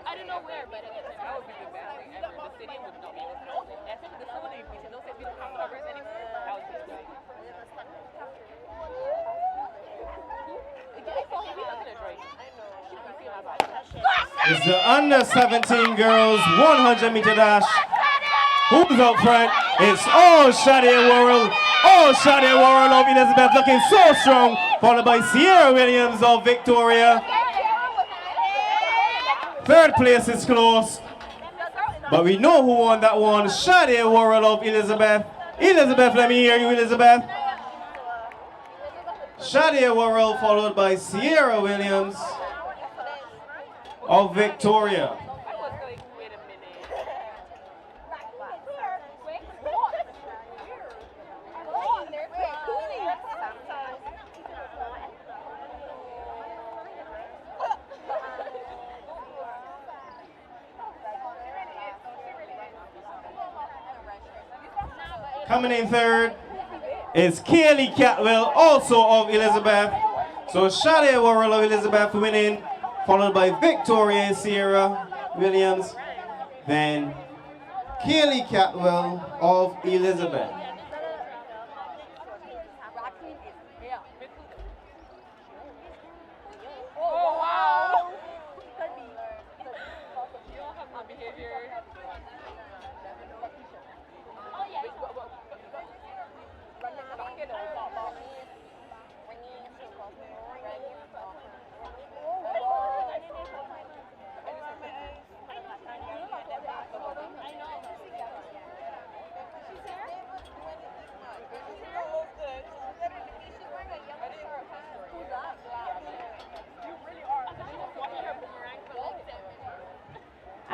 I don't know where, but that would be the best thing ever. The city would not be able to hold it. I think the city if we don't say we don't have progress anymore, that would be good. It's the under 17 girls 100 meter dash. Who's up front? It's Shade Worrell. Shade Worrell of Elizabeth looking so strong, followed by Sierra Williams of Victoria. Third place is close, but we know who won that one. Shade Worrell of Elizabeth. Elizabeth, let me hear you, Elizabeth. Shade Worrell followed by Sierra Williams of Victoria. Coming in third is Kaylee Catwell, also of Elizabeth. So Shade Worrell of Elizabeth winning, followed by Victoria and Sierra Williams, then Kaylee Catwell of Elizabeth.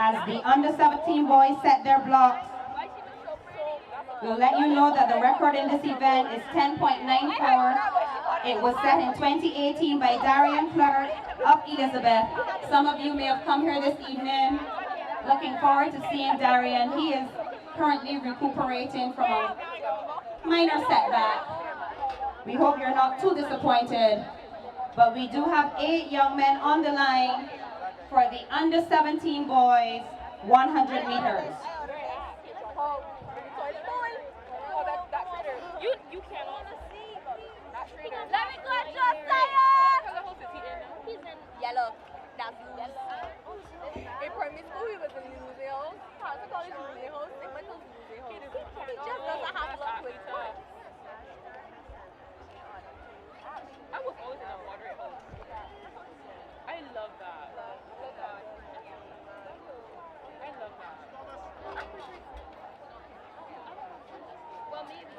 As the under 17 boys set their blocks, we'll let you know that the record in this event is 10.94. It was set in 2018 by Darian Clark of Elizabeth. Some of you may have come here this evening looking forward to seeing Darian. He is currently recuperating from a minor setback. We hope you're not too disappointed. But we do have 8 young men on the line for the under 17 boys 100 meters. You cannot. Let me go, Josiah! He's in yellow. That's loose. In primary school, he was in museums. How's it called? Museums. They went to museums. He just doesn't have luck with it. I was always in a moderate hole. I love that. I love that. Well, maybe.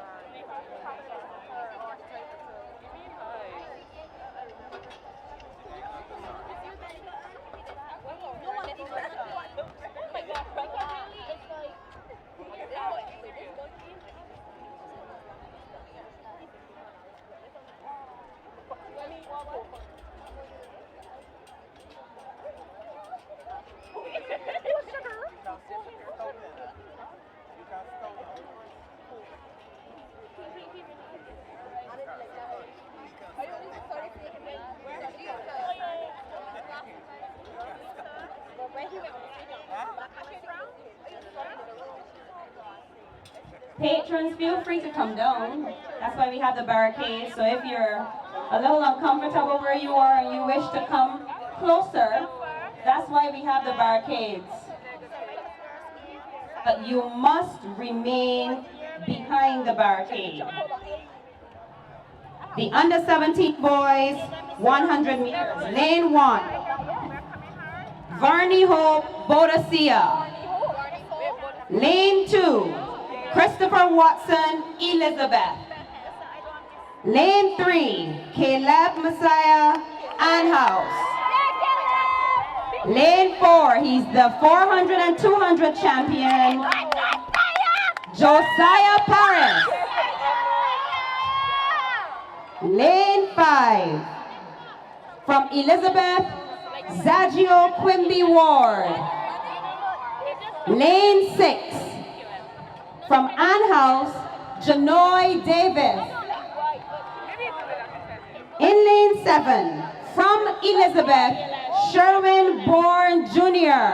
Patrons, feel free to come down. That's why we have the barricade. So if you're a little uncomfortable where you are and you wish to come closer, that's why we have the barricades. But you must remain behind the barricade. The under 17 boys, 100 meters. Lane 1. Varney Hope, Boadicea. Lane 2. Christopher Watson, Elizabeth. Lane 3, Caleb Messiah, Anhouse. Lane 4, he's the 400 and 200 champion, Josiah Paris. Lane 5, from Elizabeth, Zagio Quimby Ward. Lane 6, from Anhouse, Janoy Davis. In lane 7, from Elizabeth, Sherwin Bourne Jr.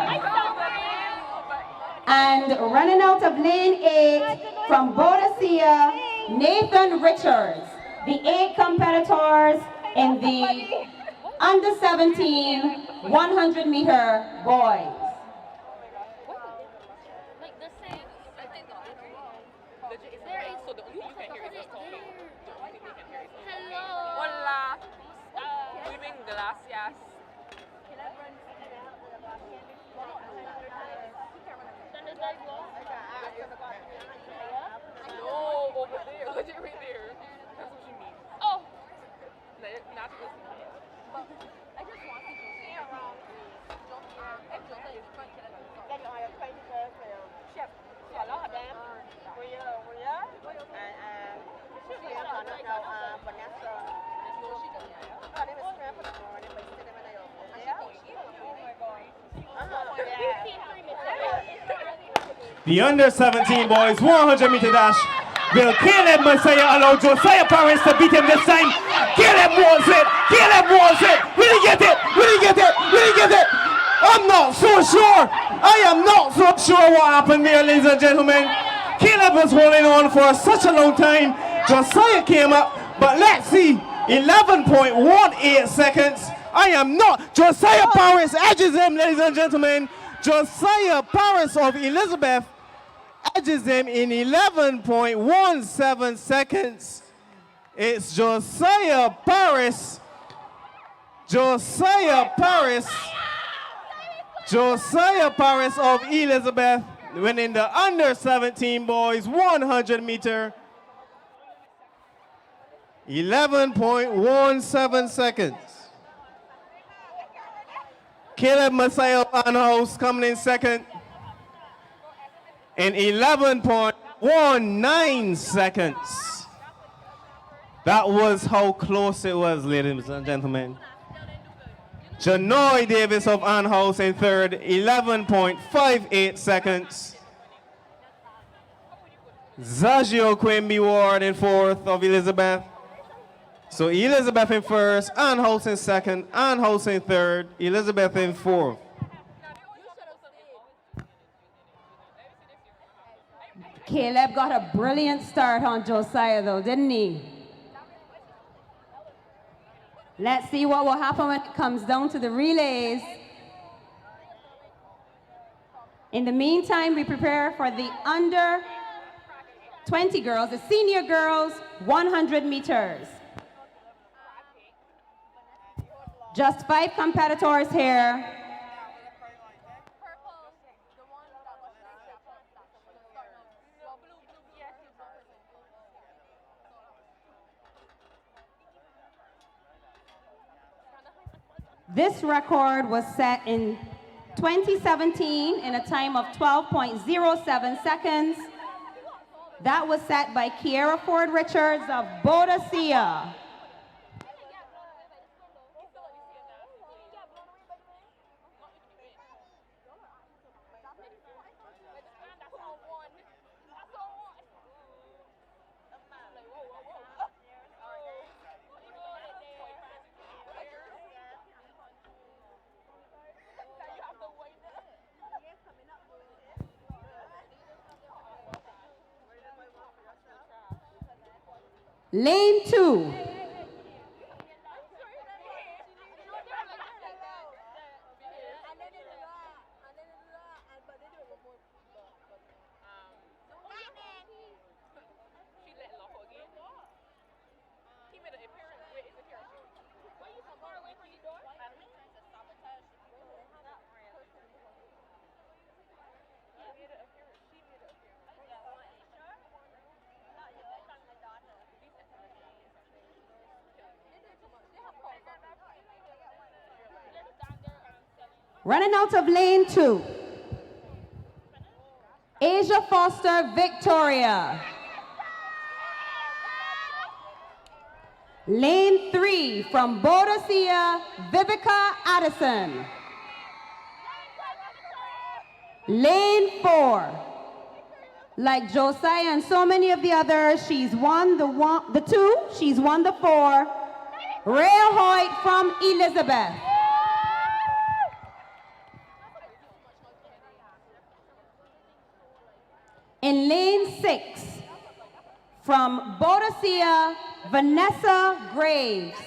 And running out of lane 8, from Boadicea, Nathan Richards. The 8 competitors in the under 17 100 meter boys. Hola. Muy bien, gracias. No, over there. Look at right there. That's what you mean. Oh. Not to listen to it. I just want to see around. The under 17 boys 100 meter dash. Will Caleb Messiah allow Josiah Paris to beat him this time? Caleb wants it! Caleb wants it! Will he get it? Will he get it? Will he get it? I'm not so sure. I am not so sure what happened there, ladies and gentlemen. Caleb was holding on for such a long time. Josiah came up, but let's see. 11.18 seconds. I am not. Josiah Paris edges him, ladies and gentlemen. Josiah Paris of Elizabeth edges him in 11.17 seconds. It's Josiah Paris. Josiah Paris of Elizabeth winning the under 17 boys 100 meter. 11.17 seconds. Caleb Messiah of Anhouse coming in second in 11.19 seconds. That was how close it was, ladies and gentlemen. Janoy Davis of Anhouse in third, 11.58 seconds. Zagio Quimby Ward in fourth of Elizabeth, So Elizabeth in first, Ann House in second, Ann House in third, Elizabeth in fourth. Caleb got a brilliant start on Josiah though, didn't he? Let's see what will happen when it comes down to the relays. In the meantime, we prepare for the under 20 girls, the senior girls, 100 meters. Just 5 competitors here. This record was set in 2017 in a time of 12.07 seconds. That was set by Kiera Ford Richards of Boadicea. Lane 2. Running out of lane 2. Asia Foster, Victoria. Lane 3 from Boadicea, Vivica Addison. Lane 4. Like Josiah and so many of the others, she's won the 2, she's won the 4. Rhea Hoyt from Elizabeth. In lane 6, from Boadicea, Vanessa Graves.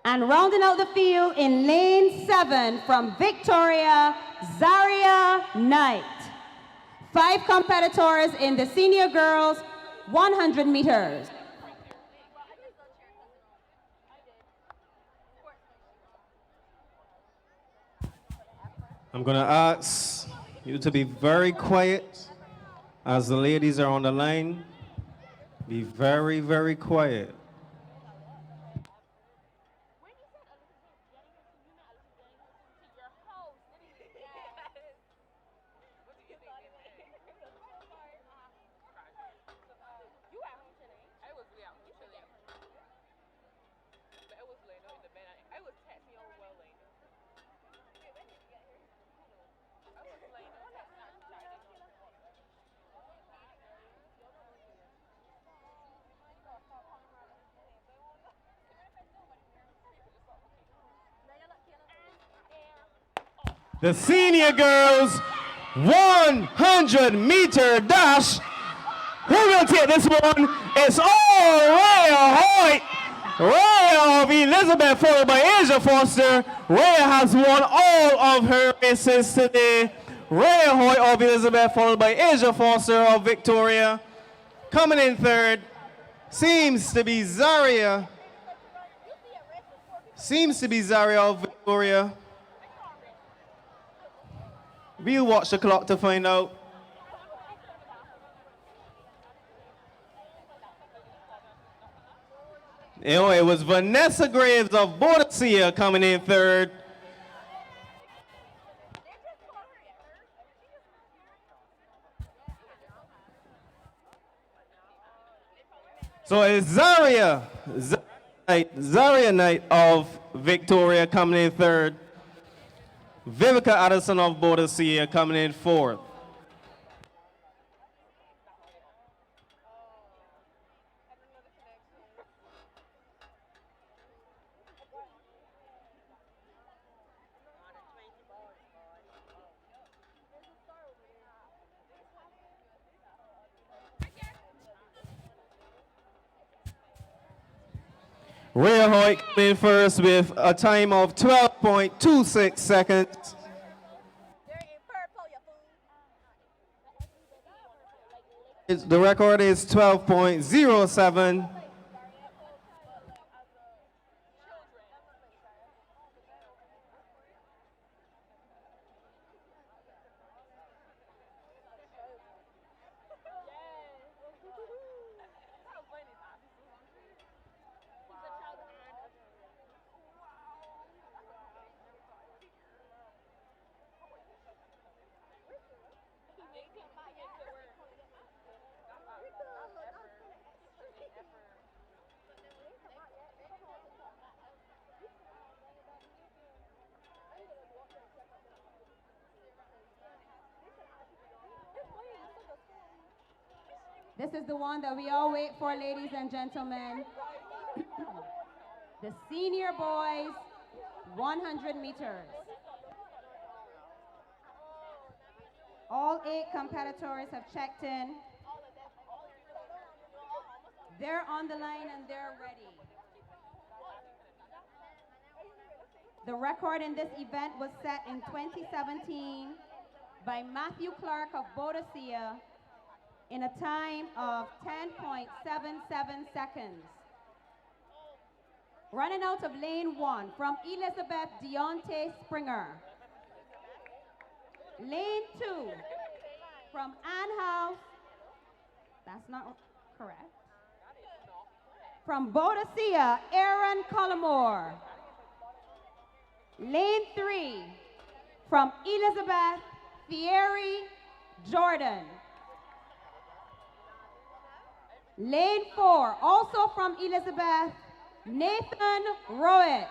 And rounding out the field in lane 7, from Victoria, Zaria Knight. 5 competitors in the senior girls, 100 meters. I'm gonna ask you to be very quiet as the ladies are on the line. Be very, very quiet. The senior girls 100-meter dash. Who will take this one? It's all Rhea Hoyt. Rhea of Elizabeth followed by Asia Foster. Rhea has won all of her races today. Rhea Hoyt of Elizabeth followed by Asia Foster of Victoria. Coming in third seems to be Zaria. Of Victoria. We'll watch the clock to find out. It was Vanessa Graves of Boadicea coming in third. So it's Zaria Knight of Victoria coming in third. Vivica Addison of Boadicea coming in fourth. Rhea Hoyt coming in first with a time of 12.26 seconds. They're in purple, you fool. The record is 12.07. This is the one that we all wait for, ladies and gentlemen. The senior boys, 100 meters. All 8 competitors have checked in. They're on the line and they're ready. The record in this event was set in 2017 by Matthew Clark of Boadicea in a time of 10.77 seconds. Running out of lane 1 from Elizabeth Deontay Springer. Lane 2 from Ann House. That's not correct. From Boadicea, Aaron Collymore. Lane 3 from Elizabeth Thierry Jordan. Lane 4, also from Elizabeth, Nathan Rowett.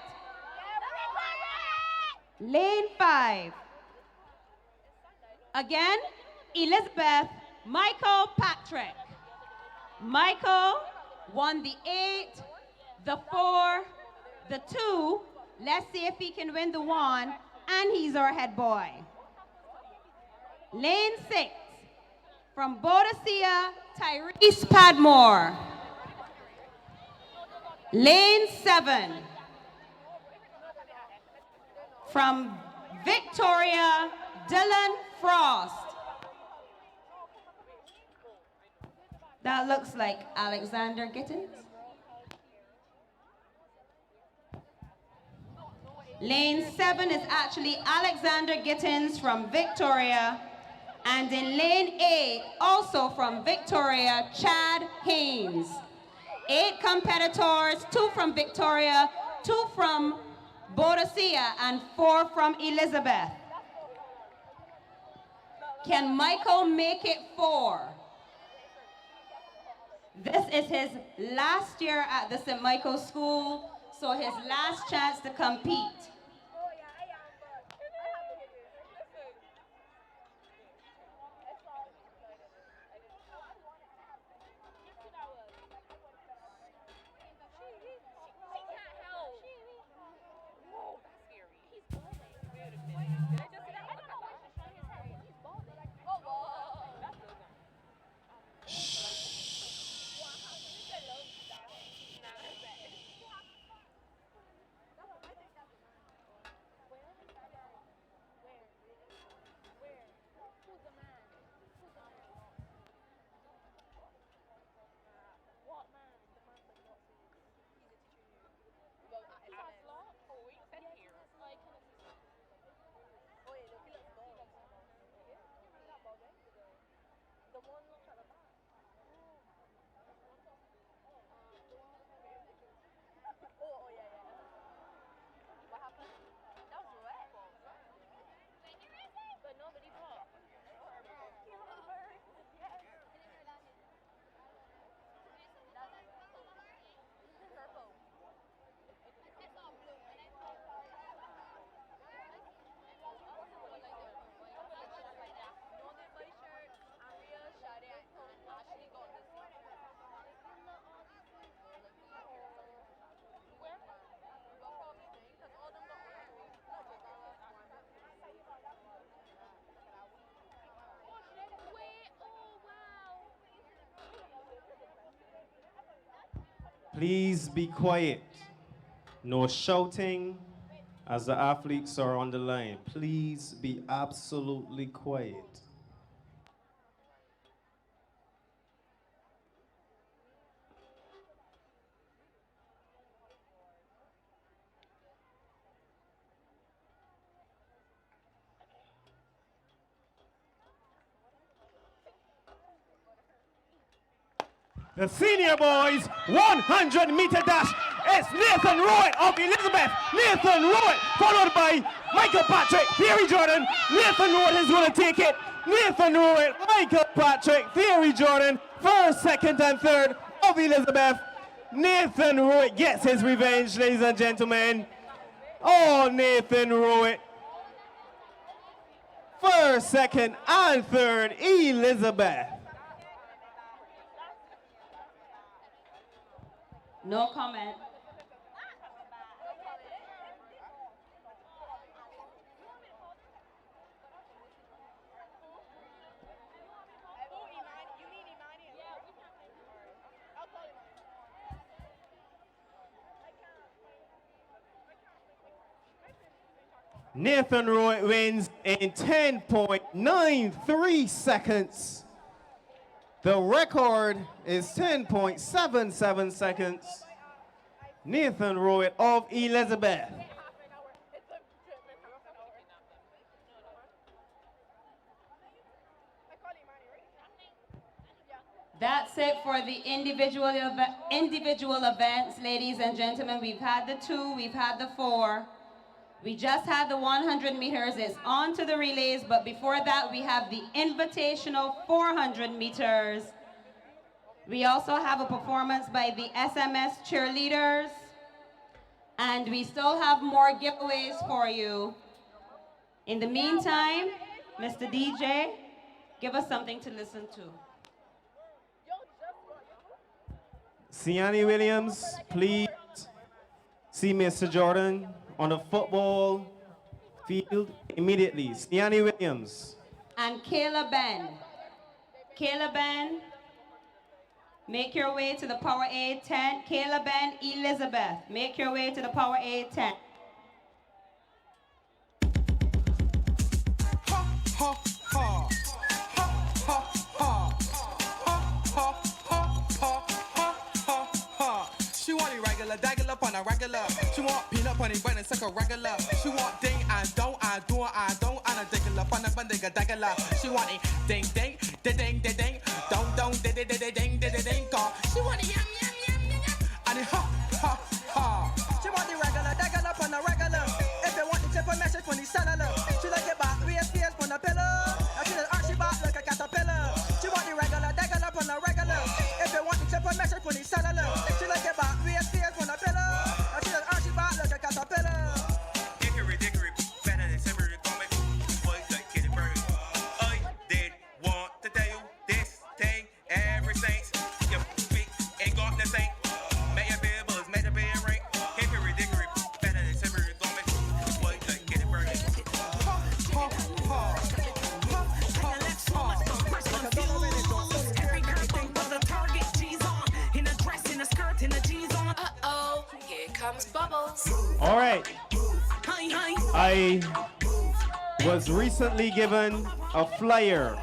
Lane 5. Again, Elizabeth Michael Patrick. Michael won the 8, the 4, the 2. Let's see if he can win the 1, and he's our head boy. Lane 6, from Boadicea, Tyrese Padmore. Lane 7, from Victoria, Dylan Frost. That looks like Alexander Gittins. Lane 7 is actually Alexander Gittins from Victoria. And in lane 8, also from Victoria, Chad Haynes. 8 competitors, 2 from Victoria, 2 from Boadicea, and 4 from Elizabeth. Can Michael make it 4? This is his last year at the St. Michael's School, so his last chance to compete. Please be quiet. No shouting as the athletes are on the line. Please be absolutely quiet. The senior boys 100-meter dash. It's Nathan Rowan of Elizabeth. Nathan Rowan, followed by Michael Patrick, Theory Jordan. Nathan Rowan is going to take it. Nathan Rowan, Michael Patrick, Theory Jordan, first, second, and third of Elizabeth. Nathan Rowan gets his revenge, ladies and gentlemen. Oh, Nathan Rowan. First, second, and third, Elizabeth. No comment. Nathan Rowan wins in 10.93 seconds. The record is 10.77 seconds. Nathan Rowan of Elizabeth. That's it for the individual events, ladies and gentlemen. We've had the 2, we've had the 4. We just had the 100 meters. It's on to the relays, but before that, we have the invitational 400 meters. We also have a performance by the SMS cheerleaders. And we still have more giveaways for you. In the meantime, Mr. DJ, give us something to listen to. Siani Williams, please see Mr. Jordan on the football field immediately. Siani Williams. And Kayla Ben. Kayla Ben, make your way to the Power A tent. Kayla Ben, Elizabeth, make your way to the Power A tent. She want it regular, daggle up on a regular. She want peanut bunny bun and suck a regular. She want ding and don't, I don't, and a diggle up on a bandiga dagala. She want it ding ding, ding ding ding ding, don't ding ding ding ding ding ding. She want it yum yum yum yum yum, and it ha ha ha. She want the regular, daggle up on a regular. If you want the chip, a message from the cellular. She like it back, we FPS on the pillow. And she like arch back like a caterpillar. She want the regular, daggle up on a regular. If you want the chip, a message from the cellular. She like it back, we FPS on the pillow. And she like arch back like a caterpillar. Dickory, dickory, better than Simmery, call me boy, like Kitty Bird. I did want to tell you this thing, every saint. Your feet ain't got the same. May your bill buzz, may the bill ring. Hickory, dickory, better than Simmery, call me boy, like Kitty Bird. Uh-oh, here comes Bubbles. All right. I was recently given a flyer.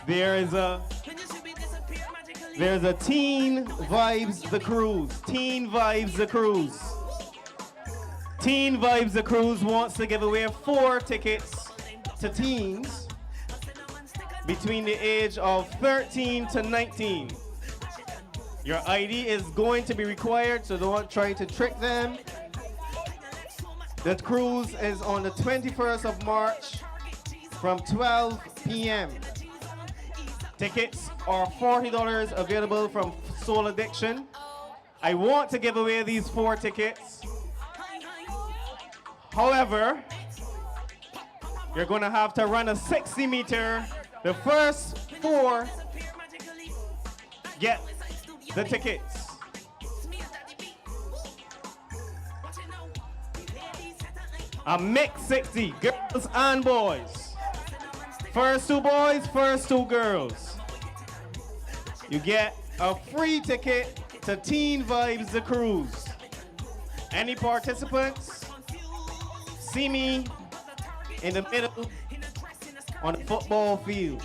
There's a Teen Vibes the Cruise. Teen Vibes the Cruise. Teen Vibes the Cruise wants to give away 4 tickets to teens between the age of 13 to 19. Your ID is going to be required, so don't try to trick them. The cruise is on the 21st of March from 12 p.m. Tickets are $40 available from Soul Addiction. I want to give away these 4 tickets. However, you're going to have to run a 60-meter. The first 4 get the tickets. A mixed 60, girls and boys. First 2 boys, first 2 girls. You get a free ticket to Teen Vibes the Cruise. Any participants see me in the middle on the football field?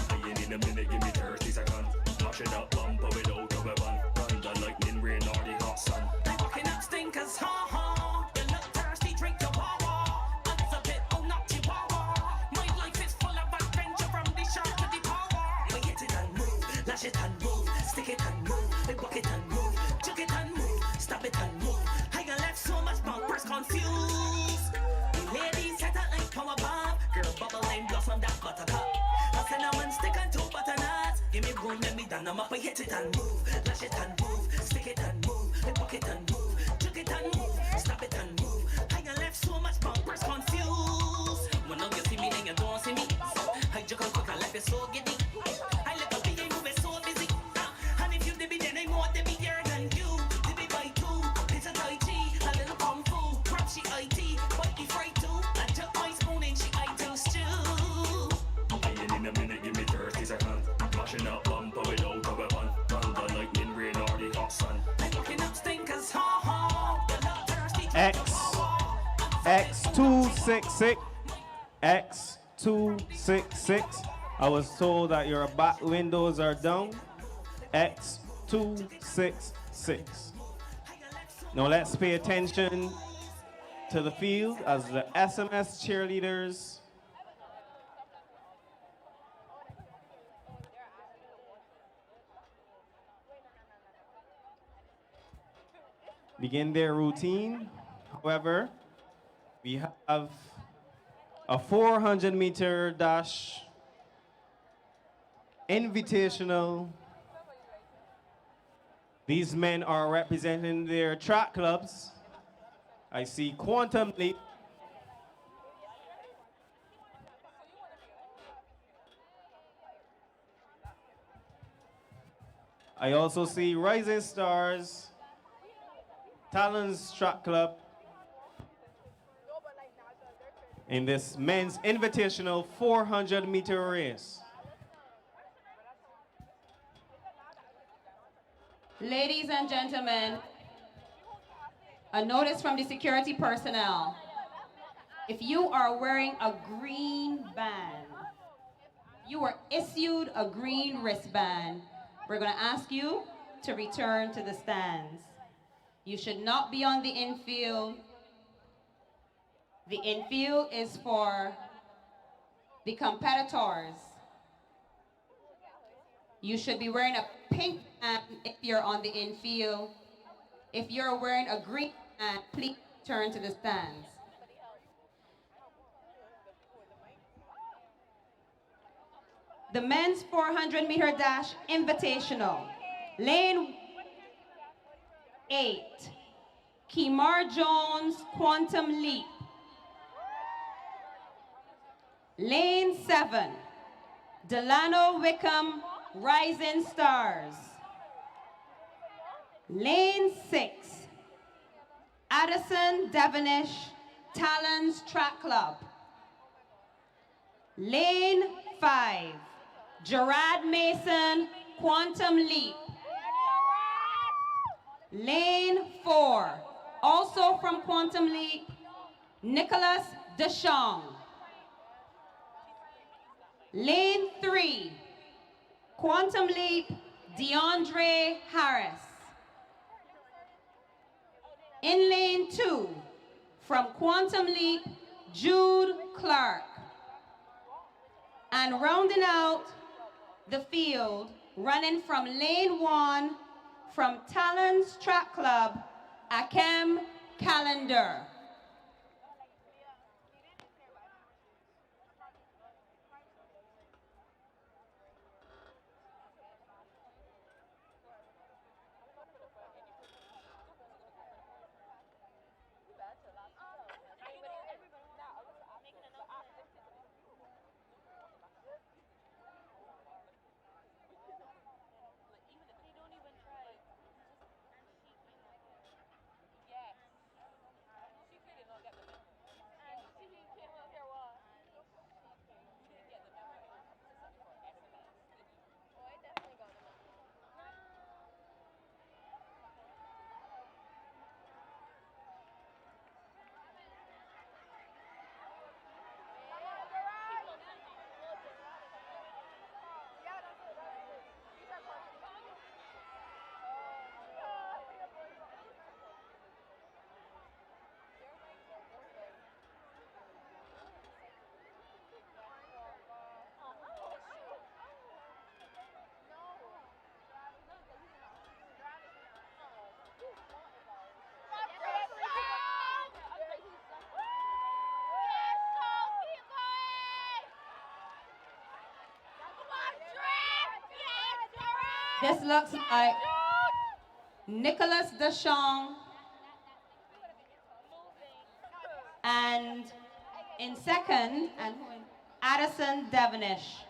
Lying in a minute, give me 30 seconds. Mashing up bumper without a weapon. Thunder, lightning, rain, or the hot sun. Walking up stinkers, ha ha. You look thirsty, drink your water. It's a bit, oh, not chihuahua. My life is full of adventure from the shark to the power. We hit it and move, lash it and move, stick it and move, we walk it and move, juke it and move, stop it and move. I got left so much bumpers confused. Ladies set up like power bomb, girl bubble and blossom that buttercup. A cinnamon stick and two butternuts. Give me room, let me down, I'm up, we hit it and move, lash it and move, stick it and move, we walk it and move, juke it and move, stop it and move. I got left so much bumpers confused. When now you see me, then you don't see me. I juke and quick, I left it so giddy. I look up, I move it so busy. And if you did be, then I'm more than me here than you. Did be by two, it's a Tai Chi, a little Kung Fu. Perhaps she IT, but he fried too. I took my spoon and she I do stew. Lying in a minute, give me 30 seconds. Mashing up bumper without a weapon. Thunder, lightning, rain, or the hot sun. I'm walking up stinkers, ha ha. You look thirsty, X266. X266. I was told that your back windows are down. X266. Now let's pay attention to the field as the SMS cheerleaders begin their routine. However, we have a 400-meter dash invitational. These men are representing their track clubs. I see Quantum Leap. I also see Rising Stars, Talons Track Club, in this men's invitational 400-meter race. Ladies and gentlemen, a notice from the security personnel. If you are wearing a green band, you were issued a green wristband, we're going to ask you to return to the stands. You should not be on the infield. The infield is for the competitors. You should be wearing a pink band if you're on the infield. If you're wearing a green band, please turn to the stands. The men's 400-meter dash invitational. Lane 8, Kimar Jones Quantum Leap. Lane 7, Delano Wickham Rising Stars. Lane 6, Addison Devonish Talons Track Club. Lane 5, Gerard Mason Quantum Leap. Lane 4, also from Quantum Leap, Nicholas Deschamps. Lane 3, Quantum Leap, DeAndre Harris. In lane 2, from Quantum Leap, Jude Clark. And rounding out the field, running from lane 1, from Talons Track Club, Akem Calendar. This looks like Nicholas Deschamps and in second, and Addison Devonish.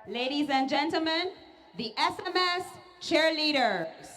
Ladies and gentlemen, the SMS cheerleaders.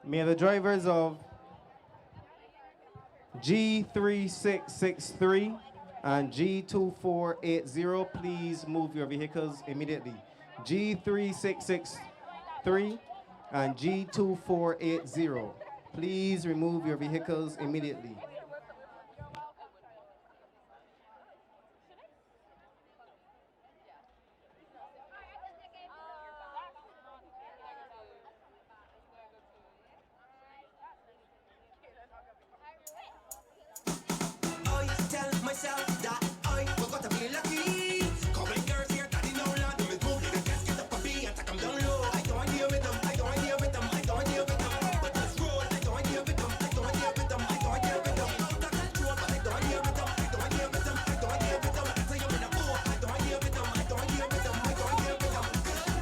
May the drivers of G3663 and G2480 please move your vehicles immediately. G3663 and G2480. Please remove your vehicles immediately. I tell myself that I was gonna be lucky. Coming girls here, daddy no land. Do it move, the gas get up a beat and take 'em down low. I don't deal with them, I don't deal with them, I don't deal with them. But this road, I don't deal with them, I don't deal with them, I don't deal with them. Out of control, but I don't deal with them, I don't deal with them, I don't deal with them. I tell you in a boat, I don't deal with them, I don't deal with them, I don't deal with them.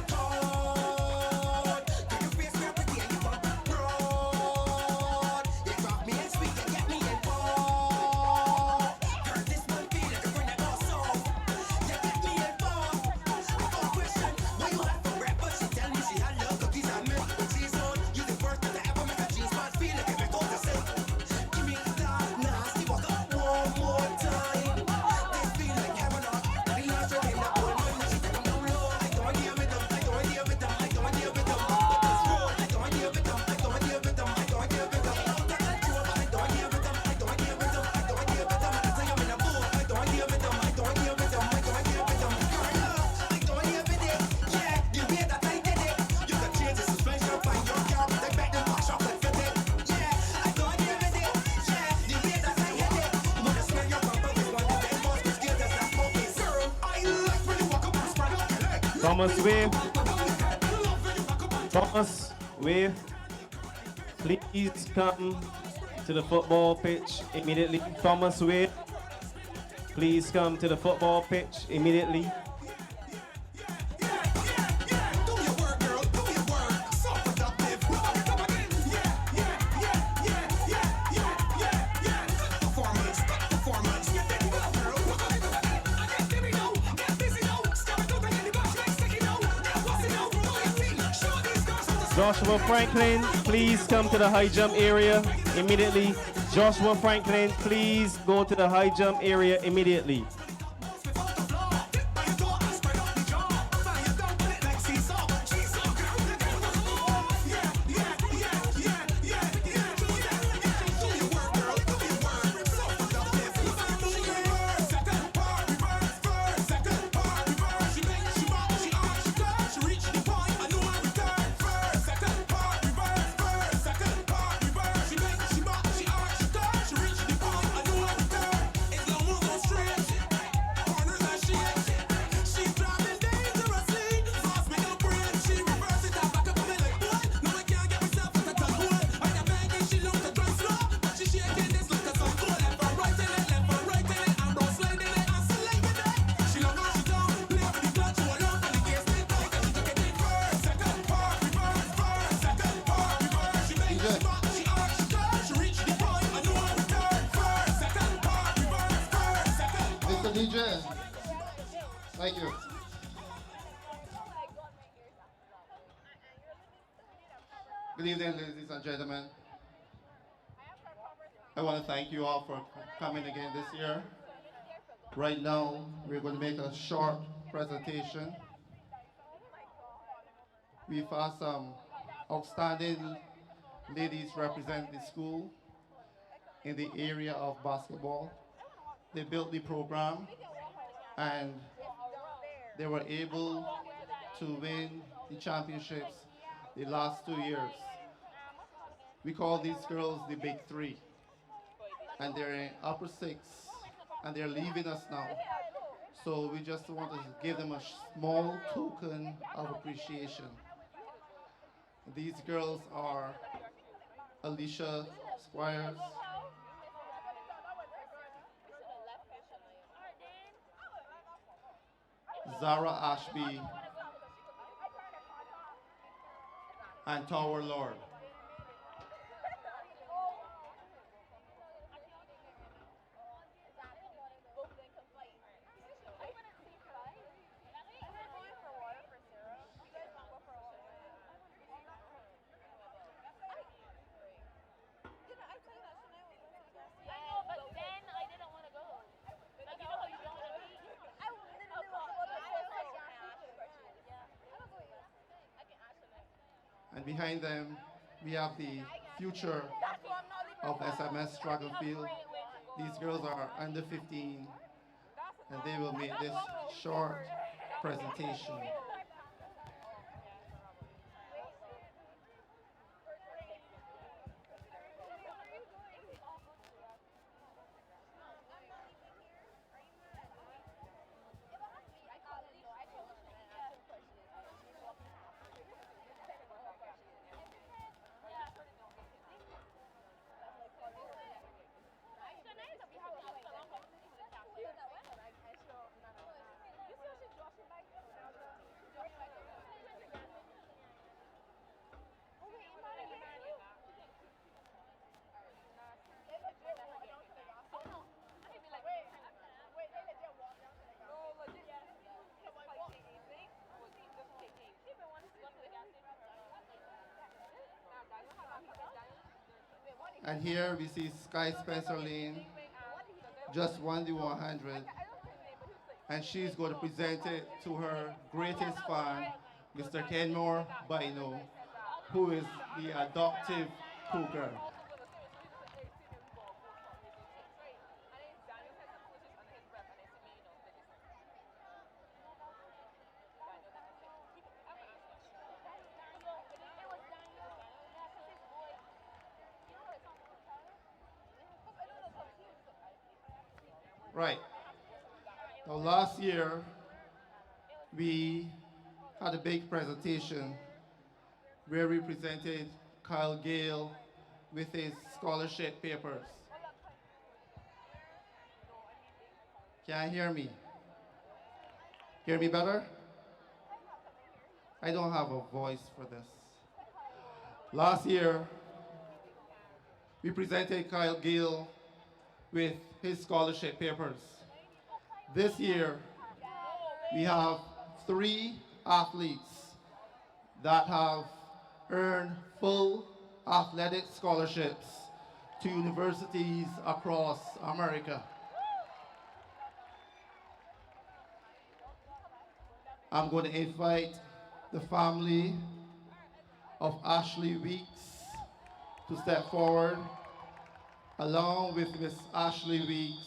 God, do you face me pretty and you bump broad? You drop me in sweet and get me in ball. Girl, this man feel like a friend that awesome. You get me involved. I got a question. What you had for breakfast? She tell me she had love cookies and milk with cheese on. You the first that I ever make a jeans pants feel like if I go to say, give me that nasty walk up one more time. They feel like heaven on. I love her in that one when she take 'em down low. I don't deal with them. I don't deal with them. I don't deal with them. But this road, I don't deal with them. I don't deal with them. I don't deal with them. Out of control, but I don't deal with them. I don't deal with them. I don't deal with them. I tell you in a boat, I don't deal with them. I don't deal with them. I don't deal with them. Girl, love, I don't deal with it. Yeah, the way that I did it. You can change the suspension, find your car, but I bet them wash up and fit it. Yeah, I don't deal with it. Yeah, the way that I hit it. You wanna smell your bumper with one of them balls, 'cause girl, that's not smoking. Girl, I like when you walk up and spread out your leg. Thomas Wave. Thomas Wave. Please come to the football pitch immediately. Thomas Wave. Please come to the football pitch immediately. Do your work, girl, do your work. So productive. Come again. Yeah. Performance. Get ready to go, girl. Get me now. Get busy now. Stop it, don't take any back. Like sticky now. Get bossy now. Do your thing. Show these girls how to Joshua Franklin, please come to the high jump area immediately. Joshua Franklin, please go to the high jump area immediately. Mr. DJ, thank you. Good evening, ladies and gentlemen. I want to thank you all for coming again this year. Right now, we're going to make a short presentation. We've had some outstanding ladies represent the school in the area of basketball. They built the program and they were able to win the championships the last 2 years. We call these girls the Big Three, and they're in upper six, and they're leaving us now. So we just want to give them a small token of appreciation. These girls are Alicia Squires, Zara Ashby, and Tower Lord. And behind them, we have the future of SMS Struggle Field. These girls are under 15, and they will make this short presentation. And here we see Sky Spencer Lane, just won the 100. And she's going to present it to her greatest fan, Mr. Kenmore Bino, who is the adoptive cougar. Right. Now last year, we had a big presentation where we presented Kyle Gale with his scholarship papers. Can you hear me? Hear me better? I don't have a voice for this. Last year, we presented Kyle Gale with his scholarship papers. This year, we have 3 athletes that have earned full athletic scholarships to universities across America. I'm going to invite the family of Ashley Weeks to step forward, along with Miss Ashley Weeks.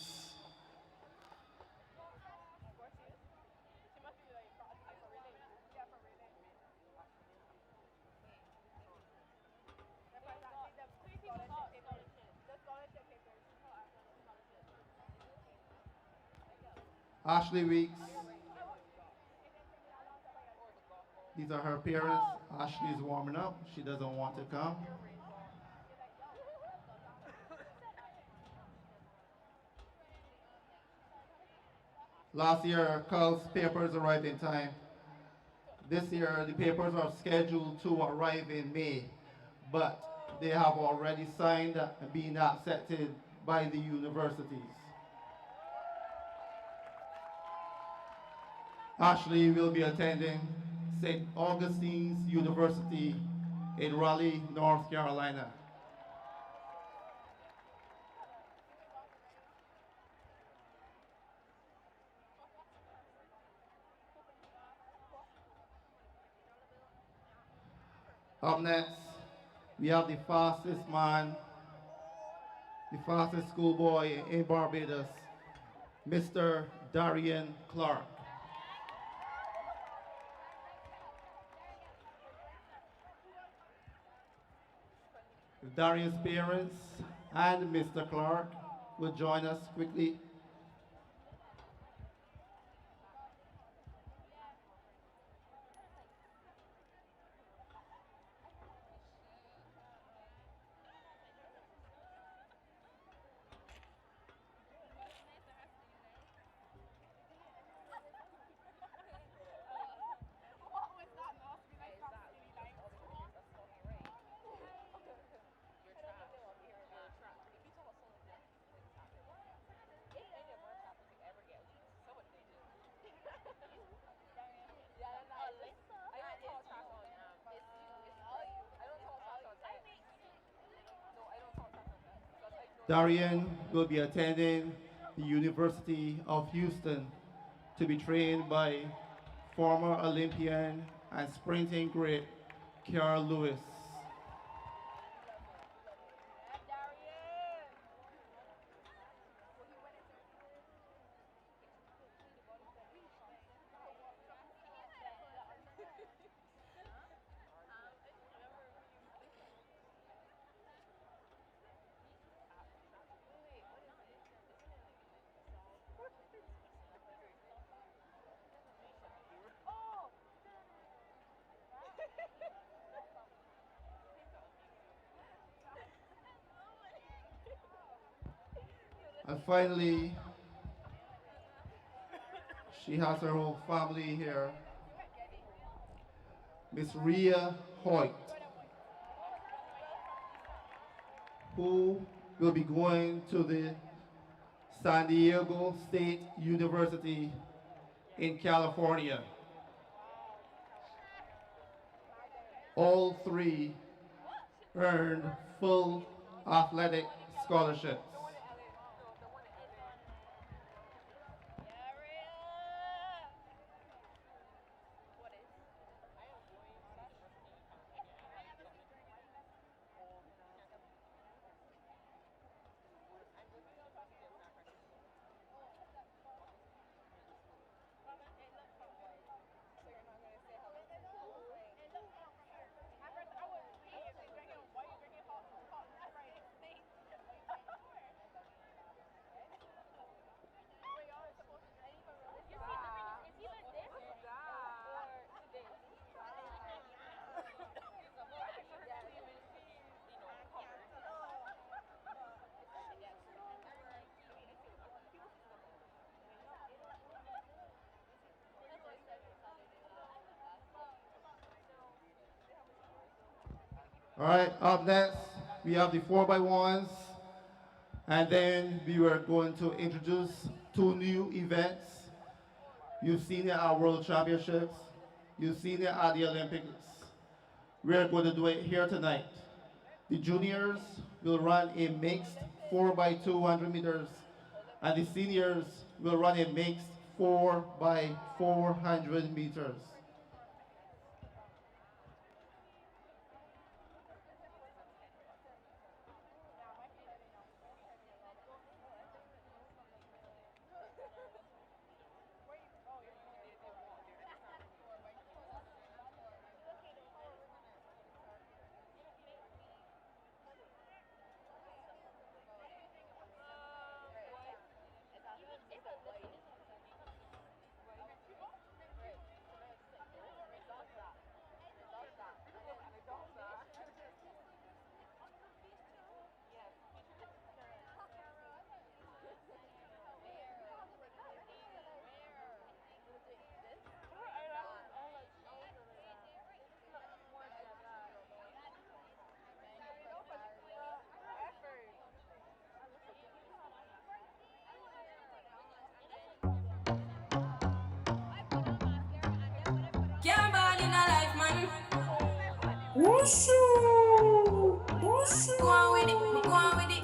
Ashley Weeks. These are her parents. Ashley's warming up. She doesn't want to come. Last year, Kyle's papers arrived in time. This year, the papers are scheduled to arrive in May, but they have already signed and been accepted by the universities. Ashley will be attending St. Augustine's University in Raleigh, North Carolina. Up next, we have the fastest man, the fastest schoolboy in Barbados, Mr. Darian Clark. If Darian's parents and Mr. Clark will join us quickly. Darian will be attending the University of Houston to be trained by former Olympian and sprinting great Carl Lewis. And finally, she has her whole family here. Miss Rhea Hoyt, who will be going to the San Diego State University in California. All three earned full athletic scholarships. All right, up next, we have the 4x1s, and then we are going to introduce two new events. You've seen it at World Championships. You've seen it at the Olympics. We're going to do it here tonight. The juniors will run a mixed 4x200 meters, and the seniors will run a mixed 4x400 meters. Can't ball in a life, man. Wushu! Wushu! Go on with it, go on with it.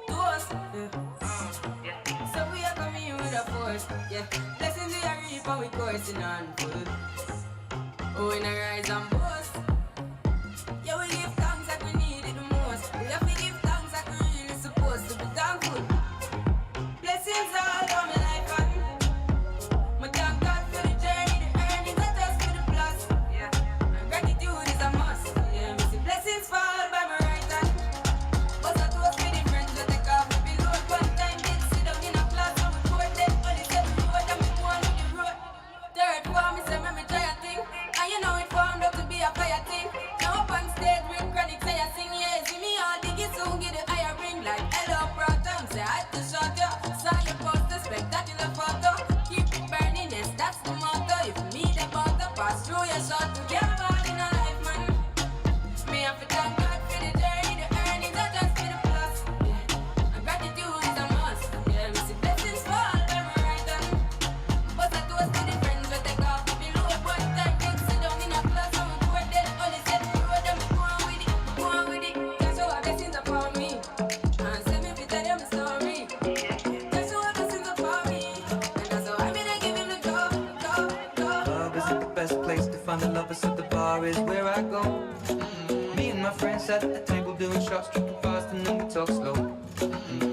Toast. So we are coming with a force, yeah. Blessings we are reaping, we coursing on full. Oh, in a rise and boast. Yeah, we give thanks that we need it the most. We have to give thanks that we really supposed to be thankful. Blessings all over my life, and my thank God for the journey, the earnings are just for the plus. Yeah, and gratitude is a must. Yeah, me see blessings fall by my right hand. But I toast with the friends that take off the load. One time did sit down in a class and we poured them only 7 road and me go on with the road. Third form, me say me try a thing, and you know it formed up to be a fire thing. Now up on stage with chronic say I sing, yeah, see me all dig it soon, get the higher ring like hello, Proton. Say I had to shut you, saw your poster, spectacular photo. Keep it burning, yes, that's the motto. If me the butter pass through your shot to get ball in a life, man. Me have to thank God for the journey, the earnings are just for the plus. Yeah, and gratitude is a must. Yeah, me see blessings fall by my right hand. But I toast to the friends we take off the load. One time they sit down in a class and we pour them only 7 road and me go on with it, go on with it. Just show our blessings upon me, and send me to tell them a story. Just show our blessings upon me, and that's how I'm gonna give him the go. Love is at the best place to find the lovers at the bar is where I go. Me and my friends sat at the table doing shots, tripping fast, and then we talk slow.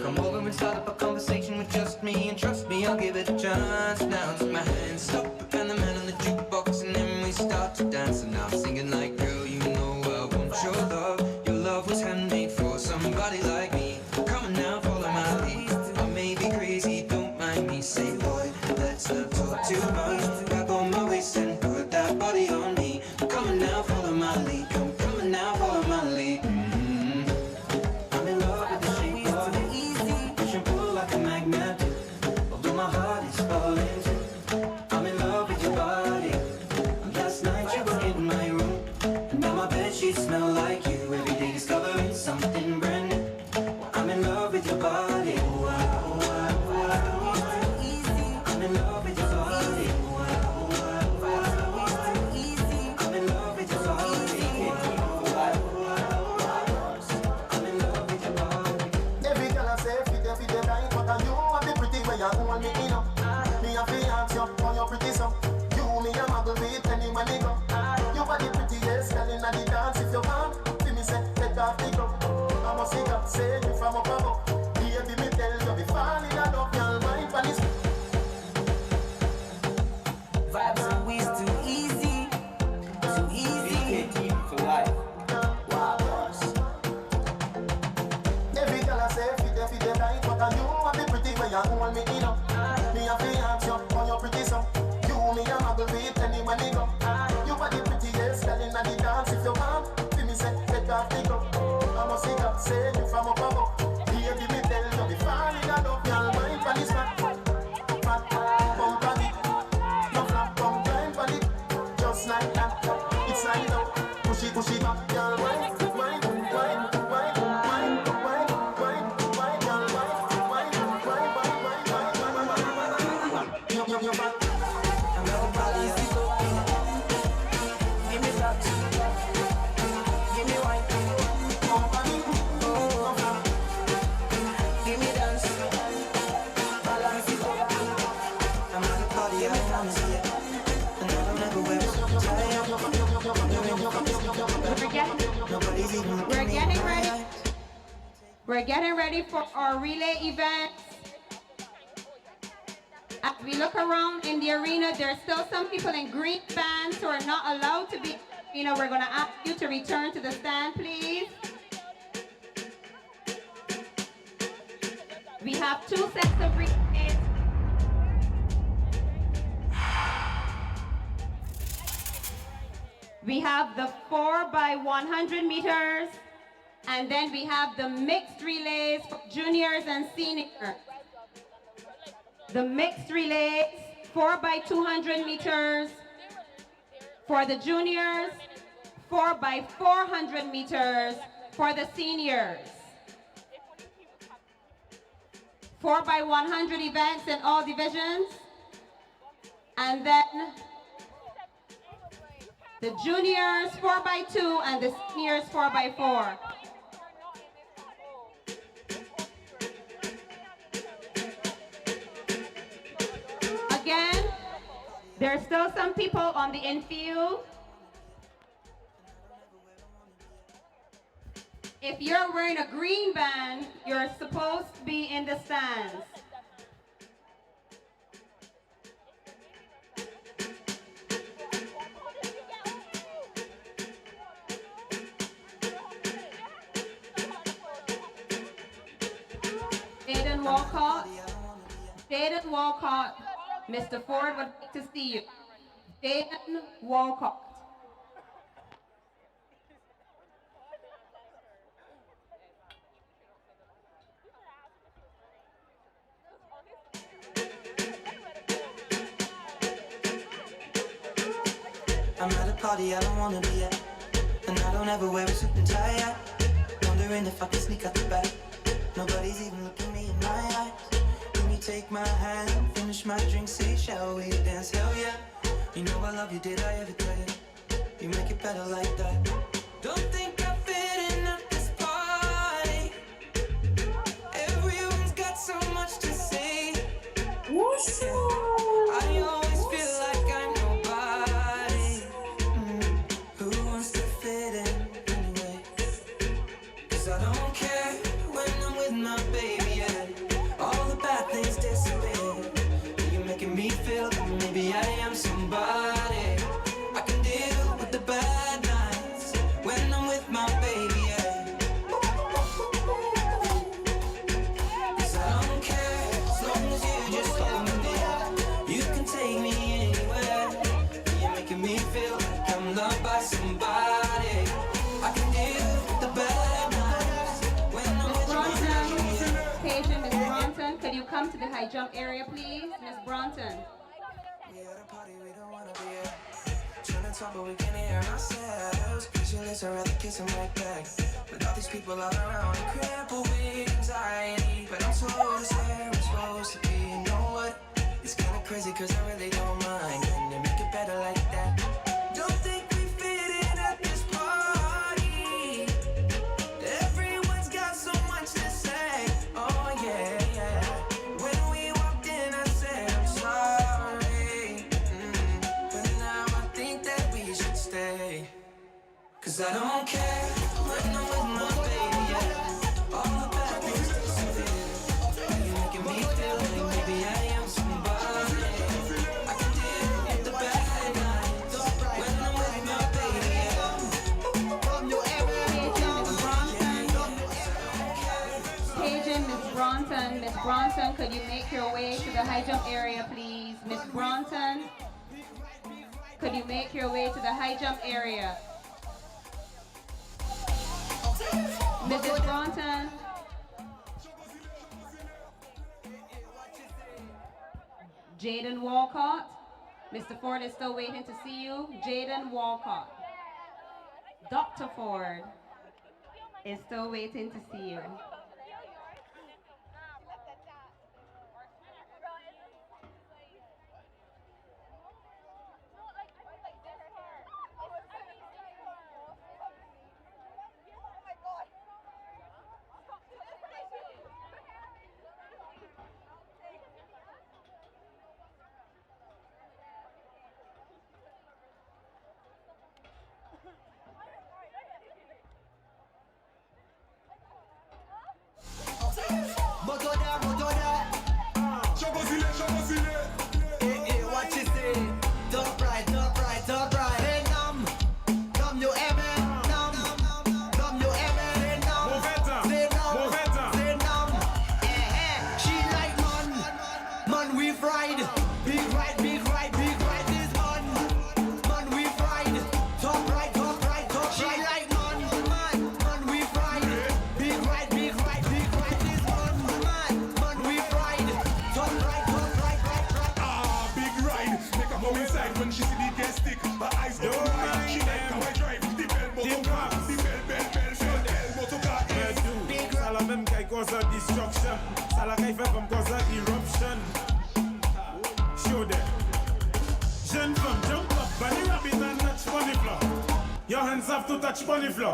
Come over and start up a conversation with just me, and trust me, I'll give it a chance. Now take my hand, stop, and the man on the jukebox, and then we start to dance. And I'm singing like, girl, you know I want your love. Your love was handmade for somebody like me. Come on now, follow my lead. I may be crazy, don't mind me. Say, boy, let's not talk too much. Grab on my waist and put that body on me. Come on now, follow my lead. Come on now, follow my lead. I'm in love with the shape of it. Easy, push and pull like a magnet. Although my heart is falling too. I'm in love with your body. Last night you were in my room, and now my bed sheets smell like you. Every day discovering something brand new. I'm in love with your body. I'm in love with your body. I'm in love with your body. I'm in love with your body. Every girl I say fit the right, but you want the pretty way you hold me in up. Me a fi ask you how you pretty so. You me a muggle with any money go. You are the prettiest girl inna the dance. If you want, see me say take off the glove. I must see God say you from up above. Baby me tell you be falling in love, girl. Mind for this. Vibes and we's too easy, too easy. For life. Wow, boss. Every girl I say fit the right, but you are the pretty way you hold me in up. Me a fi ask you how you pretty so. You me a muggle with any money go. You are the prettiest girl inna the dance. If you want, see me say take off the glove. I must see God say you from up above. Baby me tell you be falling in love, girl. Mind for this fat, bump on it. No flap, bump blind on it. Just like that, it's like out. Push it up, girl. Wine, wine, wine, wine, wine, wine, wine, wine, girl. Wine, wine, wine, wine, wine, wine, wine, wine. You're back. Another body, give me that, give me wine, give me dance, balance it up. I'm at the party, I wanna see it, and I don't ever wear it. We're getting ready for our relay event. As we look around in the arena, there's still some people in green bands who are not allowed to be. We're going to ask you to return to the stand, please. We have 2 sets of relays. We have the 4x100 meters, and then we have the mixed relays for juniors and seniors. The mixed relays, 4x200 meters for the juniors, 4x400 meters for the seniors. 4x100 events in all divisions, and then the juniors 4x2 and the seniors 4x4. Again, there's still some people on the infield. If you're wearing a green band, you're supposed to be in the stands. Jaden Walcott, Mr. Ford would like to see you. Jaden Walcott. I'm at a party I don't wanna be at, and I don't ever wear a suit and tie yet. Wondering if I can sneak out the back. Nobody's even looking me in my eyes. Can you take my hand, finish my drink, say shall we dance? Hell yeah. You know I love you, did I ever tell you? You make it better like that. Don't think I fit in at this party. Everyone's got so much to say. I always feel like I'm nobody. high jump area, please. Miss Bronson. We at a party we don't wanna be at. Trying to talk but we can't hear ourselves. Pictureless, I'd rather kiss them right back. With all these people all around, I'm crippled with anxiety. But I'm told it's where I'm supposed to be. You know what? It's kinda crazy cause I really don't mind. Can you make it better like that? Don't think we fit in at this party. Everyone's got so much to say. Oh yeah, yeah. When we walked in I said I'm sorry. But now I think that we should stay. Cause I don't care when I'm with my baby, yeah. All the bad things disappear. You're making me feel like maybe I am somebody. I can deal with the bad nights when I'm with my baby, yeah. From your Cajun, Miss Bronson. Miss Bronson, could you make your way to the high jump area, please? Miss Bronson, could you make your way to the high jump area? Mrs. Bronson. Jaden Walcott. Mr. Ford is still waiting to see you. Jaden Walcott. Dr. Ford is still waiting to see you.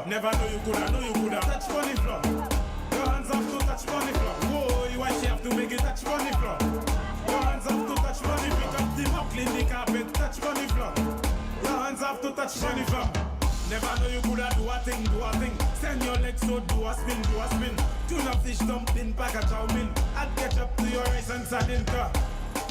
Never know you coulda touch bunny floor. Your hands have to touch bunny floor. Whoa, why she have to make it touch bunny floor? Your hands have to touch bunny floor. Pick up the mop, clean the carpet, touch bunny floor. Your hands have to touch bunny floor. Never know you coulda do a thing. Send your legs so do a spin. Tuna fish dumpling, pack a chow mein. Add ketchup to your rice and sardine car.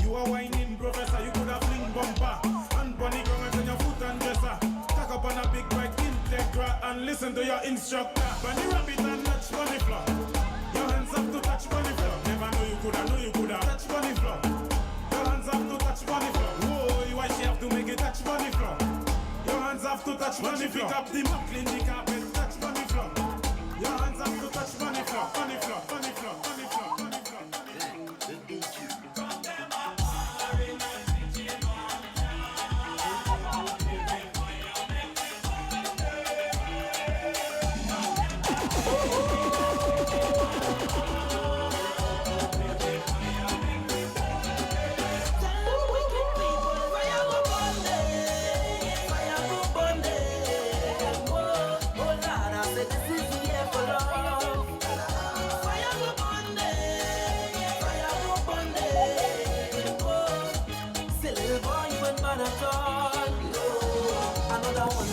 You are whining, professor, you coulda fling bumper. And bunny ground and your foot and dresser. Tack up on a big bike, Integra, and listen to your instructor. Bunny rabbit and touch bunny floor. Your hands have to touch bunny floor. Never know you coulda touch bunny floor. Your hands have to touch bunny floor. Whoa, why she have to make it touch bunny floor? Your hands have to touch bunny floor. Pick up the mop, clean the carpet, touch bunny floor. Your hands have to touch bunny floor. Bunny floor, bunny floor, bunny floor, bunny floor.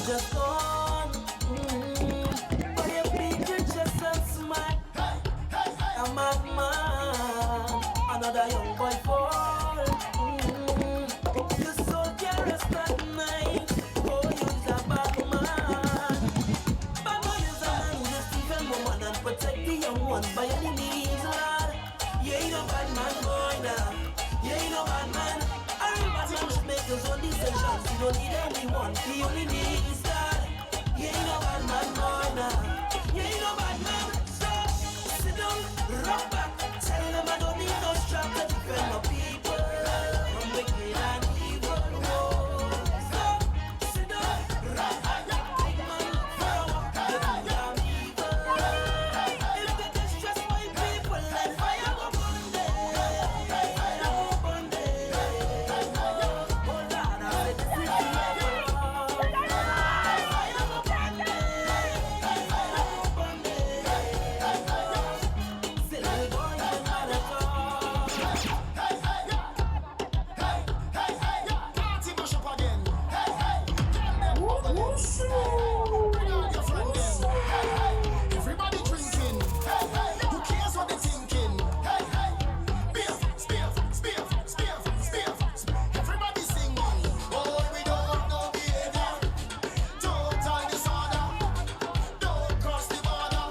just gone. But you beat your chest and smile. A madman, another young boy fall. The soldier rest at night. Oh, you's a bad man. Bad man is a man who just steal a woman and protect the young ones by any means, lad. You ain't no bad man, boy, now. You ain't no bad man. A real bad man should make his own decisions. You don't need anyone, he only needs God. You ain't no bad man, boy, now. You ain't no bad man. So, sit down, rock back. Tell them I don't need no strap to defend Everybody drinking. Who cares what they're thinking? Everybody singing. Oh, we don't have no behavior. Total disorder. Don't cross the border.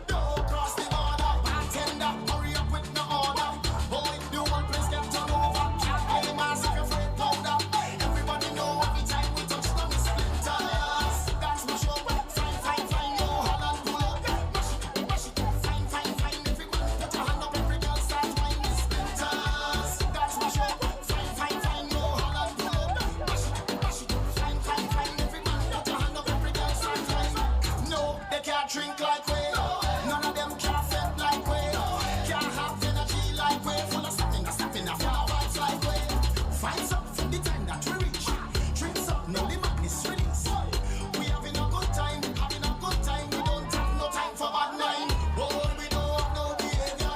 Don't cross the border. Bartender, hurry up with the order. Boy, the whole place get turned over. Can't play massive afraid powder. Everybody know every time we touch them it's splinters. That's my show. Fine, no Holland pull up. Mash it, fine. Everybody put your hand up, every girl start whining splinters. That's my show. Fine, no Holland pull up. Mash it, fine. Everybody put your hand up, every girl start whining. No, they can't drink like we. None of them can't fit like we. Can't have energy like we. Full of snapping, full of vibes like we. Find something from the time that we reach. Drinks up, no the madness release. We having a good time. We don't have no time for bad mind. Oh, we don't have no behavior.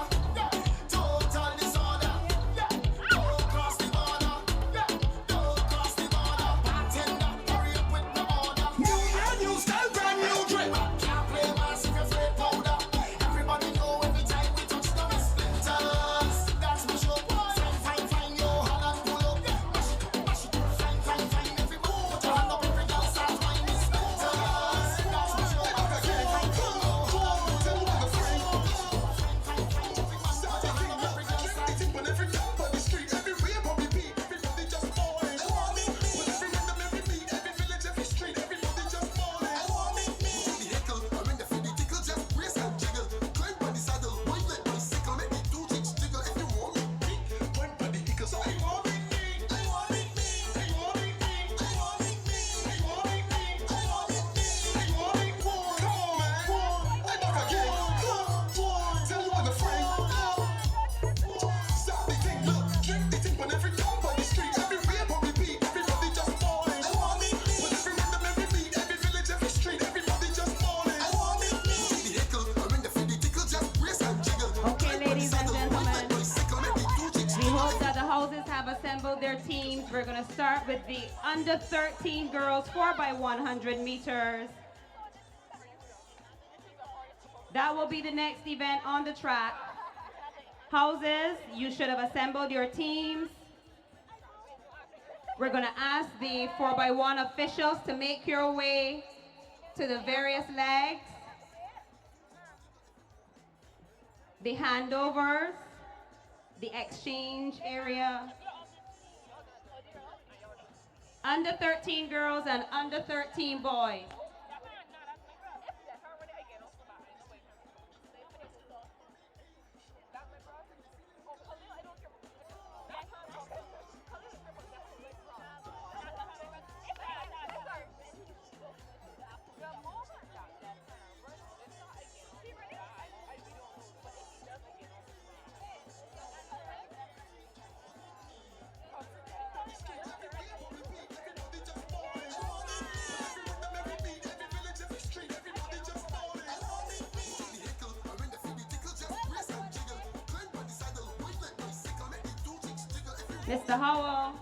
Total disorder. Don't cross the border. Bartender, hurry up with the order. New year, new style, brand new drink. Can't play massive afraid powder. Everybody know every time we touch them it's splinters. That's my show. Fine, yo, Holland pull up. Mash it, fine. Everybody put your hand up, every girl start whining splinters. That's my show. Okay, ladies and gentlemen, we hope that the houses have assembled their teams. We're going to start with the under 13 girls 4x100 meters. That will be the next event on the track. Houses, you should have assembled your teams. We're going to ask the 4x1 officials to make your way to the various legs. The handovers, the exchange area. Under 13 girls and under 13 boys. Mr. Howell.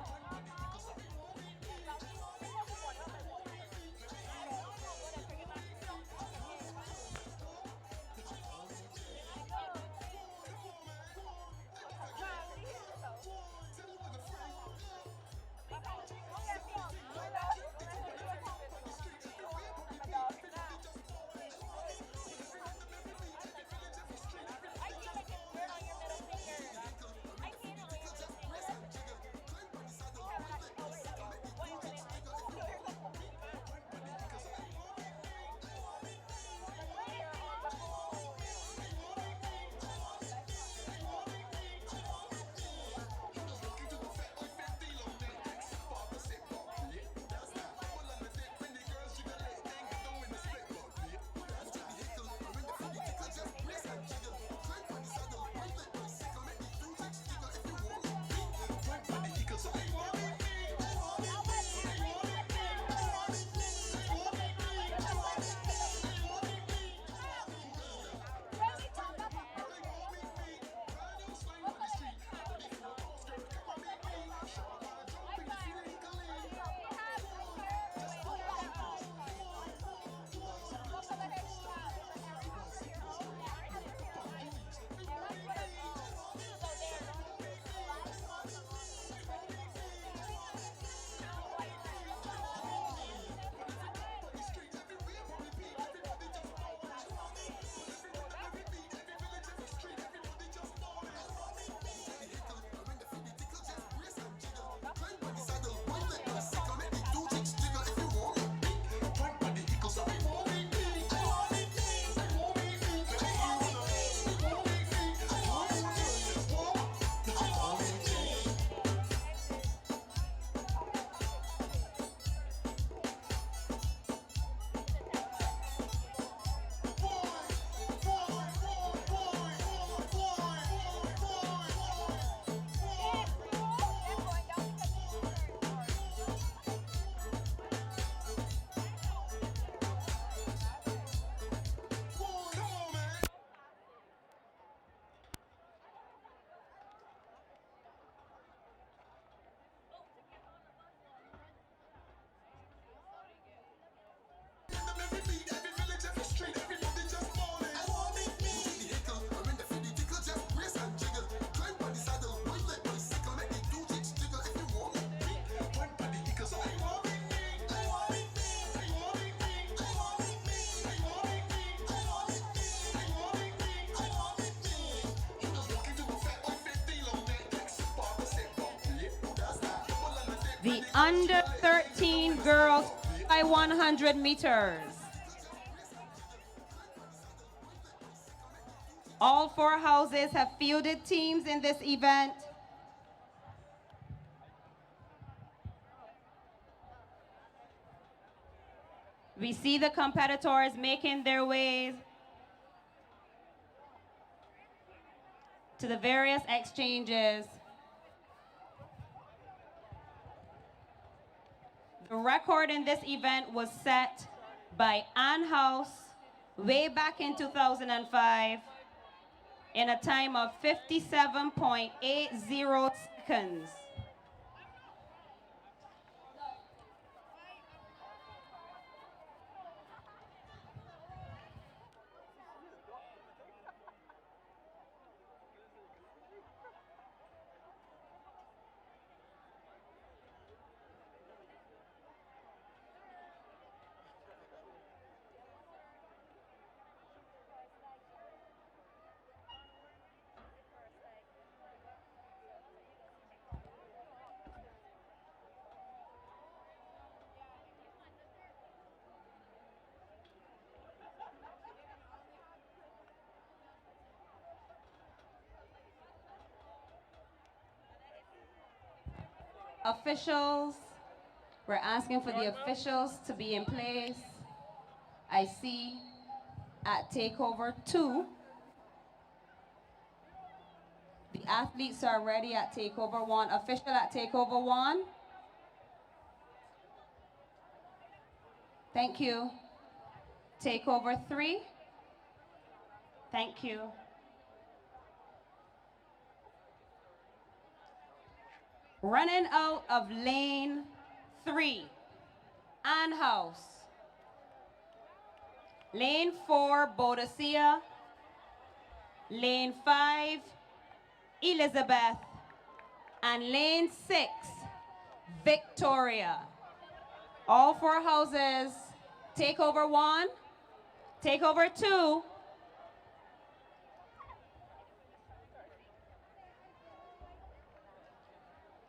The under 13 girls by 100 meters. All 4 houses have fielded teams in this event. We see the competitors making their way to the various exchanges. The record in this event was set by Ann House way back in 2005 in a time of 57.80 seconds. Officials, we're asking for the officials to be in place. I see at takeover 2, the athletes are ready at takeover 1. Official at takeover 1. Thank you. Takeover 3. Thank you. Running out of lane 3, Ann House. Lane 4, Boadicea. Lane 5, Elizabeth. And lane 6, Victoria. All 4 houses, takeover 1, takeover 2.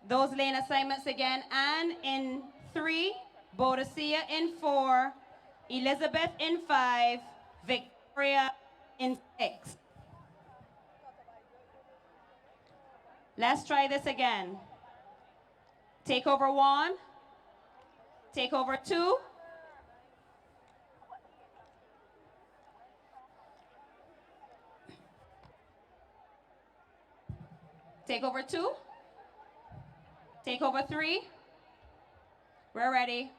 Those lane assignments again, Ann in 3, Boadicea in 4, Elizabeth in 5, Victoria in 6. Let's try this again. Takeover 1, takeover 2. Takeover 2. Takeover 3. We're ready.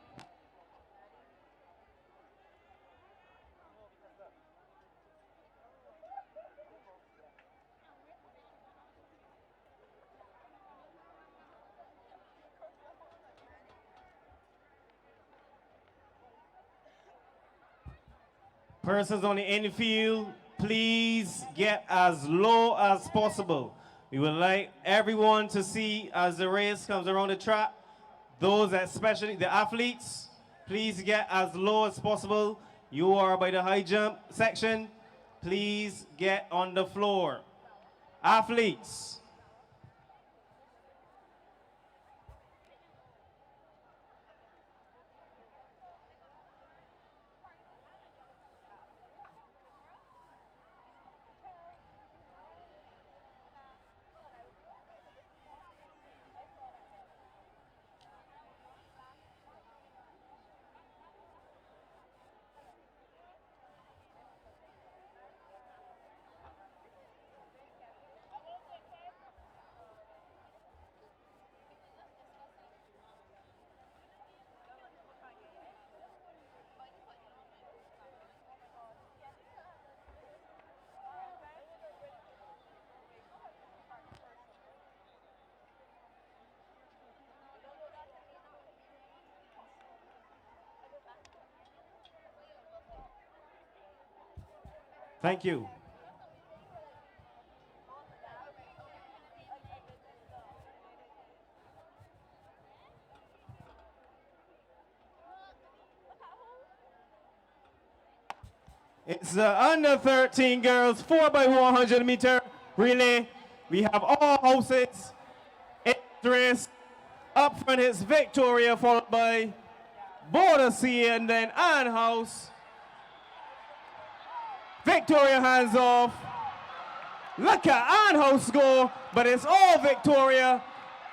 Persons on the infield, please get as low as possible. We would like everyone to see as the race comes around the track, those especially the athletes, please get as low as possible. You are by the high jump section, please get on the floor. Athletes. Thank you. It's the under 13 girls 4x100 meter relay. We have all houses in this race. Up front is Victoria, followed by Boadicea, and then Ann House. Victoria hands off. Look at Ann House go, but it's all Victoria.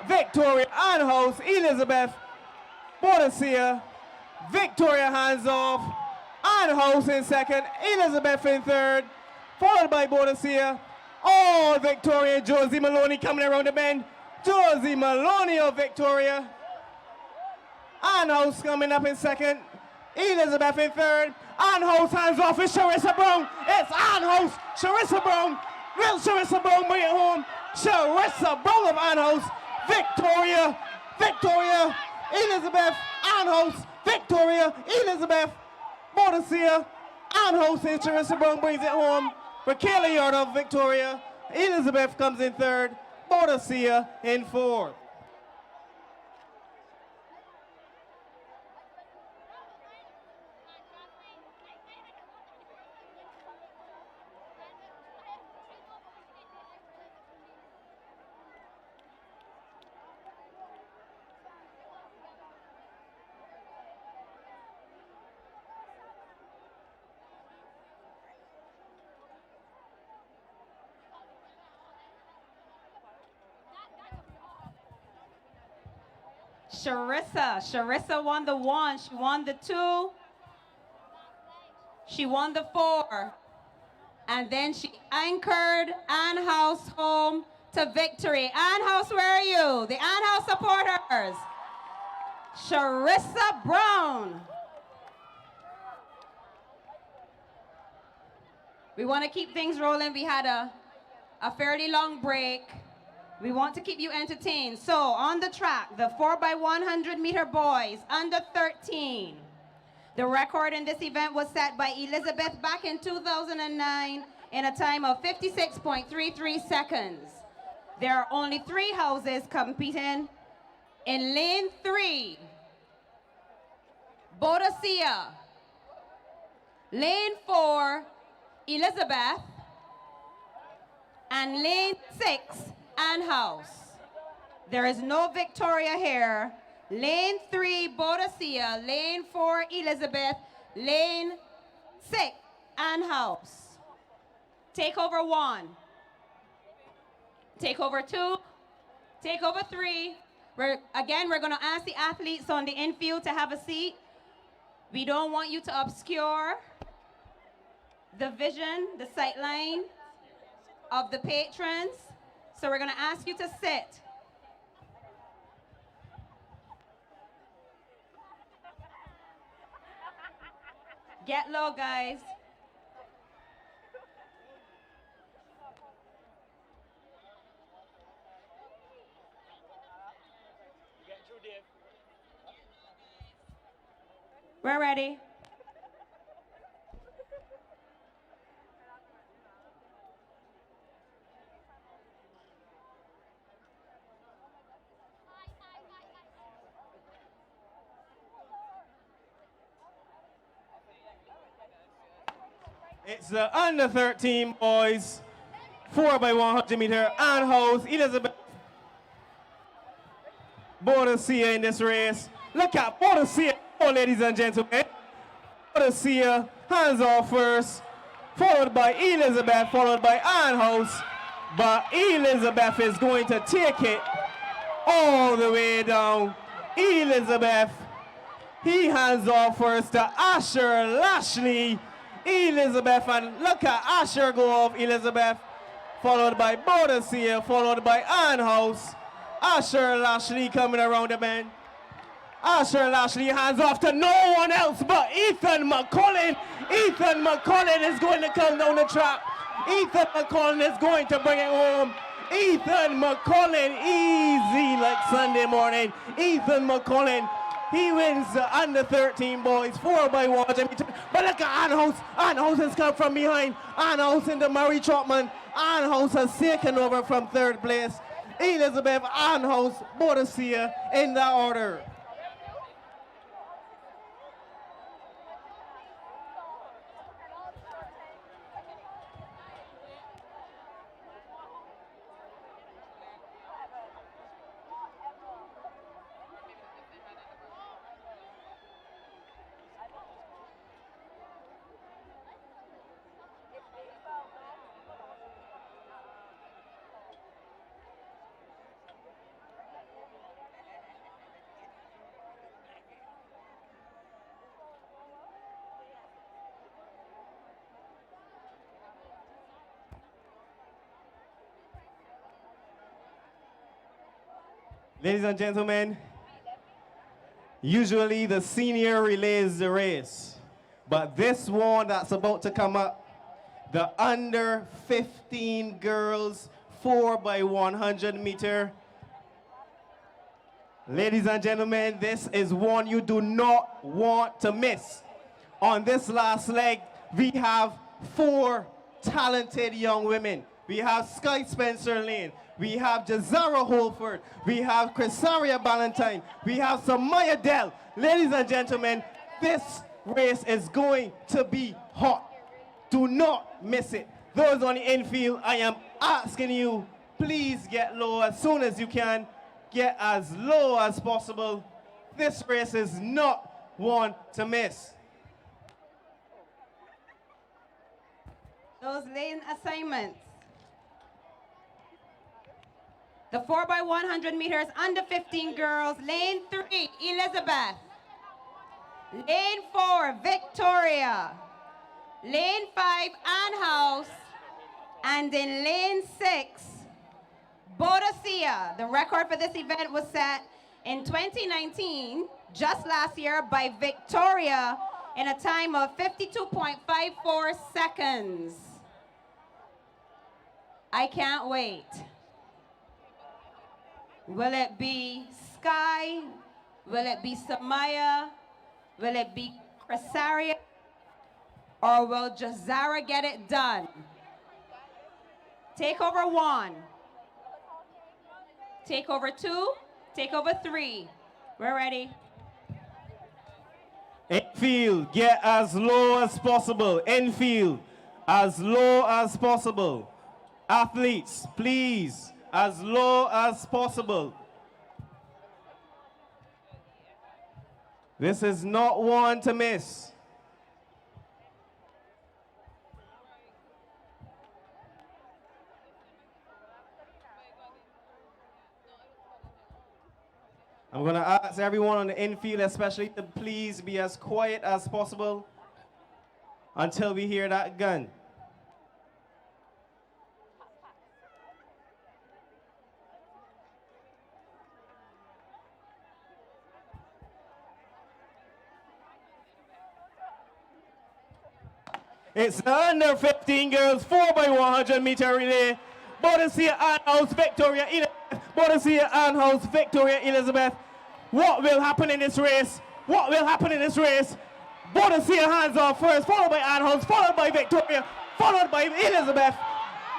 Victoria, Ann House, Elizabeth, Boadicea. Victoria hands off. Ann House in second, Elizabeth in third, followed by Boadicea. All Victoria, Josie Maloney coming around the bend. Josie Maloney of Victoria. Ann House coming up in second. Elizabeth in third. Ann House hands off with Sharissa Brown. It's Ann House. Sharissa Brown. Will Sharissa Brown bring it home? Sharissa Brown of Ann House. Victoria. Victoria. Elizabeth. Ann House. Victoria. Elizabeth. Boadicea. Ann House and Sharissa Brown brings it home. For Kayla Yard of Victoria. Elizabeth comes in third. Boadicea in fourth. Sharissa won the 1, she won the 2, she won the 4, and then she anchored Ann House home to victory. Ann House, where are you? The Ann House supporters. Sharissa Brown. We want to keep things rolling. We had a fairly long break. We want to keep you entertained. So on the track, the 4x100 meter boys under 13. The record in this event was set by Elizabeth back in 2009 in a time of 56.33 seconds. There are only 3 houses competing. In lane 3, Boadicea. Lane 4, Elizabeth. And lane 6, Ann House. There is no Victoria here. Lane 3, Boadicea. Lane 4, Elizabeth. Lane 6, Ann House. Takeover 1. Takeover 2. Takeover 3. We're going to ask the athletes on the infield to have a seat. We don't want you to obscure the vision, the sight line of the patrons. So we're going to ask you to sit. Get low, guys. We're ready. It's the under 13 boys, 4x100 meter, Ann House, Elizabeth, Boadicea in this race. Look at Boadicea, oh, ladies and gentlemen. Boadicea, hands off first, followed by Elizabeth, followed by Ann House. But Elizabeth is going to take it all the way down. Elizabeth, he hands off first to Asher Lashley. Elizabeth, and look at Asher go off Elizabeth, followed by Boadicea, followed by Ann House. Asher Lashley coming around the bend. Asher Lashley hands off to no one else but Ethan McCullin. Ethan McCullin is going to come down the track. Ethan McCullin is going to bring it home. Ethan McCullin, easy like Sunday morning. Ethan McCullin, he wins the under 13 boys, 4x100 meter. But look at Ann House. Ann House has come from behind. Ann House into Murray Trotman. Ann House has taken over from third place. Elizabeth, Ann House, Boadicea in that order. Ladies and gentlemen, usually the senior relays the race, but this one that's about to come up, the under 15 girls 4x100 meter. Ladies and gentlemen, this is one you do not want to miss. On this last leg, we have 4 talented young women. We have Sky Spencer Lane, we have Jazara Holford, we have Chrisaria Ballantyne, we have Samaya Dell. Ladies and gentlemen, this race is going to be hot. Do not miss it. Those on the infield, I am asking you, please get low as soon as you can. Get as low as possible. This race is not one to miss. Those lane assignments. The 4x100 meters under 15 girls. Lane 3, Elizabeth. Lane 4, Victoria. Lane 5, Ann House. And in lane 6, Boadicea. The record for this event was set in 2019, just last year, by Victoria in a time of 52.54 seconds. I can't wait. Will it be Sky? Will it be Samaya? Will it be Chrisaria? Or will Jazara get it done? Takeover 1. Takeover 2. Takeover 3. We're ready. Infield, get as low as possible. Infield, as low as possible. Athletes, please, as low as possible. This is not one to miss. I'm going to ask everyone on the infield especially to please be as quiet as possible until we hear that gun. It's the under 15 girls 4x100 meter relay. Boadicea Ann House, Victoria Elizabeth. Boadicea Ann House, Victoria Elizabeth. What will happen in this race? What will happen in this race? Boadicea hands off first, followed by Ann House, followed by Victoria, followed by Elizabeth.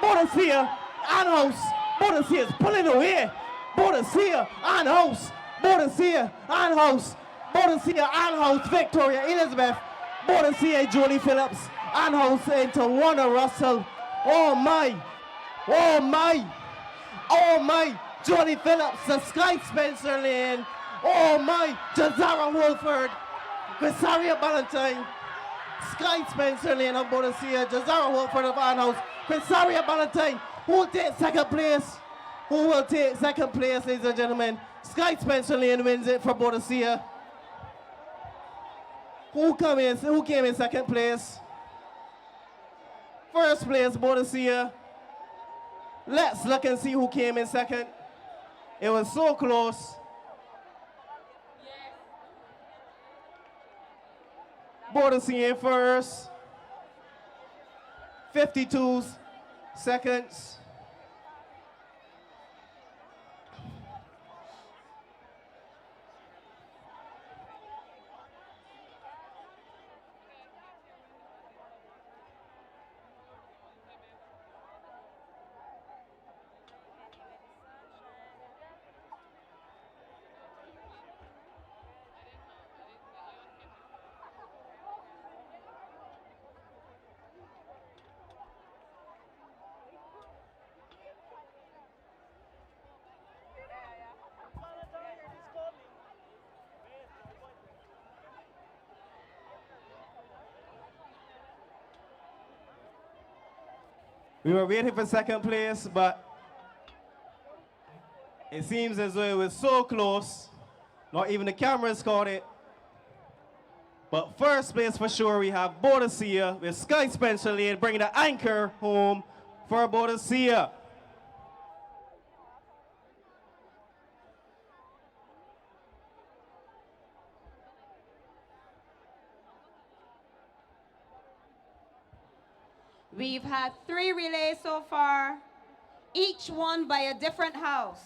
Boadicea Ann House. Boadicea is pulling away. Boadicea Ann House. Boadicea Ann House. Boadicea Ann House, Victoria Elizabeth. Boadicea Julie Phillips. Ann House into Warner Russell. Oh my. Oh my. Oh my. Julie Phillips, the Sky Spencer Lane. Oh my. Jazara Wolford. Chrisaria Ballantyne. Sky Spencer Lane of Boadicea. Jazara Wolford of Ann House. Chrisaria Ballantyne. Who will take second place? Who will take second place, ladies and gentlemen? Sky Spencer Lane wins it for Boadicea. Who came in second place? First place, Boadicea. Let's look and see who came in second. It was so close. Boadicea in first. 52 seconds. We were waiting for second place, but it seems as though it was so close, not even the cameras caught it. But first place for sure, we have Boadicea with Sky Spencer Lane bringing the anchor home for Boadicea. We've had 3 relays so far, each won by a different house.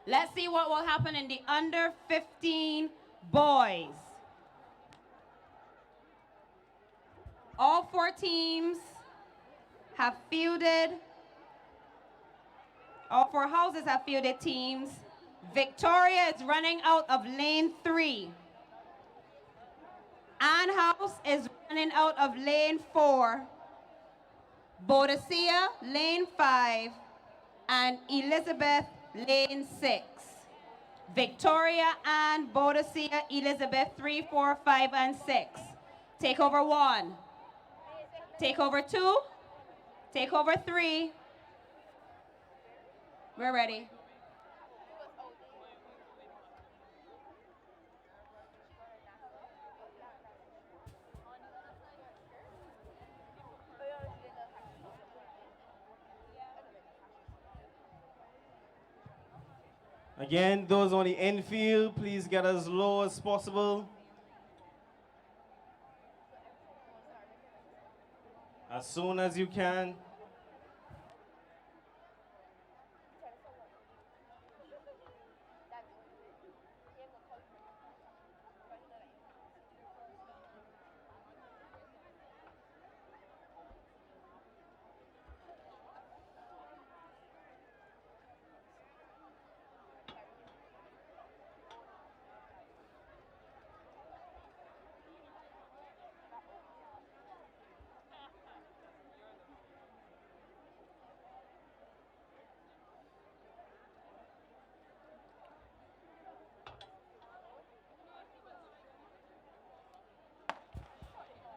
Let's see what will happen in the under 15 boys. All 4 teams have fielded, all 4 houses have fielded teams. Victoria is running out of lane 3. Ann House is running out of lane 4. Boadicea, lane 5. And Elizabeth, lane 6. Victoria and Boadicea, Elizabeth, 3, 4, 5, and 6. Take over 1. Take over 2. Take over 3. We're ready. Again, those on the infield, please get as low as possible. As soon as you can.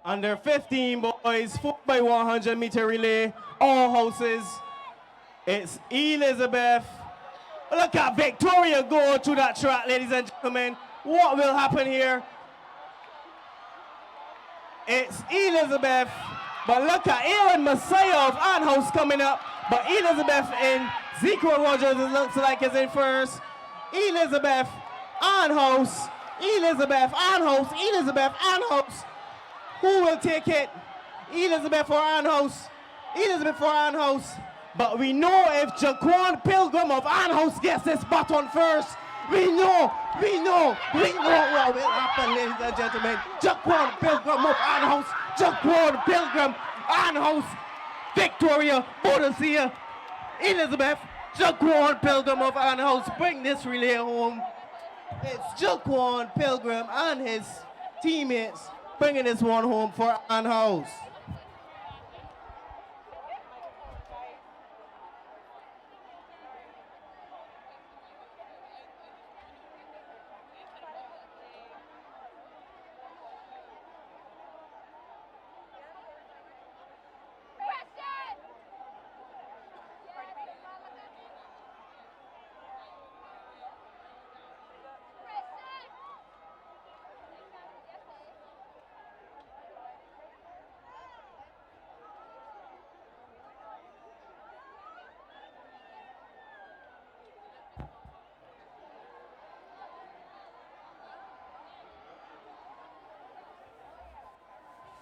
Under 15 boys, 4x100 meter relay, all houses. It's Elizabeth. Look at Victoria go to that track, ladies and gentlemen. What will happen here? It's Elizabeth, but look at Aaron Messiah of Ann House coming up. But Elizabeth and Zeke Rogers, it looks like, is in first. Elizabeth, Ann House, Elizabeth, Ann House, Elizabeth, Ann House. Who will take it? Elizabeth or Ann House? Elizabeth or Ann House? But we know if Jaquan Pilgrim of Ann House gets this baton first, we know what will happen, ladies and gentlemen. Jaquan Pilgrim of Ann House, Jaquan Pilgrim, Ann House, Victoria, Boadicea, Elizabeth, Jaquan Pilgrim of Ann House, bring this relay home. It's Jaquan Pilgrim and his teammates bringing this one home for Ann House.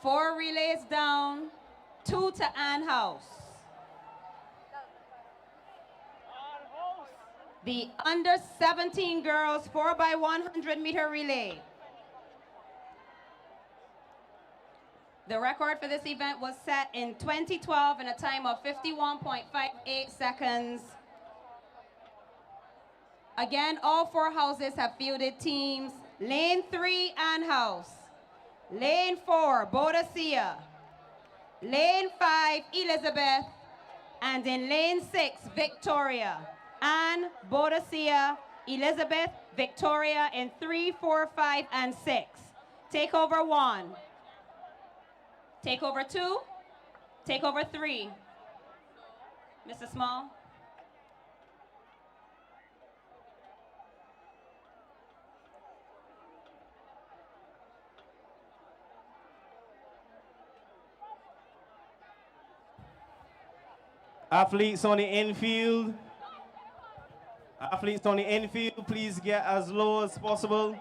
Four relays down, 2 to Ann House. The under 17 girls 4x100 meter relay. The record for this event was set in 2012 in a time of 51.58 seconds. Again, all 4 houses have fielded teams. Lane 3, Ann House. Lane 4, Boadicea. Lane 5, Elizabeth. And in lane 6, Victoria. Ann, Boadicea, Elizabeth, Victoria in 3, 4, 5, and 6. Take over 1. Take over 2. Take over 3. Mr. Small. Athletes on the infield. Athletes on the infield, please get as low as possible.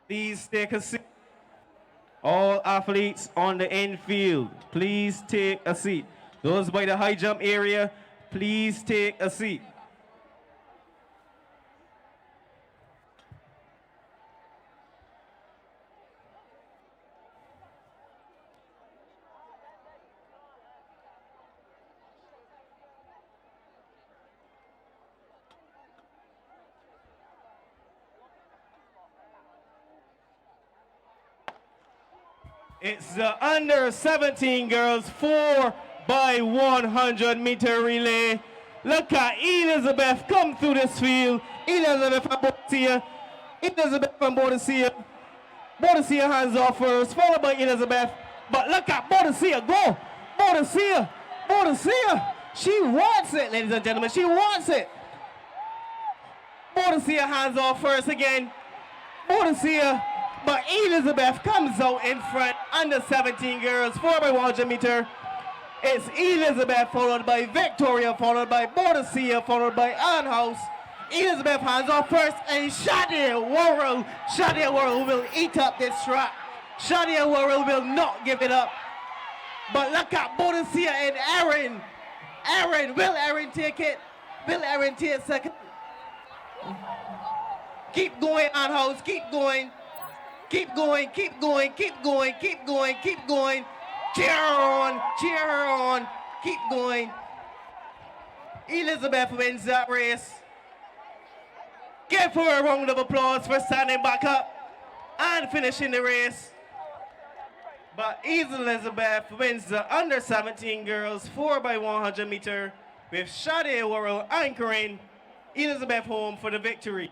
Please take a seat. All athletes on the infield, please take a seat. Those by the high jump area, please take a seat. It's the under 17 girls 4 by 100 meter relay. Look at Elizabeth come through this field. Elizabeth from Boadicea. Elizabeth from Boadicea. Boadicea hands off first, followed by Elizabeth. But look at Boadicea go. Boadicea. Boadicea. She wants it, ladies and gentlemen. She wants it. Boadicea hands off first again. Boadicea. But Elizabeth comes out in front, under 17 girls, 4 by 100 meter. It's Elizabeth, followed by Victoria, followed by Boadicea, followed by Ann House. Elizabeth hands off first, and Shadia Worrell will eat up this track. Shadia Worrell will not give it up. But look at Boadicea and Aaron. Will Aaron take it? Will Aaron take second? Keep going, Ann House, keep going. Keep going, keep going, keep going, keep going, keep going. Cheer her on, keep going. Elizabeth wins that race. Give her a round of applause for standing back up and finishing the race. But Elizabeth wins the under 17 girls 4 by 100 meter with Shadia Worrell anchoring Elizabeth home for the victory.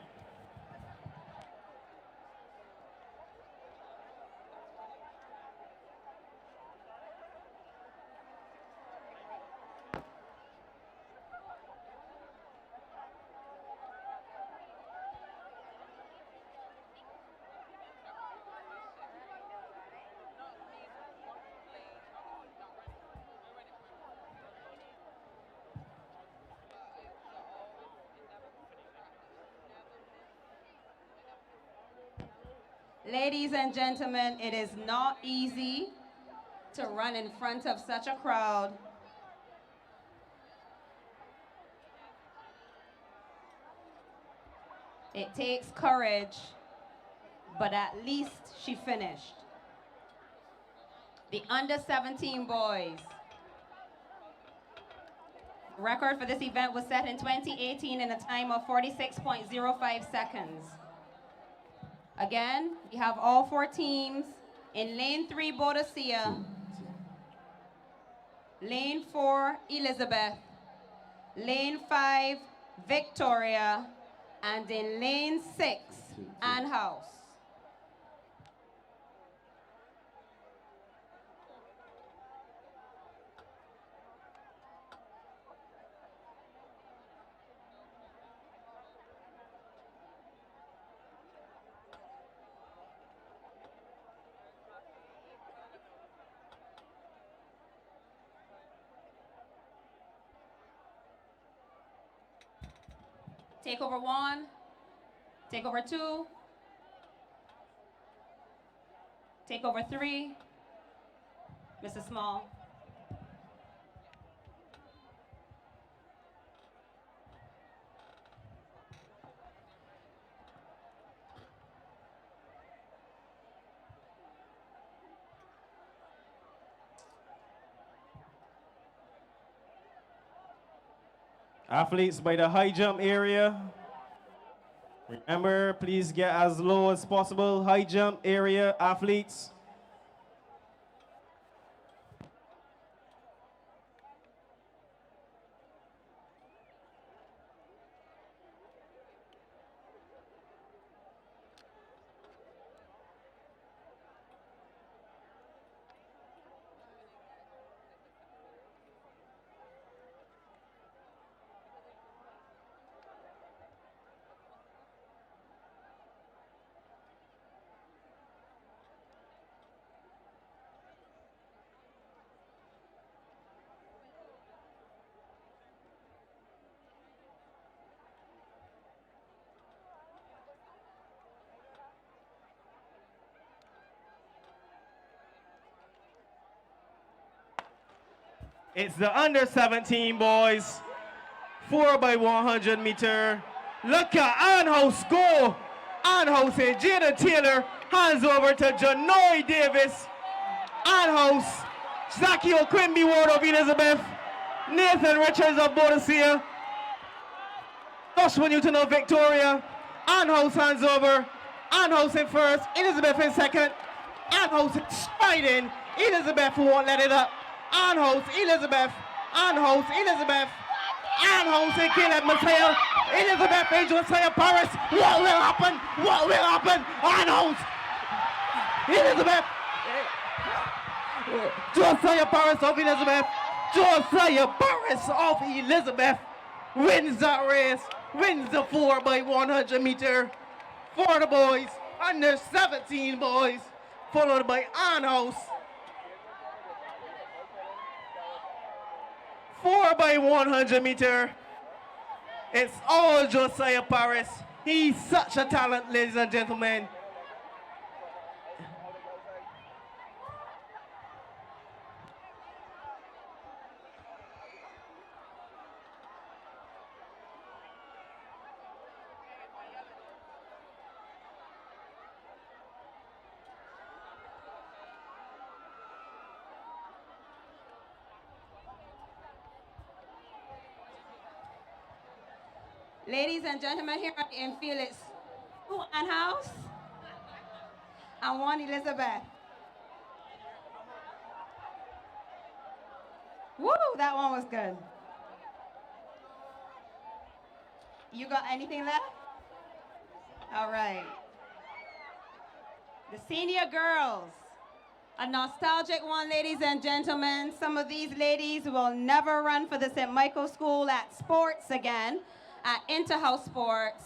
Ladies and gentlemen, it is not easy to run in front of such a crowd. It takes courage, but at least she finished. The under 17 boys. Record for this event was set in 2018 in a time of 46.05 seconds. Again, we have all 4 teams. In lane 3, Boadicea. Lane 4, Elizabeth. Lane 5, Victoria. And in lane 6, Ann House. Takeover 1, takeover 2, takeover 3, Mrs. Small. Athletes by the high jump area. Remember, please get as low as possible. High jump area, athletes. It's the under 17 boys, 4 by 100 meter. Look at Anhouse go. Anhouse and Jada Taylor hands over to Janoy Davis. Anhouse, Zakio Quimby Ward of Elizabeth, Nathan Richards of Boadicea, Joshua Newton of Victoria. Anhouse hands over. Anhouse in first, Elizabeth in second. Anhouse striding. Elizabeth won't let it up. Anhouse, Elizabeth. Anhouse, Elizabeth. Anhouse and Caleb Mateo. Elizabeth and Josiah Paris. What will happen? What will happen? Anhouse. Elizabeth. Josiah Paris of Elizabeth. Josiah Paris of Elizabeth wins that race. Wins the 4 by 100 meter for the boys. Under 17 boys. Followed by Anhouse. 4 by 100 meter. It's all Josiah Paris. He's such a talent, ladies and gentlemen. Ladies and gentlemen, here in Felix, 2 Anhouse and 1 Elizabeth. Woo, that one was good. You got anything left? All right. The senior girls. A nostalgic one, ladies and gentlemen. Some of these ladies will never run for the St. Michael School at sports again, at Interhouse Sports.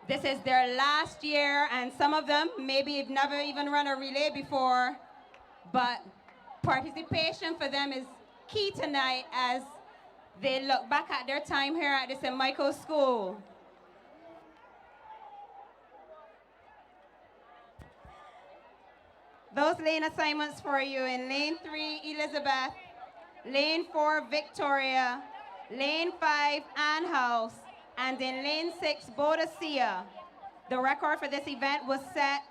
This is their last year, and some of them maybe have never even run a relay before, but participation for them is key tonight as they look back at their time here at the St. Michael School. Those lane assignments for you: in lane 3, Elizabeth; lane 4, Victoria; lane 5, Anhouse; and in lane 6, Boadicea. The record for this event was set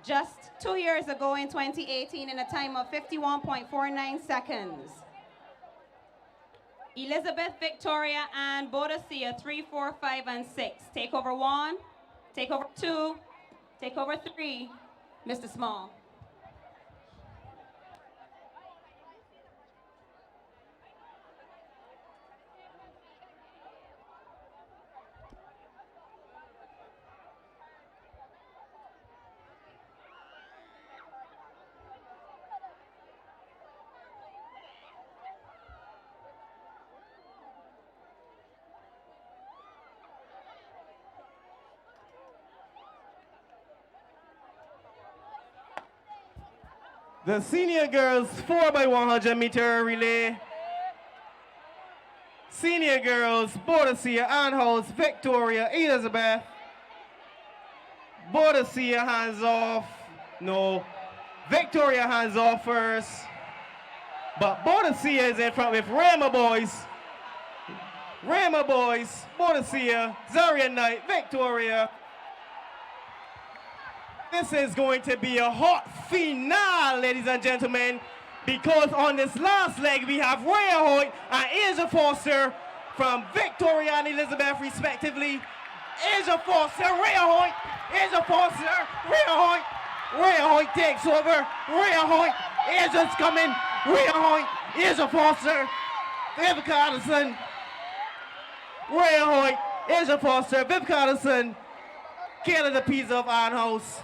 just 2 years ago in 2018 in a time of 51.49 seconds. Elizabeth, Victoria, and Boadicea, 3, 4, 5, and 6. Take over 1, take over 2, take over 3, Mr. Small. The senior girls 4 by 100 meter relay. Senior girls, Boadicea, Anhouse, Victoria, Elizabeth. Boadicea hands off. No. Victoria hands off first. But Boadicea is in front with Rama boys. Rama boys, Boadicea, Zaria Knight, Victoria. This is going to be a hot finale, ladies and gentlemen, because on this last leg we have Rhea Hoyt and Asia Foster from Victoria and Elizabeth respectively. Asia Foster, Rhea Hoyt, Asia Foster, Rhea Hoyt. Rhea Hoyt takes over. Rhea Hoyt, Asia's coming. Rhea Hoyt, Asia Foster, Vivica Addison. Rhea Hoyt, Asia Foster, Vivica Addison, Kayla DePisa of Anhouse.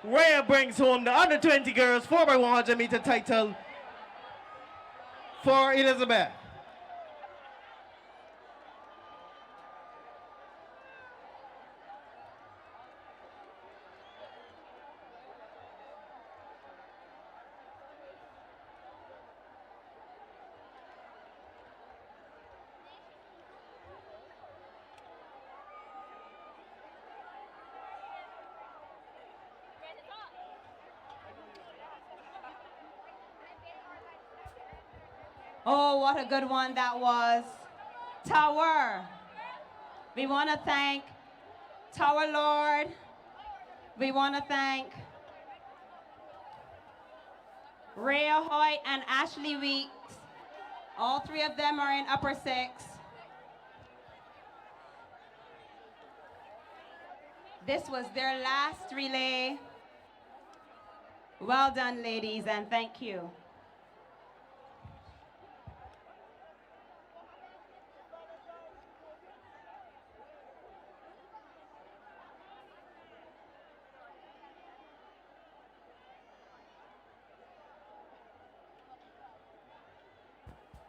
Rhea brings home the under 20 girls 4 by 100 meter title for Elizabeth. Oh, what a good one that was. Tower. We want to thank Tower Lord. We want to thank Rhea Hoyt and Ashley Weeks. All three of them are in upper six. This was their last relay. Well done, ladies, and thank you.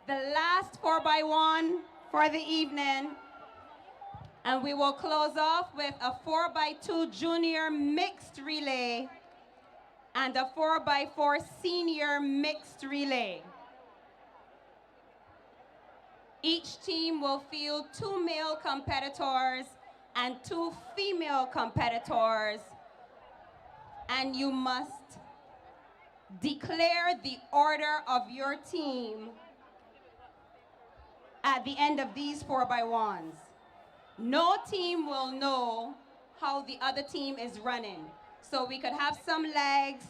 The last 4x1 for the evening. And we will close off with a 4x2 junior mixed relay and a 4x4 senior mixed relay. Each team will field 2 male competitors and 2 female competitors. And you must declare the order of your team at the end of these 4x1s. No team will know how the other team is running. So we could have some legs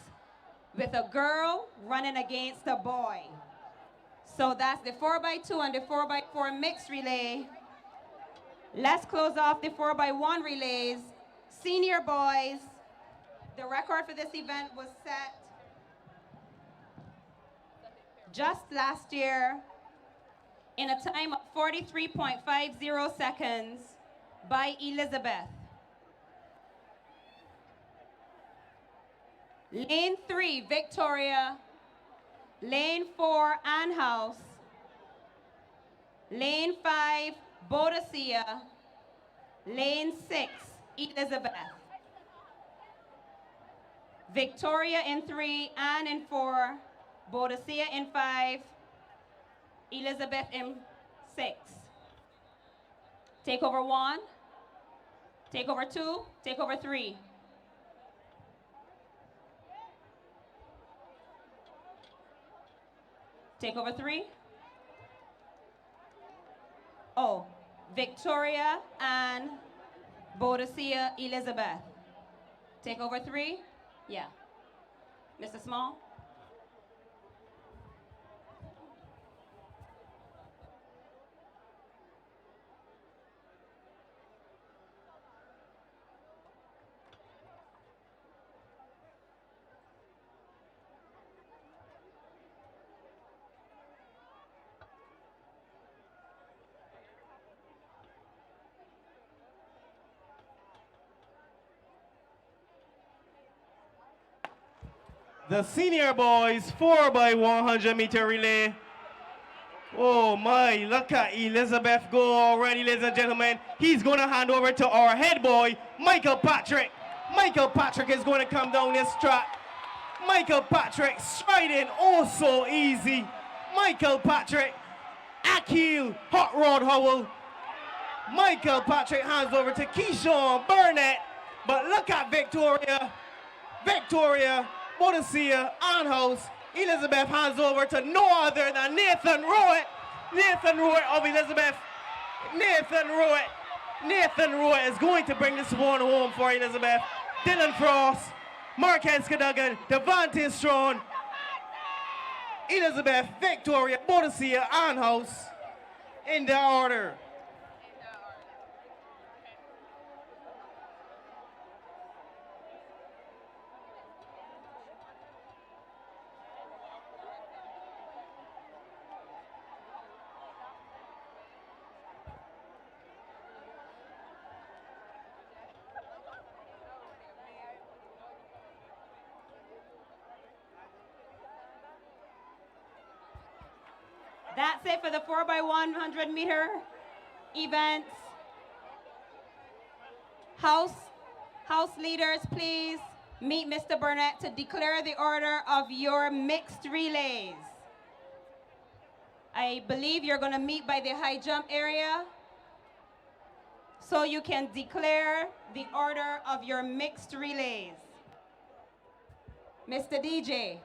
with a girl running against a boy. So that's the 4x2 and the 4x4 mixed relay. Let's close off the 4x1 relays. Senior boys, the record for this event was set just last year in a time of 43.50 seconds by Elizabeth. Lane 3, Victoria. Lane 4, Ann House. Lane 5, Boadicea. Lane 6, Elizabeth. Victoria in 3, Ann in 4, Boadicea in 5, Elizabeth in 6. Take over 1, take over 2, take over 3. Take over 3. Oh, Victoria and Boadicea Elizabeth. Take over 3? Yeah. Mr. Small? The senior boys 4x100 meter relay. Oh my, look at Elizabeth go already, ladies and gentlemen. He's going to hand over to our head boy, Michael Patrick. Michael Patrick is going to come down this track. Michael Patrick striding oh so easy. Michael Patrick, Akil Hot Rod Howell. Michael Patrick hands over to Keyshawn Burnett. But look at Victoria. Victoria, Boadicea, Ann House. Elizabeth hands over to no other than Nathan Rowett. Nathan Rowett of Elizabeth. Nathan Rowett. Nathan Rowett is going to bring this one home for Elizabeth. Dylan Frost, Marquez Cadogan, Devante Strong, Elizabeth, Victoria, Boadicea, Ann House in their order. That's it for the 4x100 meter events. House leaders, please meet Mr. Burnett to declare the order of your mixed relays. I believe you're going to meet by the high jump area so you can declare the order of your mixed relays. Mr. DJ.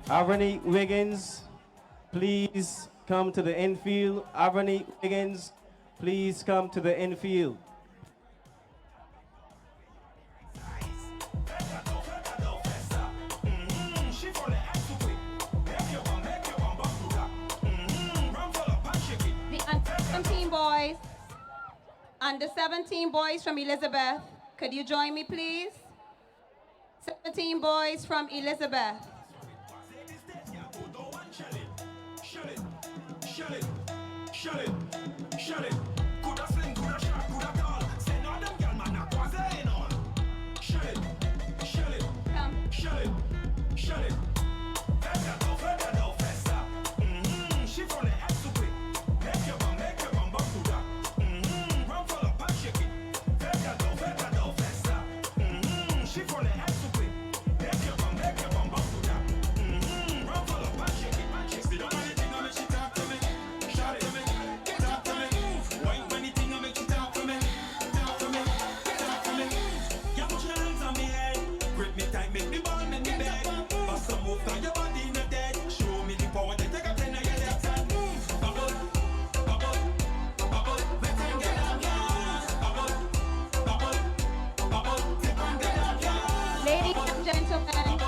Avani Wiggins, please come to the infield. Avani Wiggins, please come to the infield. The under-17 boys, under-17 boys from Elizabeth, could you join me, please? 17 boys from Elizabeth. Coulda sling, coulda shot, coulda tall. Say no them girl man a cause ain't all. Shell it. Feather no festa. She from the head to quick. Make your bum buckle up. Run full up and shake it. Feather no festa. She from the head to quick. Make your bum buckle up. Run full up and shake it. See don't anything on me, she talk to me. Shout it to me. Talk to me. Wine when anything on me, she talk to me. Talk to me. Talk to me. You put your hands on me head. Grip me tight, make me ball, make me beg. Bust some move, turn your body in a dead. Show me the power, then take a 10 of your left hand. Bubble, bubble, bubble. Let's get up, yeah. Bubble, bubble, bubble. Take on, get up, yeah. Ladies and gentlemen,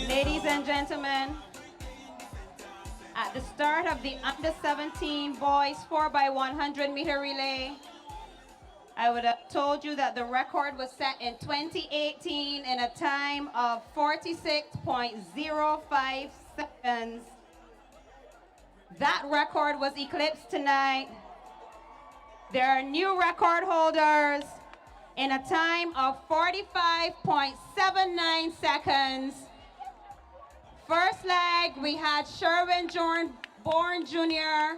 ladies and gentlemen, at the start of the under-17 boys 4x100 meter relay, I would have told you that the record was set in 2018 in a time of 46.05 seconds. That record was eclipsed tonight. There are new record holders in a time of 45.79 seconds. First leg, we had Sherwin Bourne Jr.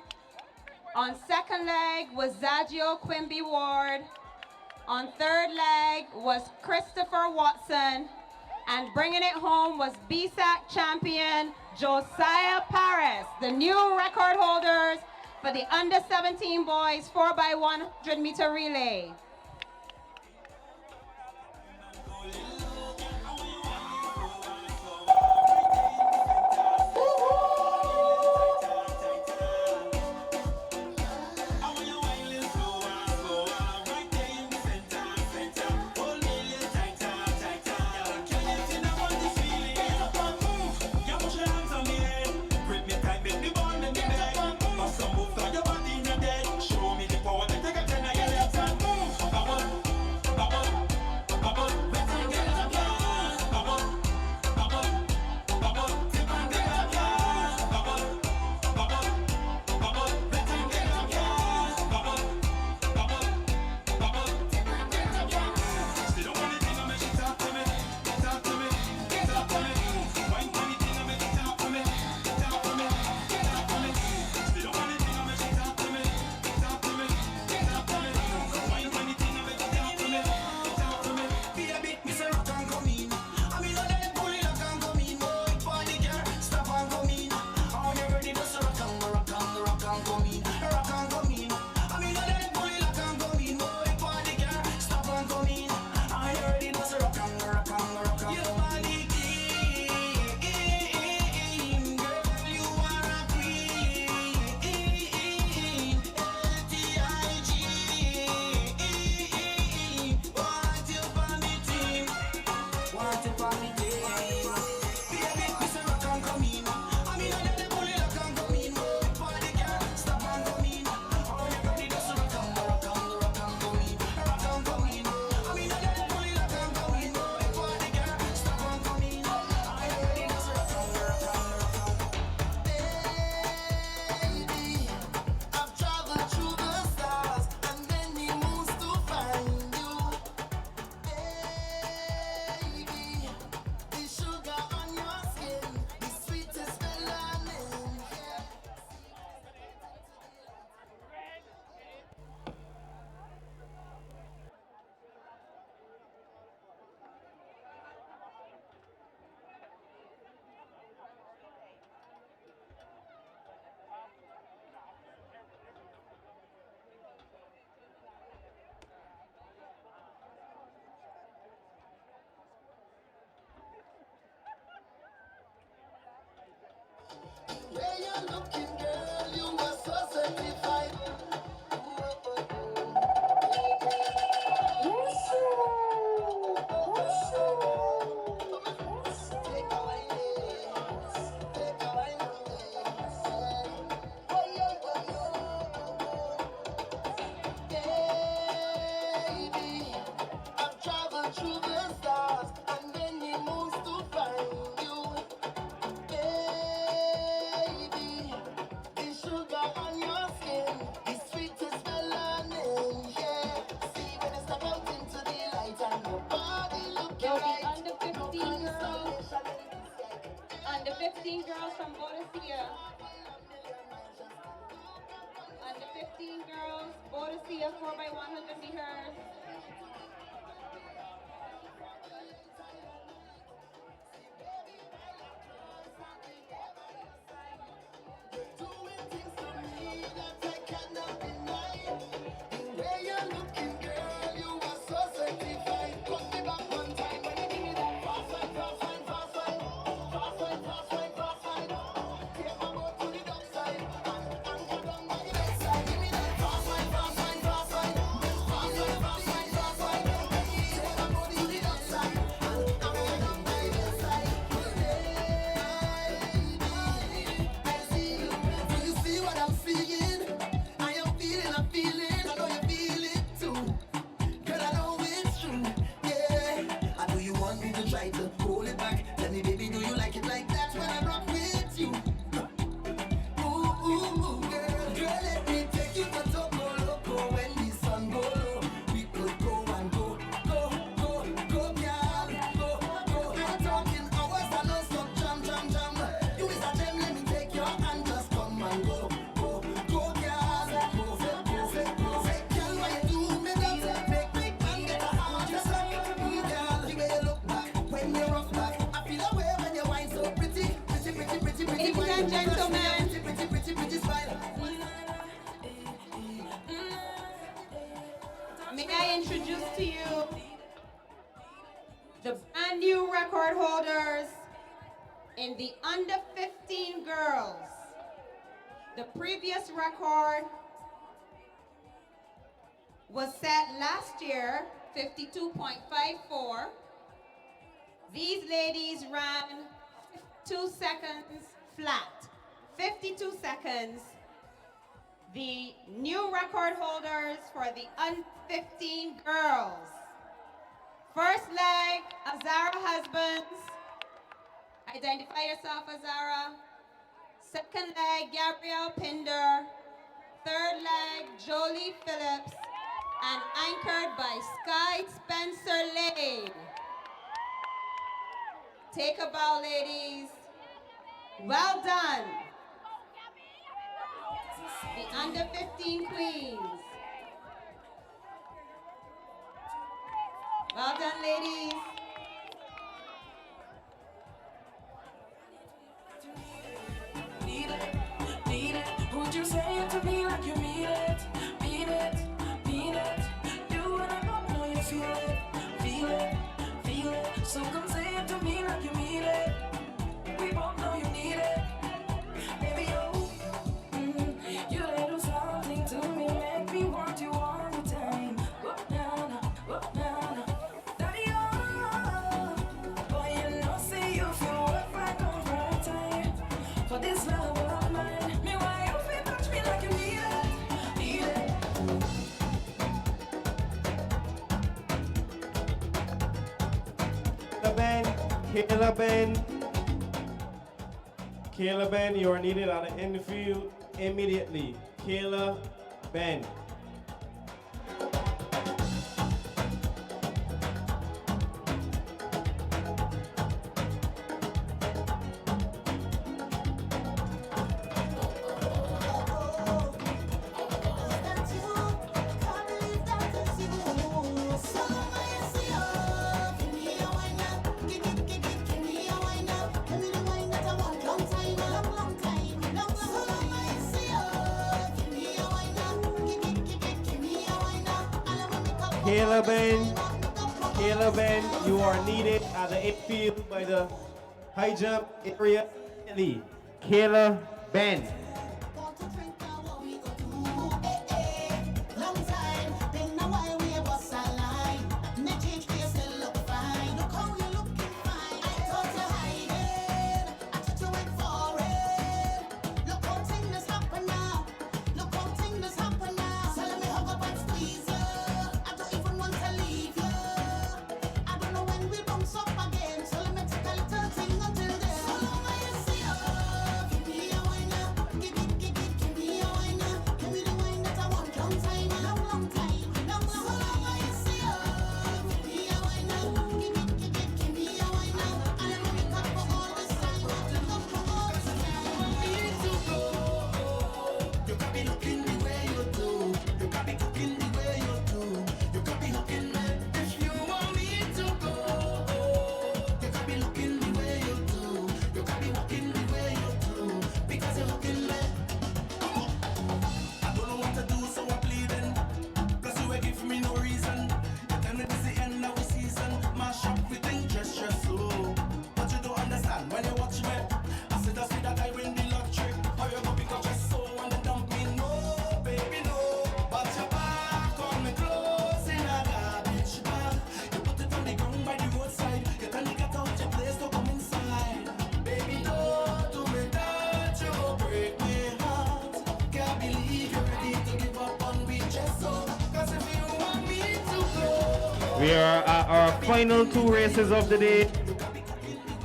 On second leg was Zagio Quimby Ward. On third leg was Christopher Watson. And bringing it home was BSAC champion Josiah Paris, the new record holders for the under-17 boys 4x100 meter relay. Show me the power, then take a 10 of your left hand. looking, girl, you are so certified. Baby, I've traveled through the stars and many moons to find you. Baby, the sugar on your skin, the sweetest melanin, yeah. See when you step out into the light and your body looking right. Under 15 girls. Under 15 girls from Boadicea. Under 15 girls, Boadicea 4x100 meters. Doing things to me that I cannot deny. The way you're looking, girl, you are so certified. Put me back one time when you give me that fast wine, fast wine, fast wine. Fast wine, fast wine, fast wine. Take my boat to the dockside and anchor down by the bedside. Give me that fast wine, fast wine, fast wine. Fast wine, fast wine, fast wine. Take my boat to the dockside and anchor down by the bedside. I see you. Do you see what I'm seeing? I am feeling, I'm feeling. I know you feel it too. Girl, I know it's true. Yeah. I know you want me to try to hold it back. Tell me, baby, do you like it like that when I rock with you? Ooh, ooh, ooh, girl. Girl, let me take you to Topo Loco when the sun go low. We could go and go, go, go, go, girl. Go, go. I'm talking hours, I know stop, jam, jam, jam. You is a gem, let me take your hand, just come and go, go, go, girl. Go, go, go, go. Say, girl, why you do me that? Make me man get a heart, just like me, girl. The way you look back when you rock back, I feel away when you whine so pretty, pretty, pretty, pretty, pretty. Ladies and gentlemen. Pretty, pretty, pretty, pretty smile. May I introduce to you the brand new record holders in the under 15 girls. The previous record was set last year, 52.54. These ladies ran 2 seconds flat, 52 seconds. The new record holders for the under 15 girls. First leg, Azara Husbands. Identify yourself, Azara. Second leg, Gabrielle Pinder. Third leg, Jolie Phillips. And anchored by Sky Spencer Lane. Take a bow, ladies. Well done. The under 15 queens. Well done, ladies. Need it, need it. Would you say it to me like you mean it? Mean it, mean it. You and I both know you feel it, feel it, feel it. So come say it to me like you mean it. We both know you need it. Baby, oh, you let do something to me, make me want you all the time. Whoop, na, na, whoop, na, na. Daddy, oh, boy, you know, say you feel what I come right time. For this love of mine, me why you feel touch me like you need it, need it. Kayla Ben, you are needed on the infield immediately. Kayla Ben. Kayla Ben, you are needed at the infield by the high jump area. Kayla Ben. Long time, then now why we a bust a line? Net change for you still look fine. Look how you looking fine. I thought you hiding, I thought you went foreign. Look how things happen now. Look how things happen now. So let me hug up and squeeze you. I don't even want to leave you. I don't know when we bounce up again. So let me take a little thing until then. So long as you see you, give me a wine now. Give me a wine now. Give me the wine that I want. Long time, long time, long so long as you see you, give me a wine now. Give me a wine now. And I'm gonna cut for all this time. Look for all this time. Need to go. You got me looking the way you do. You got me cooking the way you do. You got me hooking me. If you want me to go, you got me looking the way you do. You got me walking the way you do. Because you're hooking me. I don't know what to do, so I'm pleading. Plus you ain't give me no reason. You tell me this the end of the season. Mash up with interest, so. But you don't understand when you watch me. I said I see that I win the lottery. How you go pick up your soul and then dump me? No, baby, no. But your back on me clothes in a garbage bag. You put it on the ground by the roadside. You tell me get out your place to come inside. Baby, don't do me that, you go break my heart. Can't believe you're ready to give up on me just so. Cause if you want me to go, We are at our final two races of the day.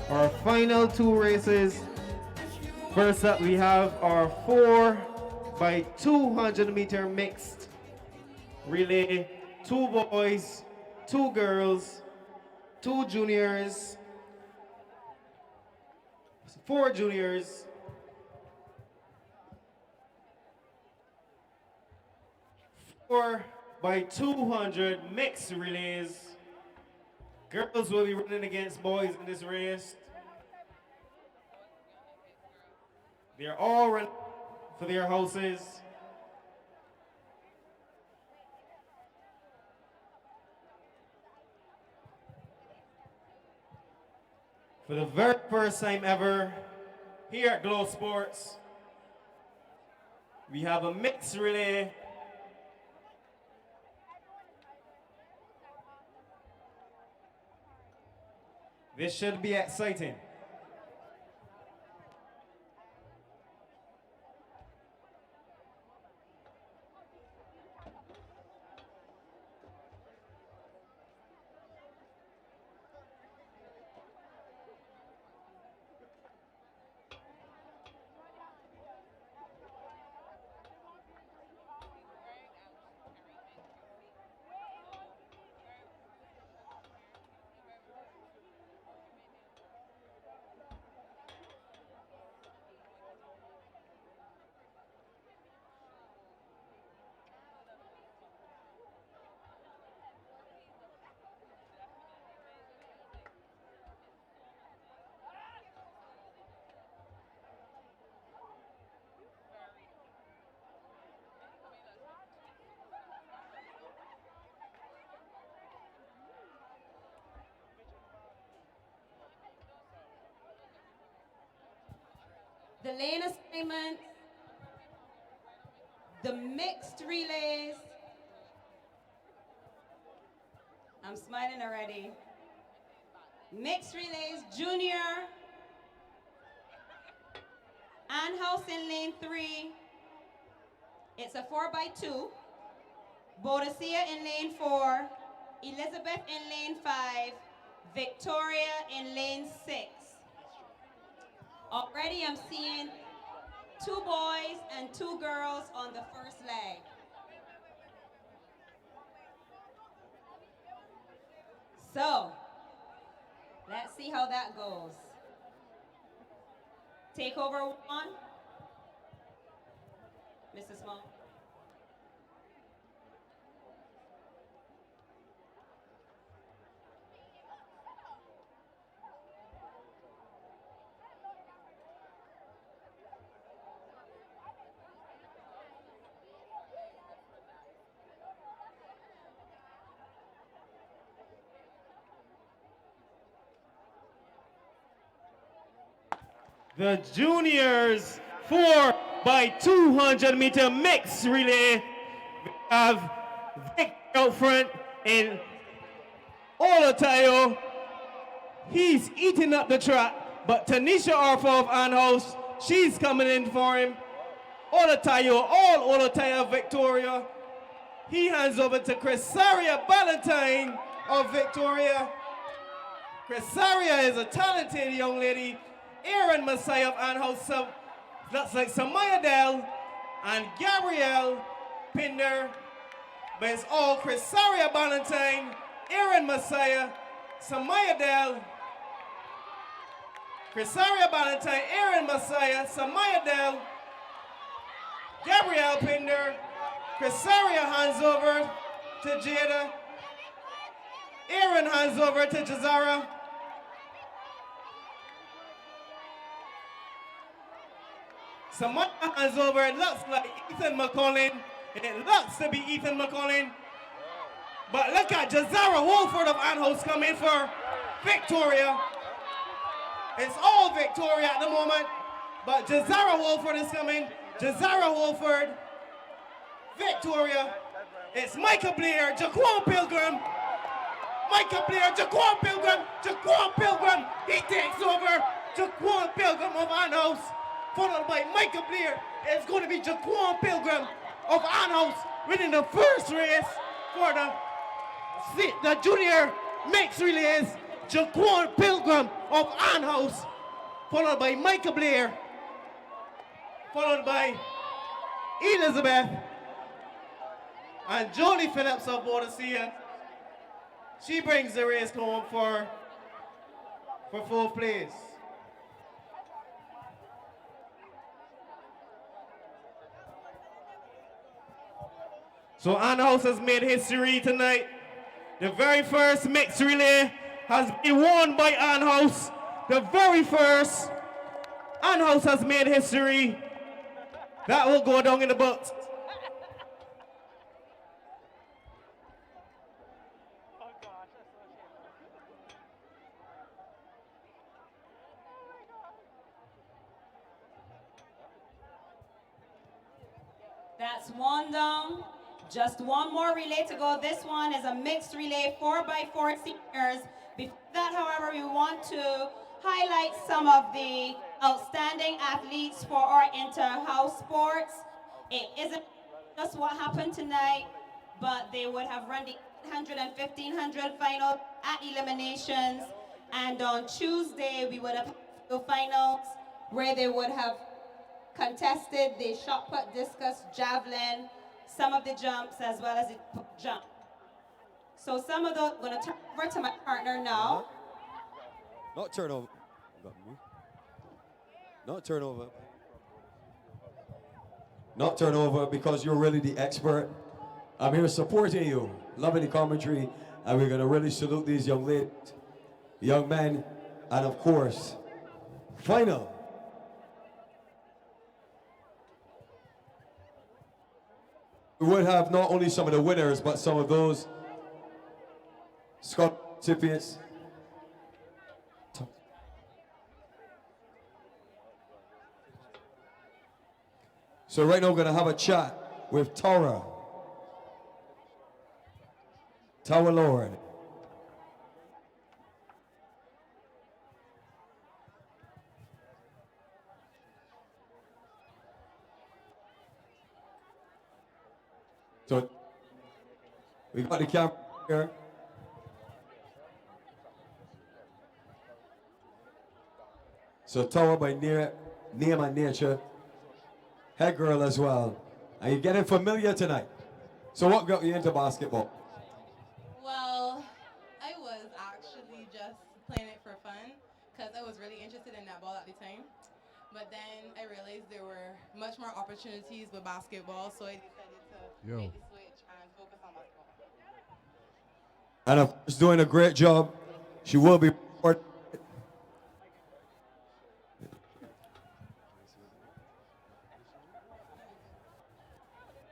Our final two races. First up, we have our 4 by 200 meter mixed relay. 2 boys, 2 girls, 2 juniors, 4 juniors, 4 by 200 mixed relays. Girls will be running against boys in this race. They're all running for their houses. For the very first time ever, here at Glow Sports, we have a mixed relay. This should be exciting. The lane assignment, the mixed relays. I'm smiling already. Mixed relays, junior. Ann House in lane 3. It's a 4 by 2. Boadicea in lane 4. Elizabeth in lane 5. Victoria in lane 6. Already I'm seeing 2 boys and 2 girls on the first leg. So, let's see how that goes. Take over 1. Mrs. Small. The juniors 4 by 200 meter mixed relay. We have Vic out front in Olatayo. He's eating up the track, but Tanisha Arfa of Anhouse, she's coming in for him. Olatayo, all Olatayo Victoria. He hands over to Cresaria Ballantyne of Victoria. Cresaria is a talented young lady. Aaron Messiah of Anhouse, looks like Samaya Dell and Gabrielle Pinder. But it's all Cresaria Ballantyne, Aaron Messiah, Samaya Dell, Cresaria Ballantyne, Aaron Messiah, Samaya Dell, Gabrielle Pinder. Cresaria hands over to Jada. Aaron hands over to Jazara. Samaya hands over. It looks like Ethan McCullin. It looks to be Ethan McCullin. But look at Jazara Wolford of Anhouse coming for Victoria. It's all Victoria at the moment. But Jazara Wolford is coming. Jazara Wolford. Victoria. It's Michael Blair, Jaquan Pilgrim. Michael Blair, Jaquan Pilgrim. Jaquan Pilgrim. He takes over. Jaquan Pilgrim of Anhouse. Followed by Michael Blair. It's going to be Jaquan Pilgrim of Anhouse winning the first race for the junior mixed relays. Jaquan Pilgrim of Anhouse. Followed by Michael Blair. Followed by Elizabeth. And Jodie Phillips of Boadicea. She brings the race home for fourth place. So Anhouse has made history tonight. The very first mixed relay has been won by Anhouse. The very first. Anhouse has made history. That will go down in the books. That's one down. Just one more relay to go. This one is a mixed relay, 4x4 seniors. Before that, however, we want to highlight some of the outstanding athletes for our inter-house sports. It isn't just what happened tonight, but they would have run the 800 and 1500 final at eliminations. And on Tuesday, we would have the finals where they would have contested the shot put, discus, javelin, some of the jumps as well as the jump. So some of those, I'm going to turn over to my partner now. Not turnover. Not turnover. Not turnover because you're really the expert. I'm here supporting you, loving the commentary, and we're going to really salute these young ladies, young men, and of course, final. We would have not only some of the winners, but some of those scholarship recipients. So right now we're going to have a chat with Tara. Tara Lord. So we got the camera here. So Tara by name and nature, head girl as well. And you're getting familiar tonight. So what got you into basketball? Well, I was actually just playing it for fun because I was really interested in that ball at the time. But then I realized there were much more opportunities with basketball, so I decided to make the switch and focus on basketball. And of course, doing a great job. She will be.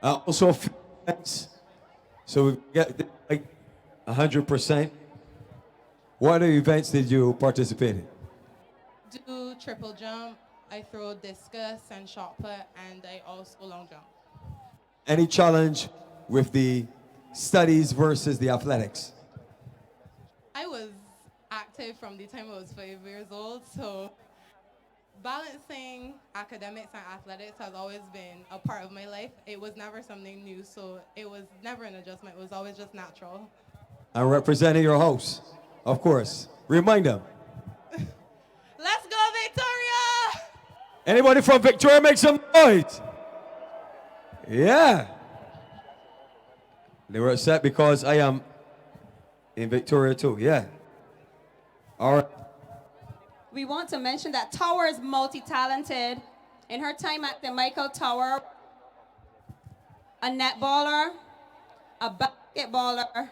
Also, events. So we get like 100%. What other events did you participate in? Do triple jump, I throw discus and shot put, and I also long jump. Any challenge with the studies versus the athletics? I was active from the time I was 5 years old, so balancing academics and athletics has always been a part of my life. It was never something new, so it was never an adjustment. It was always just natural. I'm representing your host, of course. Remind them. Let's go, Victoria! Anybody from Victoria make some noise? Yeah. They were upset because I am in Victoria too. Yeah. All right. We want to mention that Tower is multi-talented. In her time at the Michael Tower, a netballer, a basketballer.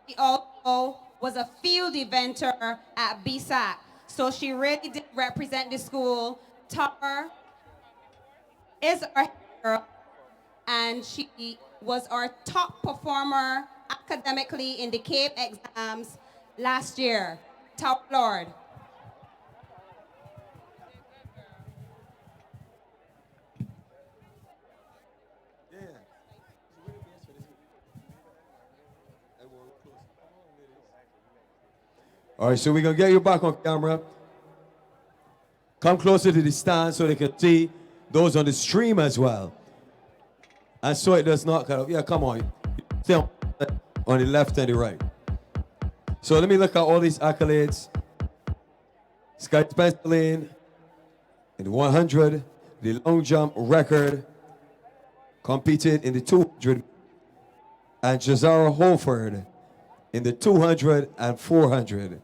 She also was a field eventer at BSAC. So she really did represent the school. Tower is our hero, and she was our top performer academically in the CAPE exams last year. Tower Lord. All right, so we're going to get you back on camera. Come closer to the stand so they can see those on the stream as well. And so it does not cut off. Yeah, come on. Stay on the left and the right. So let me look at all these accolades. Sky Spencer Lane in the 100, the long jump record, competed in the 200, and Jazara Holford in the 200 and 400,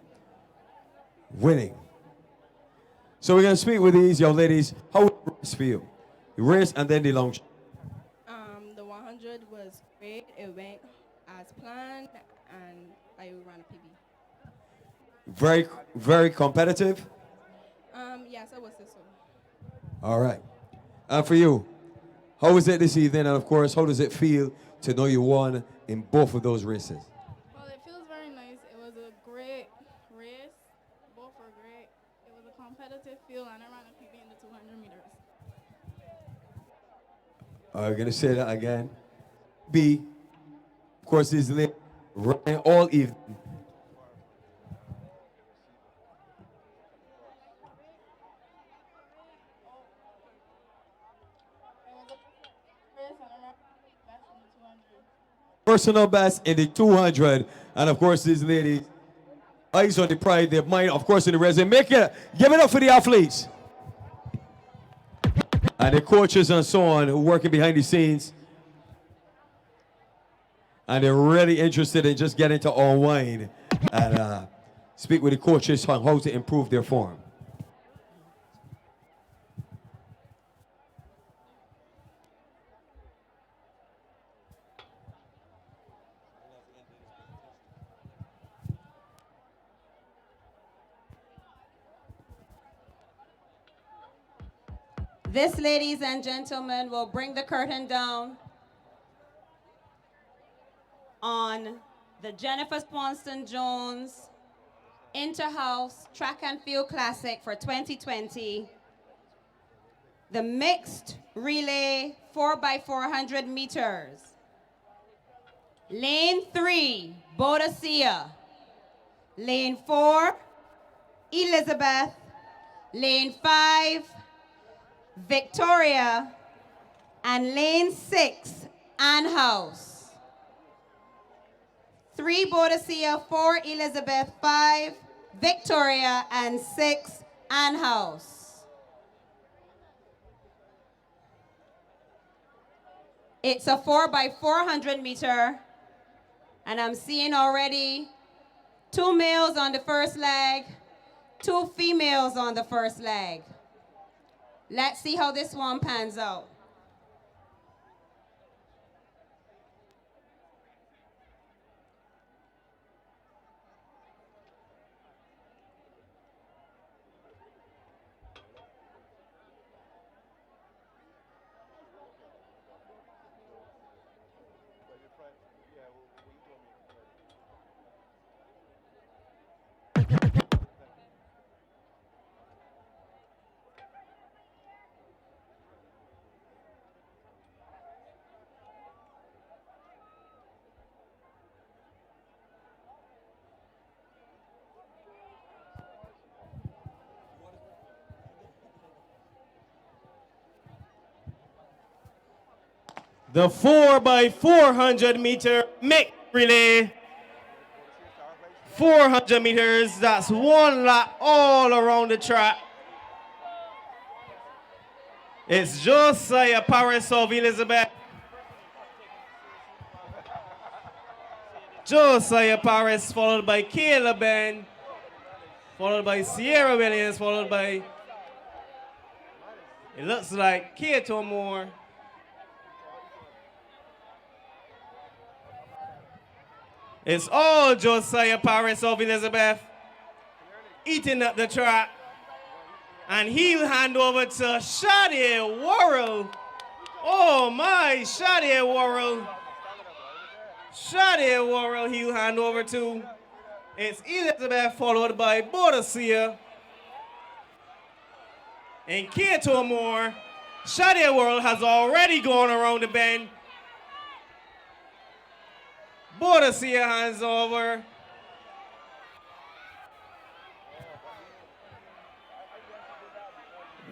winning. So we're going to speak with these young ladies. How was the race for you? The race and then the long jump. The 100 was great. It went as planned, and I ran a PB. Very, very competitive. Yes, I was so. All right. And for you, how was it this evening? And of course, how does it feel to know you won in both of those races? Well, it feels very nice. It was a great race. Both were great. It was a competitive field, and I ran a PB in the 200 meters. I'm going to say that again. B, of course, is running all evening. Personal best in the 200. And of course, these ladies, eyes on the pride, their mind, of course, in the resume. Give it up for the athletes. And the coaches and so on who are working behind the scenes. And they're really interested in just getting to unwind and speak with the coaches on how to improve their form. This, ladies and gentlemen, will bring the curtain down on the Jennifer Swanston Jones Interhouse Track and Field Classic for 2020. The mixed relay 4x400 meters. Lane 3, Boadicea. Lane 4, Elizabeth. Lane 5, Victoria. And lane 6, Ann House. 3, Boadicea, 4, Elizabeth, 5, Victoria, and 6, Ann House. It's a 4x400 meter, and I'm seeing already 2 males on the first leg, 2 females on the first leg. Let's see how this one pans out. The 4x400 meter mixed relay. 400 meters, that's one lap all around the track. It's Josiah Paris of Elizabeth. Josiah Paris, followed by Caleb Ben, followed by Sierra Williams, followed by, it looks like Kato Moore. It's all Josiah Paris of Elizabeth eating up the track. And he'll hand over to Shadi Worrell. Oh my, Shadi Worrell. Shadi Worrell he'll hand over to. It's Elizabeth followed by Boadicea. And Kato Moore. Shadi Worrell has already gone around the bend. Boadicea hands over.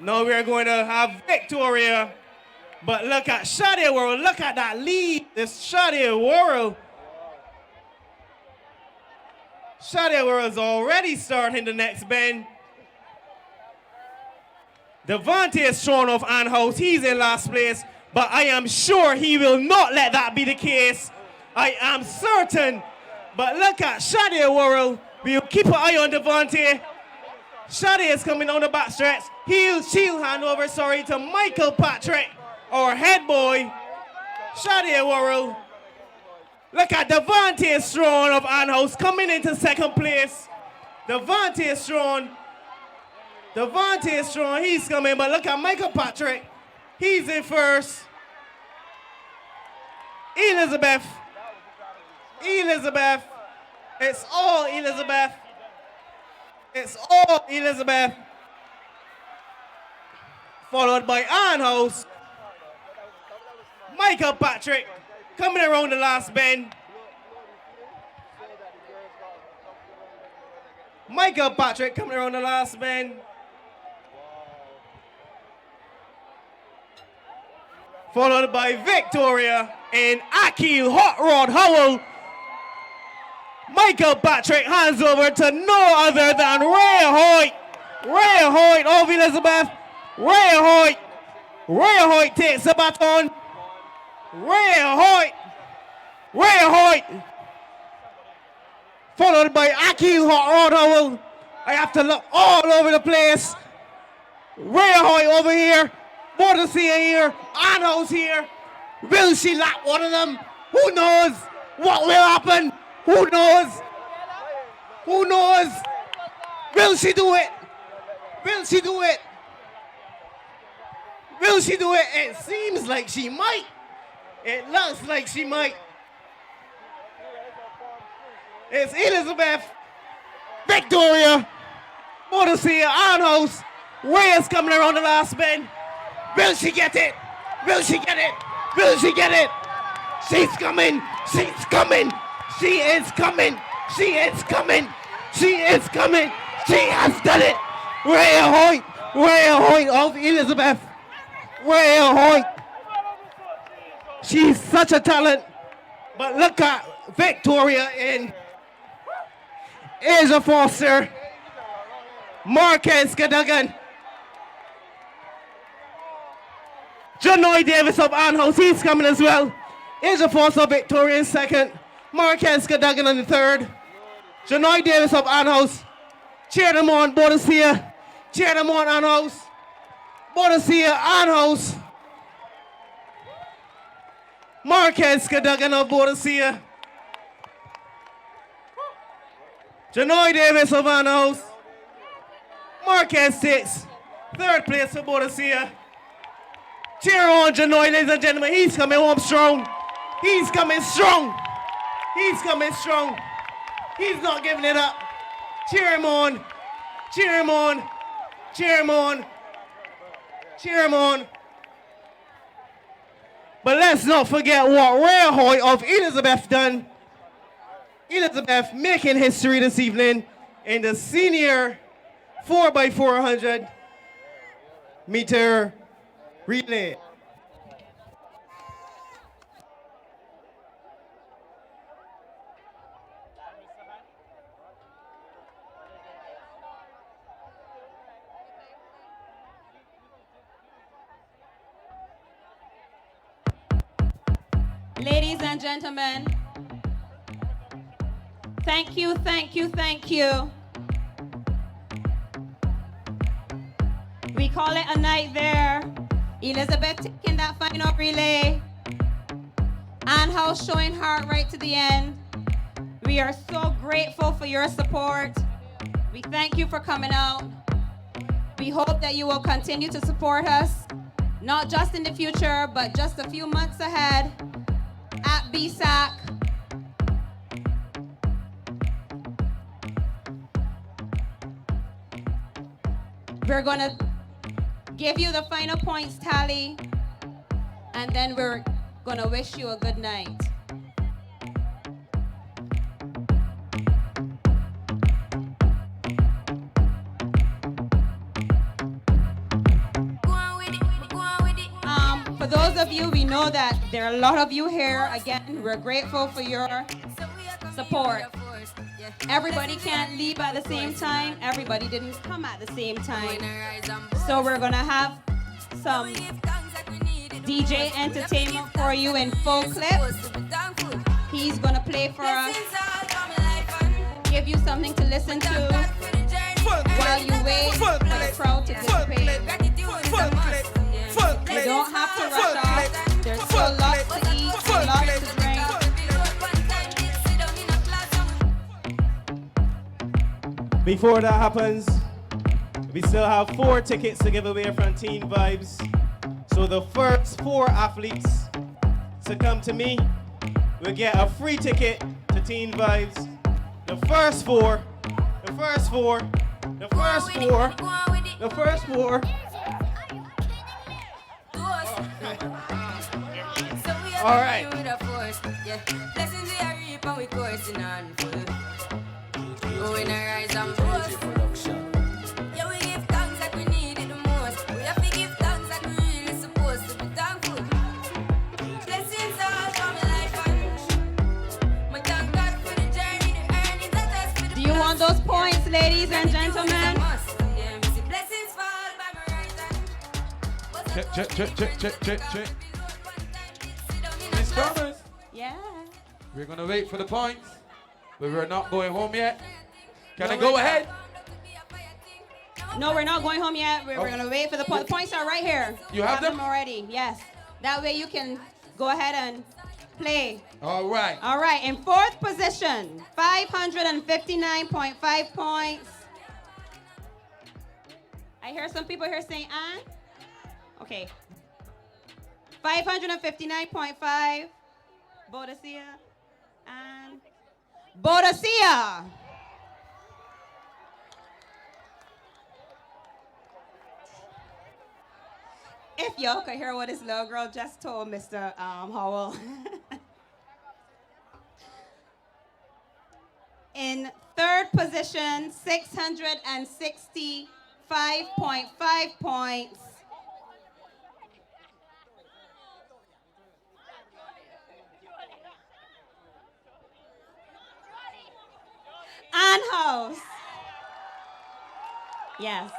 Now we're going to have Victoria. But look at Shadi Worrell. Look at that lead. This Shadi Worrell. Shadi Worrell is already starting the next bend. Devante Strong of Ann House. He's in last place. But I am sure he will not let that be the case. I am certain. But look at Shadi Worrell. We'll keep an eye on Devante. Shadi is coming on the back stretch. She'll hand over, to Michael Patrick, our head boy. Shadi Worrell. Look at Devante Strong of Ann House coming into second place. Devante Strong, he's coming, but look at Michael Patrick. He's in first. Elizabeth. It's all Elizabeth. Followed by Ann House. Michael Patrick coming around the last bend. Followed by Victoria and Akil Hot Rod Howell. Michael Patrick hands over to no other than Ray Hoyt. Ray Hoyt of Elizabeth. Ray Hoyt takes the baton. Ray Hoyt. Followed by Akil Hot Rod Howell. I have to look all over the place. Ray Hoyt over here. Boadicea here. Ann House here. Will she lap one of them? Who knows what will happen? Who knows? Will she do it? It seems like she might. It looks like she might. It's Elizabeth, Victoria, Boadicea, Ann House. Ray is coming around the last bend. Will she get it? She's coming. She has done it. Ray Hoyt of Elizabeth. Ray Hoyt. She's such a talent. But look at Victoria in Asia Foster. Marquez Cadogan. Janoy Davis of Ann House, he's coming as well. Asia Foster, Victoria in second. Marquez Cadogan in the third. Janoy Davis of Ann House. Cheer them on, Boadicea. Cheer them on, Ann House. Boadicea, Ann House. Marquez Cadogan of Boadicea. Janoy Davis of Ann House. Marquez takes third place for Boadicea. Cheer on Janoy, ladies and gentlemen. He's coming home strong. He's coming strong. He's not giving it up. Cheer him on. But let's not forget what Ray Hoyt of Elizabeth done. Elizabeth making history this evening in the senior 4x400 meter relay. Ladies and gentlemen, thank you, thank you, thank you. We call it a night there. Elizabeth taking that final relay. Ann House showing heart right to the end. We are so grateful for your support. We thank you for coming out. We hope that you will continue to support us, not just in the future, but just a few months ahead at BSAC. We're gonna give you the final points tally, and then we're gonna wish you a good night. For those of you, we know that there are a lot of you here. Again, we're grateful for your support. Everybody can't leave at the same time. Everybody didn't come at the same time. So we're gonna have some DJ entertainment for you in full clip. He's gonna play for us, give you something to listen to while you wait for the crowd to dissipate. You don't have to rush off. There's still lots to eat, lots to drink. Before that happens, we still have 4 tickets to give away from Teen Vibes. So the first 4 athletes to come to me will get a free ticket to Teen Vibes. The first 4, the first 4, the first 4, the first 4. All right. Do you want those points, ladies and gentlemen? Check. Miss Thomas. Yeah. We're gonna wait for the points, but we're not going home yet. Can I go ahead? No, we're not going home yet. We're gonna wait for the points. The points are right here. You have them already. Yes. That way you can go ahead and play. All right. All right. In 4th position, 559.5 points. I hear some people here saying, "Ann." Okay. 559.5. Boadicea and Boadicea. If y'all could hear what this little girl just told Mr. Howell. In 3rd position, 665.5 points. Ann House. Yes.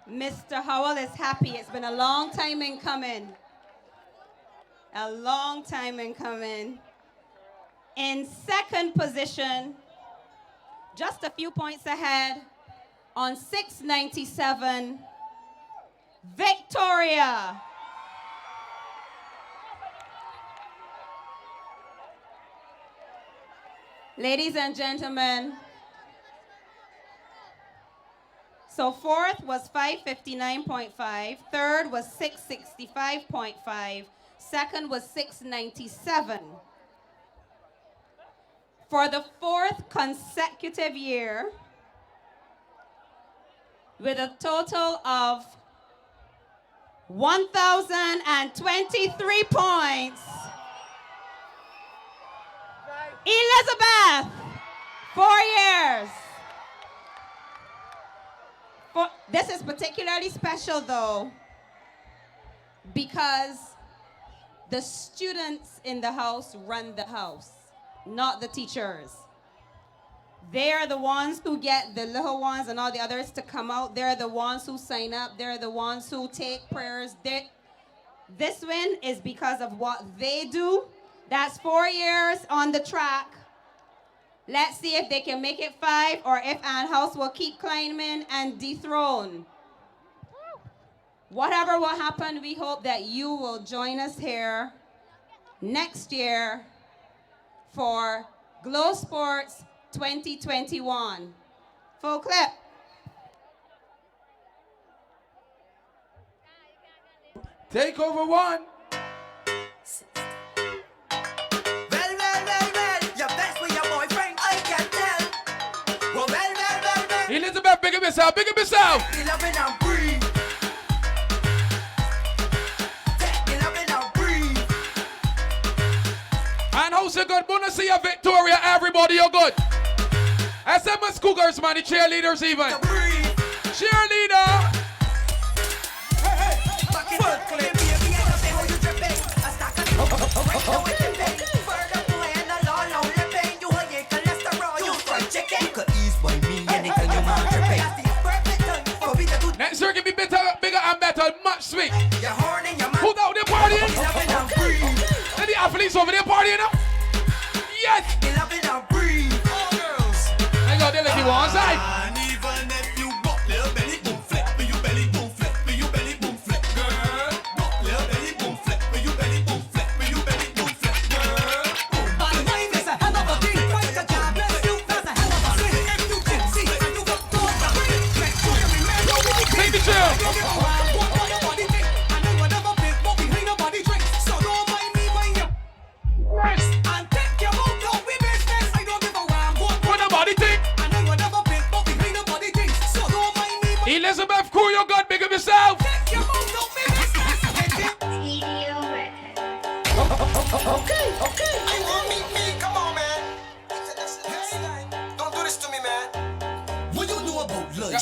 Mr. Howell is happy. It's been a long time in coming. A long time in coming. In 2nd position, just a few points ahead, on 697, Victoria. Ladies and gentlemen, so 4th was 559.5, 3rd was 665.5, 2nd was 697. For the 4th consecutive year, with a total of 1,023 points, Elizabeth, 4 years. This is particularly special though, because the students in the house run the house, not the teachers. They're the ones who get the little ones and all the others to come out. They're the ones who sign up. They're the ones who take prayers. This win is because of what they do. That's 4 years on the track. Let's see if they can make it 5 or if Ann House will keep climbing and dethrone. Whatever will happen, we hope that you will join us here next year for Glow Sports 2021. Full clip. Take over 1. Elizabeth, big up yourself, big up yourself. And how's you good? Wanna see you, Victoria, everybody, you're good. SMS Cougars, man, the cheerleaders even. Cheerleader. Next year, give me bigger and better, much sweet. Who out there partying? And the athletes over there partying up? Yes! I got the lucky one side. Elizabeth Crew, you got big of yourself. Okay. I want me, come on, man. Don't do this to me, man. What you know about life?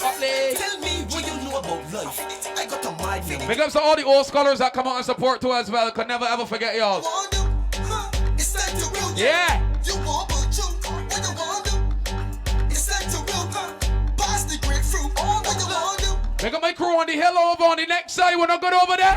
Tell me what you know about life. I got a mind. Big ups to all the old scholars that come out and support too as well. Could never ever forget y'all. Yeah. You want but you. What you want to do? It's like to real pass the grapefruit. What you want to do? Big up my crew on the hill over on the next side. We're not good over there.